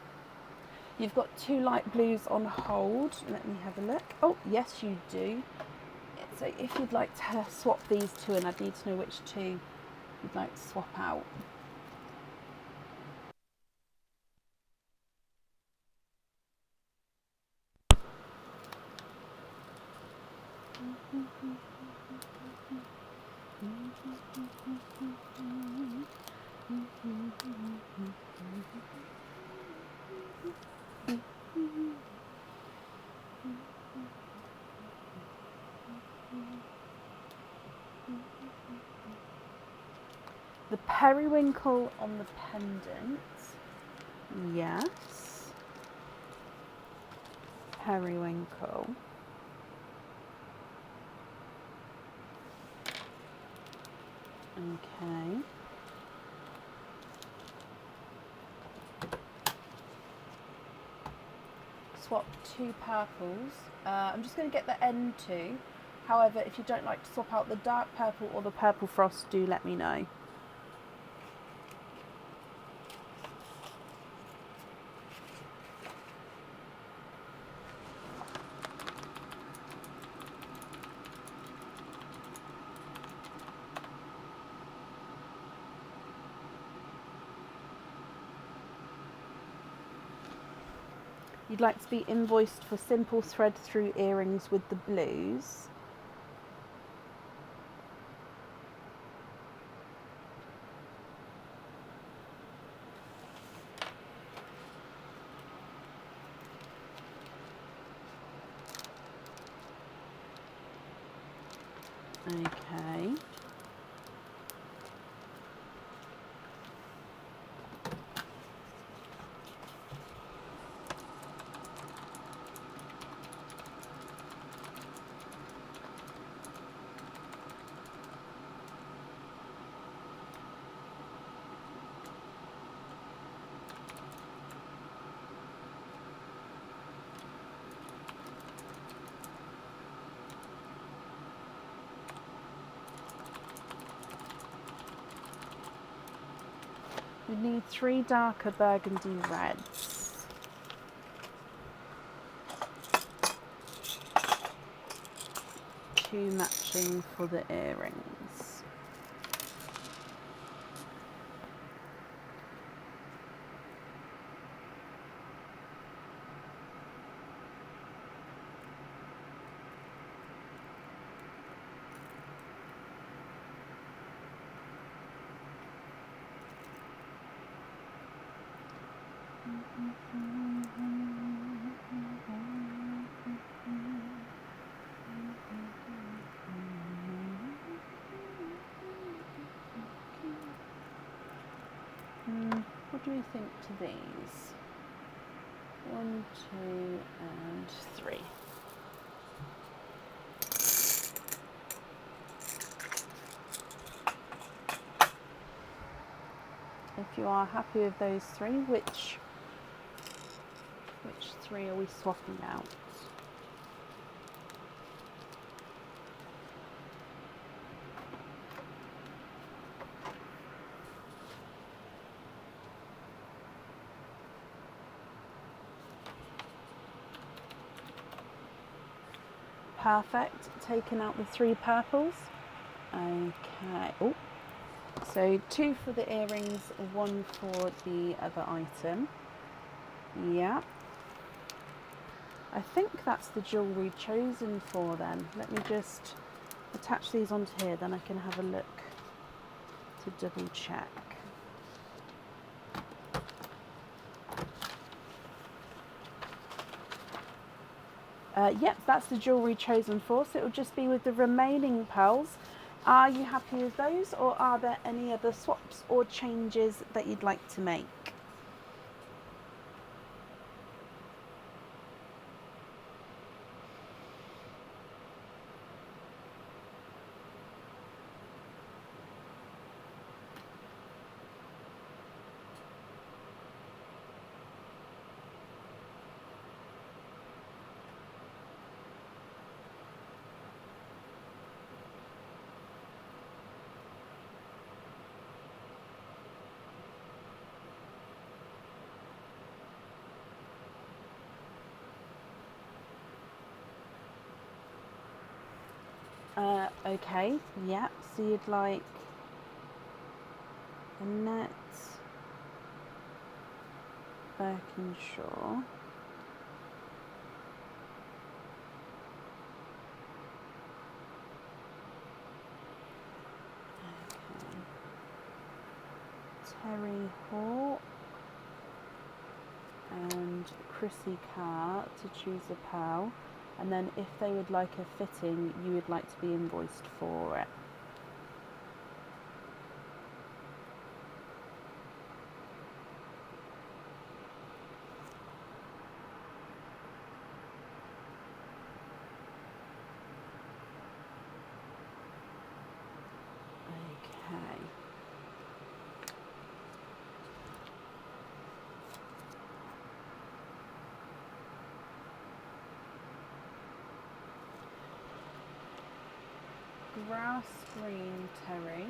You've got two light blues on hold. Let me have a look. Oh, yes, you do. So if you'd like to swap these two, and I need to know which two you'd like to swap out. The periwinkle on the pendant, yes. Periwinkle. Okay. Swap two purples. I'm just going to get the end two. However, if you don't like to swap out the dark purple or the purple frost, do let me know. You'd like to be invoiced for simple thread through earrings with the blues. Okay. We need three darker burgundy reds. Two matching for the earrings. what do we think to these? 1, 2, and 3. If you are happy with those 3, which 3 are we swapping out? Perfect. Taking out the 3 purples. Okay. Oh. So 2 for the earrings, 1 for the other item. Yeah. I think that's the jewellery chosen for then. Let me just attach these onto here, then I can have a look to double check. Yep, that's the jewellery chosen for, so it will just be with the remaining pearls. Are you happy with those, or are there any other swaps or changes that you'd like to make? Okay, yeah, so you'd like a net Birkinshaw. Okay. Terry Hawk and Chrissy Carr to choose a pearl. And then if they would like a fitting, you would like to be invoiced for it. Okay. Grass green terry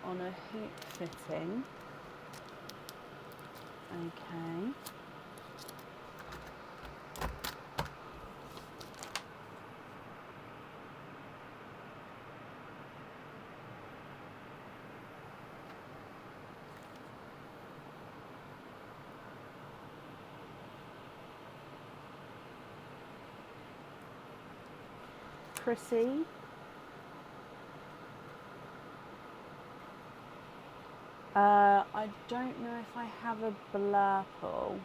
on a hoop fitting. Okay. Chrissy. I don't know if I have a blurple.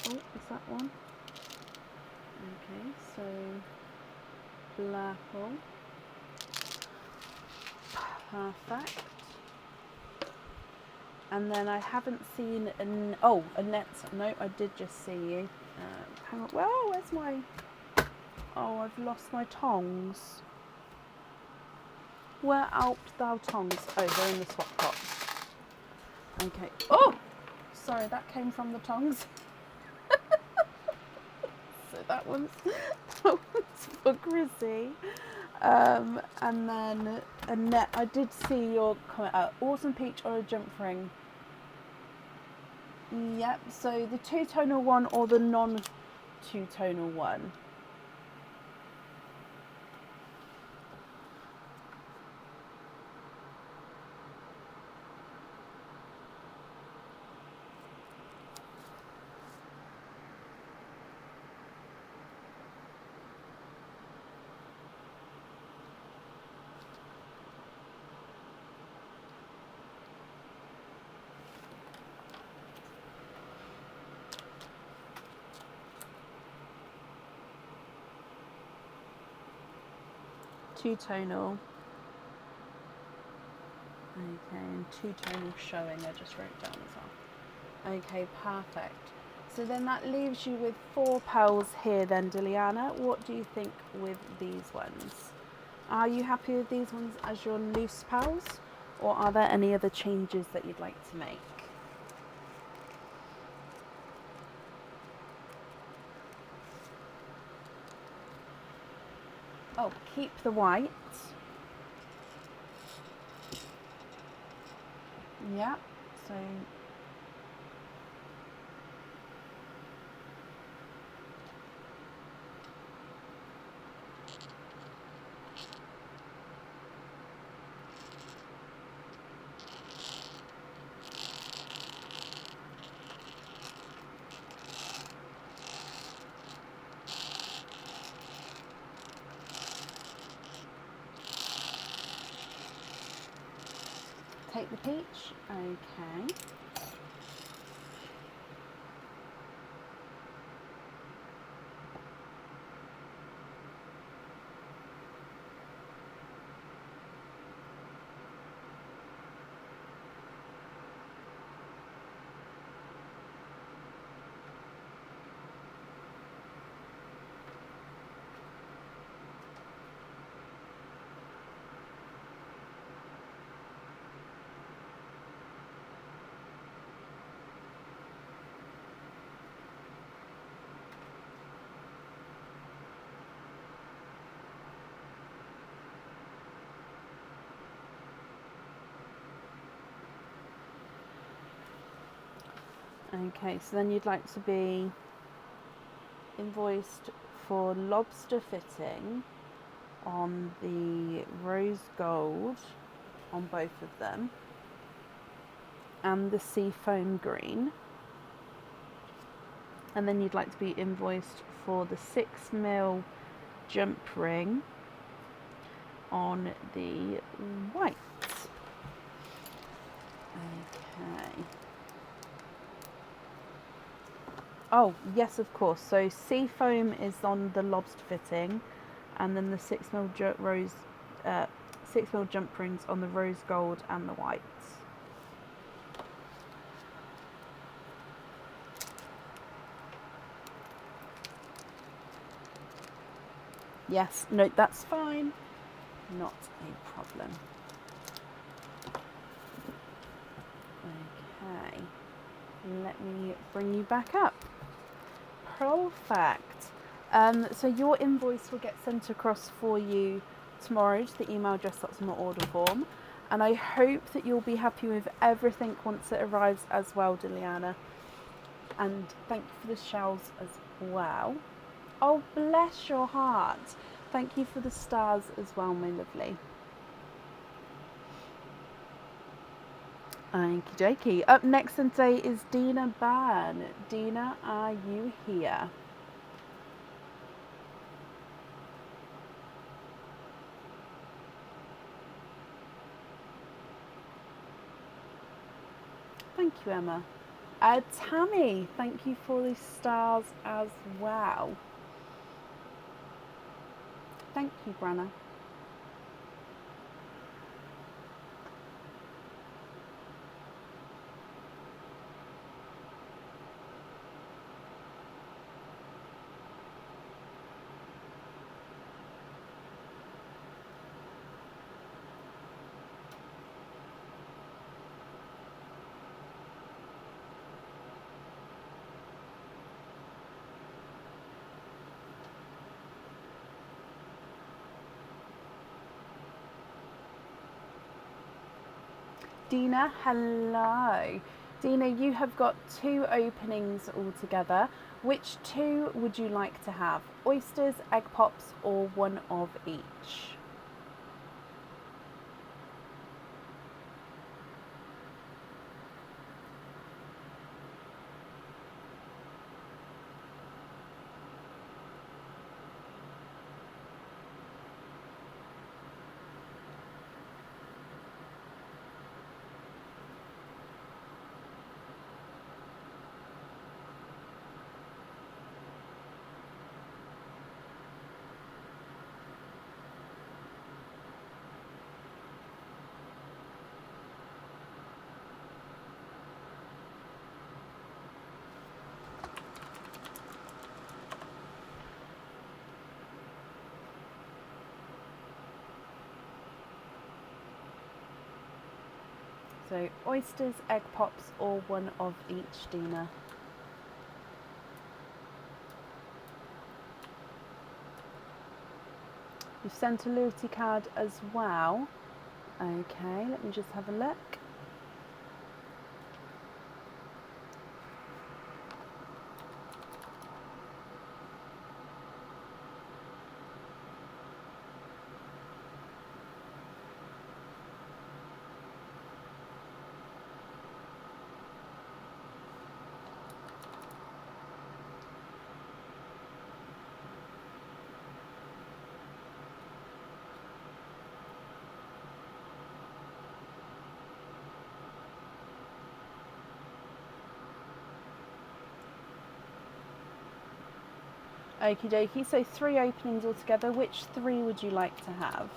Oh, is that one? Okay, so blurple. Perfect. And then I haven't seen a net. No, I did just see you. Hang on. Well, where's my? Oh, I've lost my tongs. Where art thou tongs? Oh, they're in the swap pot. Okay. Oh, sorry, that came from the tongs. So that one's for Chrissy. And then Annette, I did see your comment. Awesome peach or a jump ring. Yep, so the 2-tonal one or the non-2-tonal one. two-tonal. Okay, and two-tonal showing, I just wrote down as well. Okay, perfect. So then that leaves you with 4 pearls here then, Diliana. What do you think with these ones? Are you happy with these ones as your loose pearls, or are there any other changes that you'd like to make? Oh, keep the white. Yeah, so take the peach. Okay. Okay, so then you'd like to be invoiced for lobster fitting on the rose gold on both of them and the sea foam green. And then you'd like to be invoiced for the 6mm jump ring on the white. Okay. Oh, yes, of course. So sea foam is on the lobster fitting, and then the 6mm 6mm jump rings on the rose gold and the white. Yes, no, that's fine. Not a problem. Okay. Let me bring you back up. Perfect. So your invoice will get sent across for you tomorrow to the email address that's on the order form. And I hope that you'll be happy with everything once it arrives as well, Diliana. And thank you for the shells as well. Oh, bless your heart. Thank you for the stars as well, my lovely. Okie dokie. Up next today is Dina Byrne. Dina, are you here? Thank you, Emma. Tammy, thank you for the stars as well. Thank you, Brenna. Dina, hello. Dina, you have got 2 openings altogether. Which 2 would you like to have? Oysters, egg pops, or one of each? So oysters, egg pops, or one of each, Dina? You've sent a loyalty card as well. Okay, let me just have a look. Okie dokie, so 3 openings altogether. Which 3 would you like to have?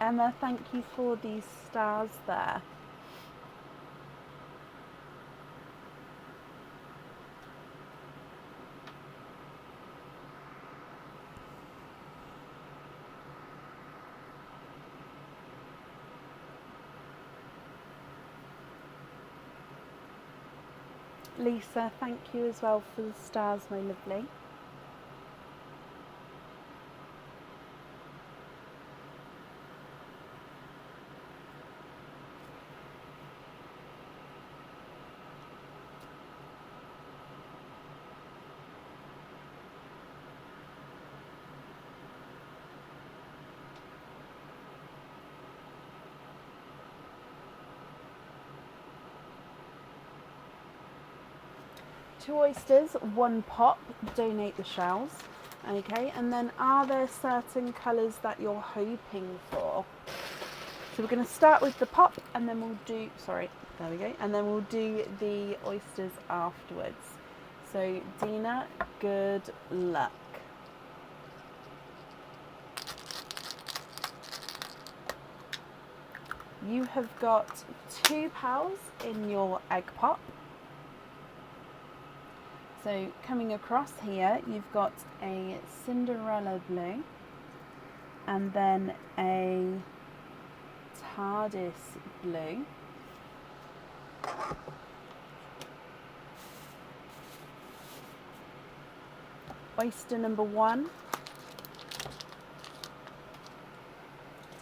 Emma, thank you for these stars there. Lisa, thank you as well for the stars, my lovely. Two oysters, 1 pop, donate the shells. Okay, and then are there certain colours that you're hoping for? So we're going to start with the pop and then we'll do, sorry, there we go, and then we'll do the oysters afterwards. So Dina, good luck. You have got 2 pals in your egg pop. So coming across here, you've got a Cinderella blue and then a TARDIS blue. Oyster number 1.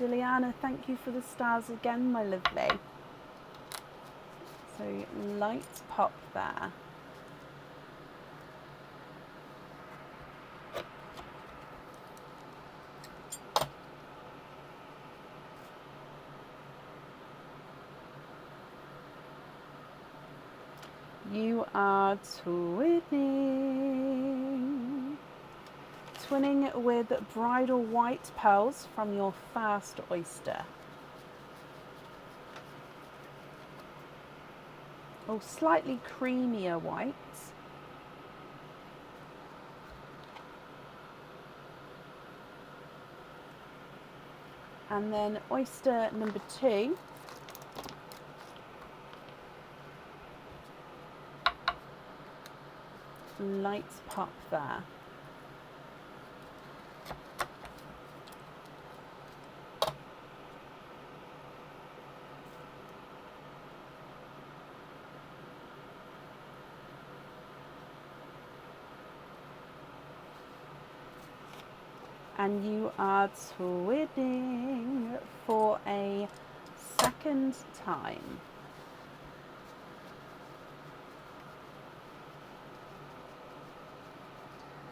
Diliana, thank you for the stars again, my lovely. So light pop there. You are twinning. Twinning with bridal white pearls from your first oyster. Oh, slightly creamier whites. And then oyster number 2. Light pop there. And you are twinning for a second time.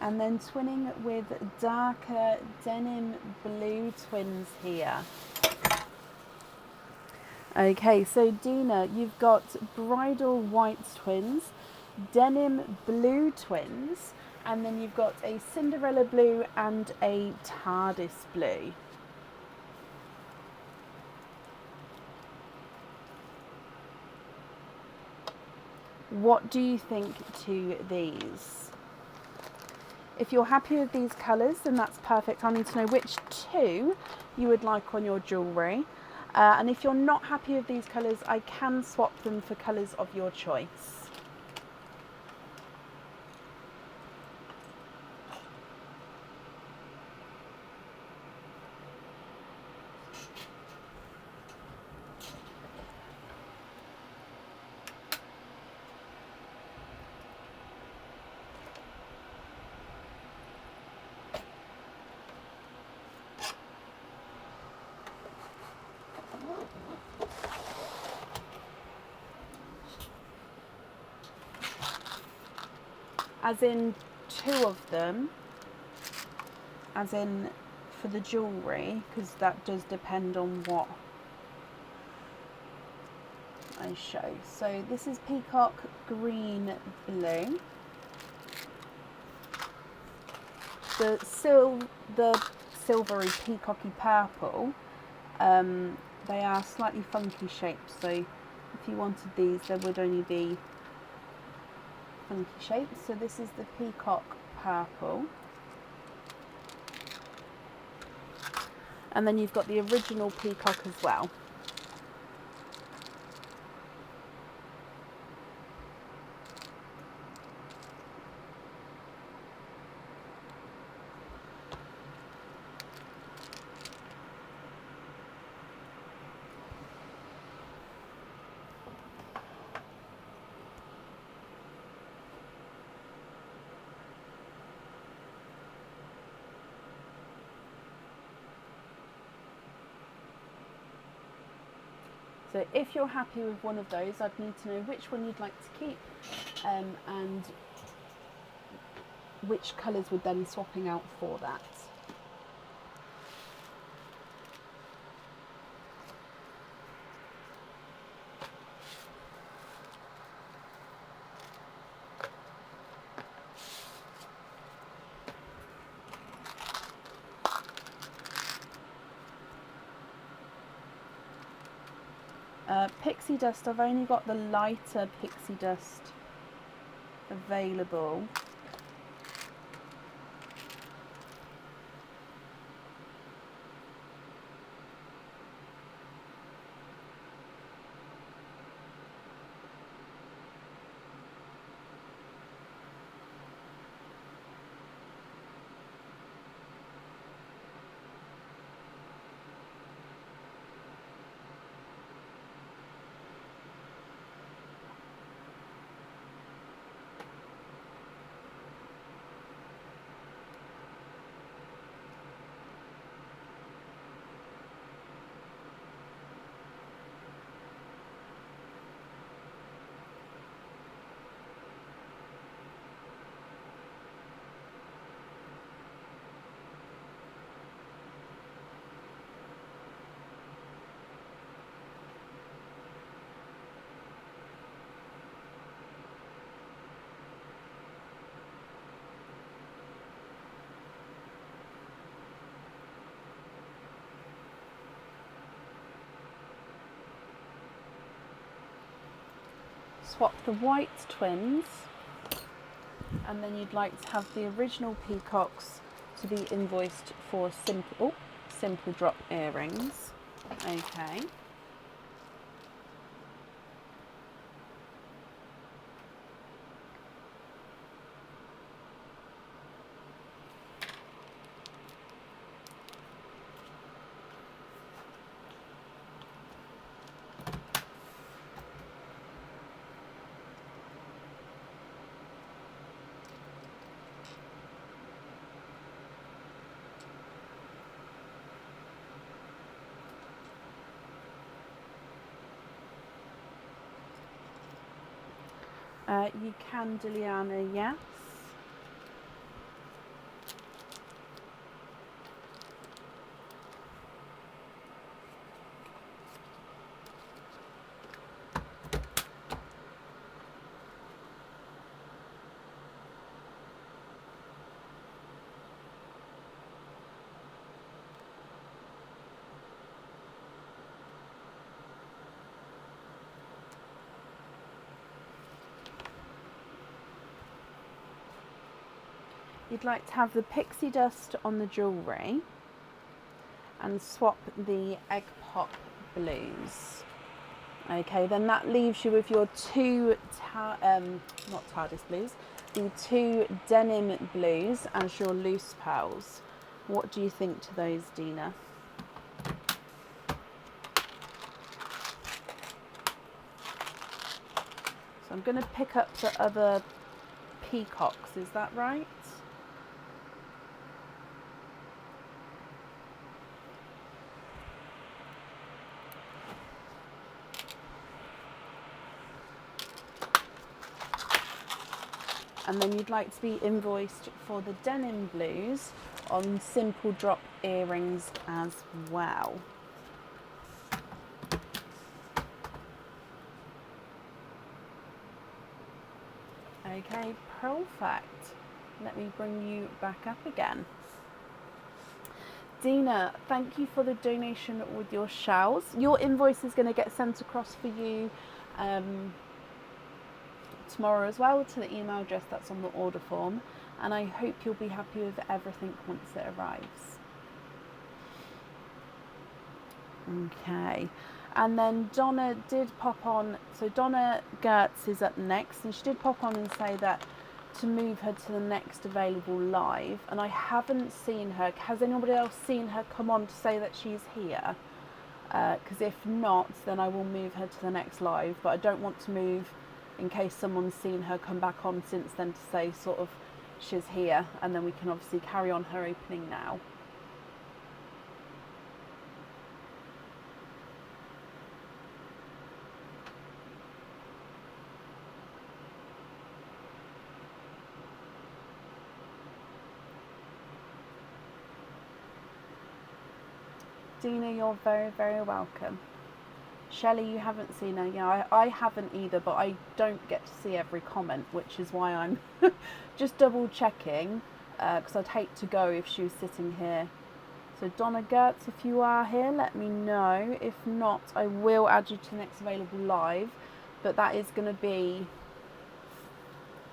And then twinning with darker denim blue twins here. Okay, so Dina, you've got bridal white twins, denim blue twins, and then you've got a Cinderella blue and a TARDIS blue. What do you think to these? If you're happy with these colours, then that's perfect. I need to know which 2 you would like on your jewellery. And if you're not happy with these colours, I can swap them for colours of your choice. as in 2 of them, as in for the jewellery, because that does depend on what I show. So this is peacock green blue. The silvery peacocky purple, they are slightly funky shapes, so if you wanted these there would only be funky shapes. So this is the peacock purple, and then you've got the original peacock as well. So if you're happy with one of those, I'd need to know which one you'd like to keep, and which colours would then swapping out for that. Pixie dust, I've only got the lighter pixie dust available. Swap the white twins, and then you'd like to have the original peacocks to be invoiced for simple drop earrings. Okay. You can, Diliana, yes. You'd like to have the pixie dust on the jewellery and swap the egg pop blues. Okay, then that leaves you with your two, not TARDIS blues, the 2 denim blues as your loose pearls. What do you think to those, Dina? So I'm going to pick up the other peacocks, is that right? And then you'd like to be invoiced for the denim blues on simple drop earrings as well. Okay, perfect. Let me bring you back up again. Dina, thank you for the donation with your shells. Your invoice is going to get sent across for you tomorrow as well to the email address that's on the order form, and I hope you'll be happy with everything once it arrives. Okay, and then Donna did pop on, so Donna Gertz is up next, and she did pop on and say that to move her to the next available live, and I haven't seen her. Has anybody else seen her come on to say that she's here? Because if not, then I will move her to the next live, but I don't want to move in case someone's seen her come back on since then to say sort of she's here, and then we can obviously carry on her opening now. Dina, you're very, very welcome. Shelley, you haven't seen her. Yeah, I haven't either, but I don't get to see every comment, which is why I'm just double checking, because I'd hate to go if she was sitting here. So Donna Gertz, if you are here, let me know. If not, I will add you to the next available live, but that is going to be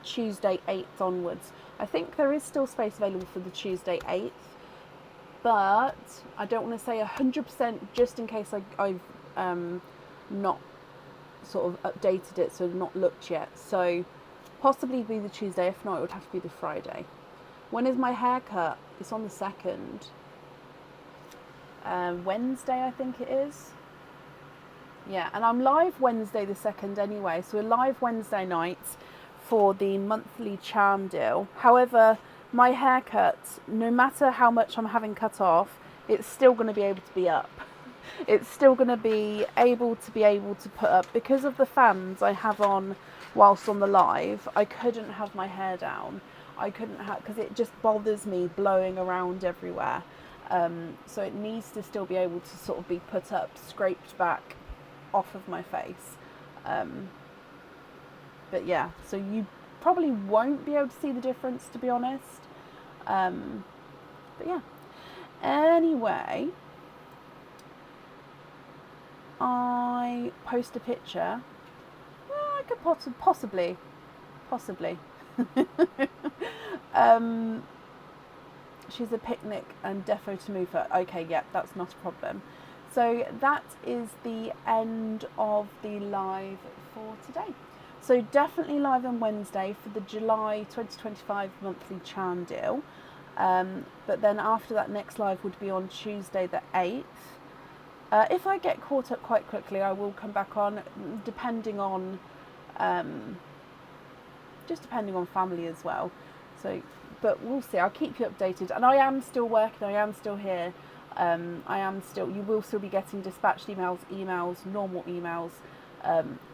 Tuesday 8th onwards. I think there is still space available for the Tuesday 8th, but I don't want to say 100% just in case I've not sort of updated it, so not looked yet. So possibly be the Tuesday, if not it would have to be the Friday. When is my haircut? It's on the 2nd. Wednesday, I think it is. Yeah, and I'm live Wednesday the 2nd anyway, so we're live Wednesday nights for the monthly charm deal. However, my haircut, no matter how much I'm having cut off, it's still going to be able to be up. It's still going to be able to put up, because of the fans I have on whilst on the live. I couldn't have my hair down. I couldn't have, because it just bothers me blowing around everywhere. So it needs to still be able to sort of be put up, scraped back off of my face. But yeah, so you probably won't be able to see the difference, to be honest. But yeah. Anyway, I post a picture. Well, I could possibly. She's a picnic and defo to move her. Okay, yeah, that's not a problem. So that is the end of the live for today. So definitely live on Wednesday for the July 2025 monthly charm deal. But then after that, next live would be on Tuesday the 8th. If I get caught up quite quickly, I will come back on, depending on just depending on family as well. So, but we'll see. I'll keep you updated. And I am still working. I am still here. You will still be getting dispatched emails, normal emails.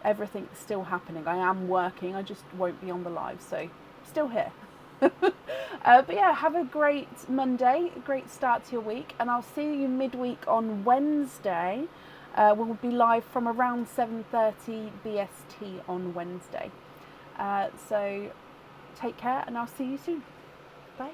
Everything's still happening. I am working. I just won't be on the live. So, still here. But yeah, have a great Monday, a great start to your week, and I'll see you midweek on Wednesday. We'll be live from around 7:30 BST on Wednesday. So take care, and I'll see you soon. Bye.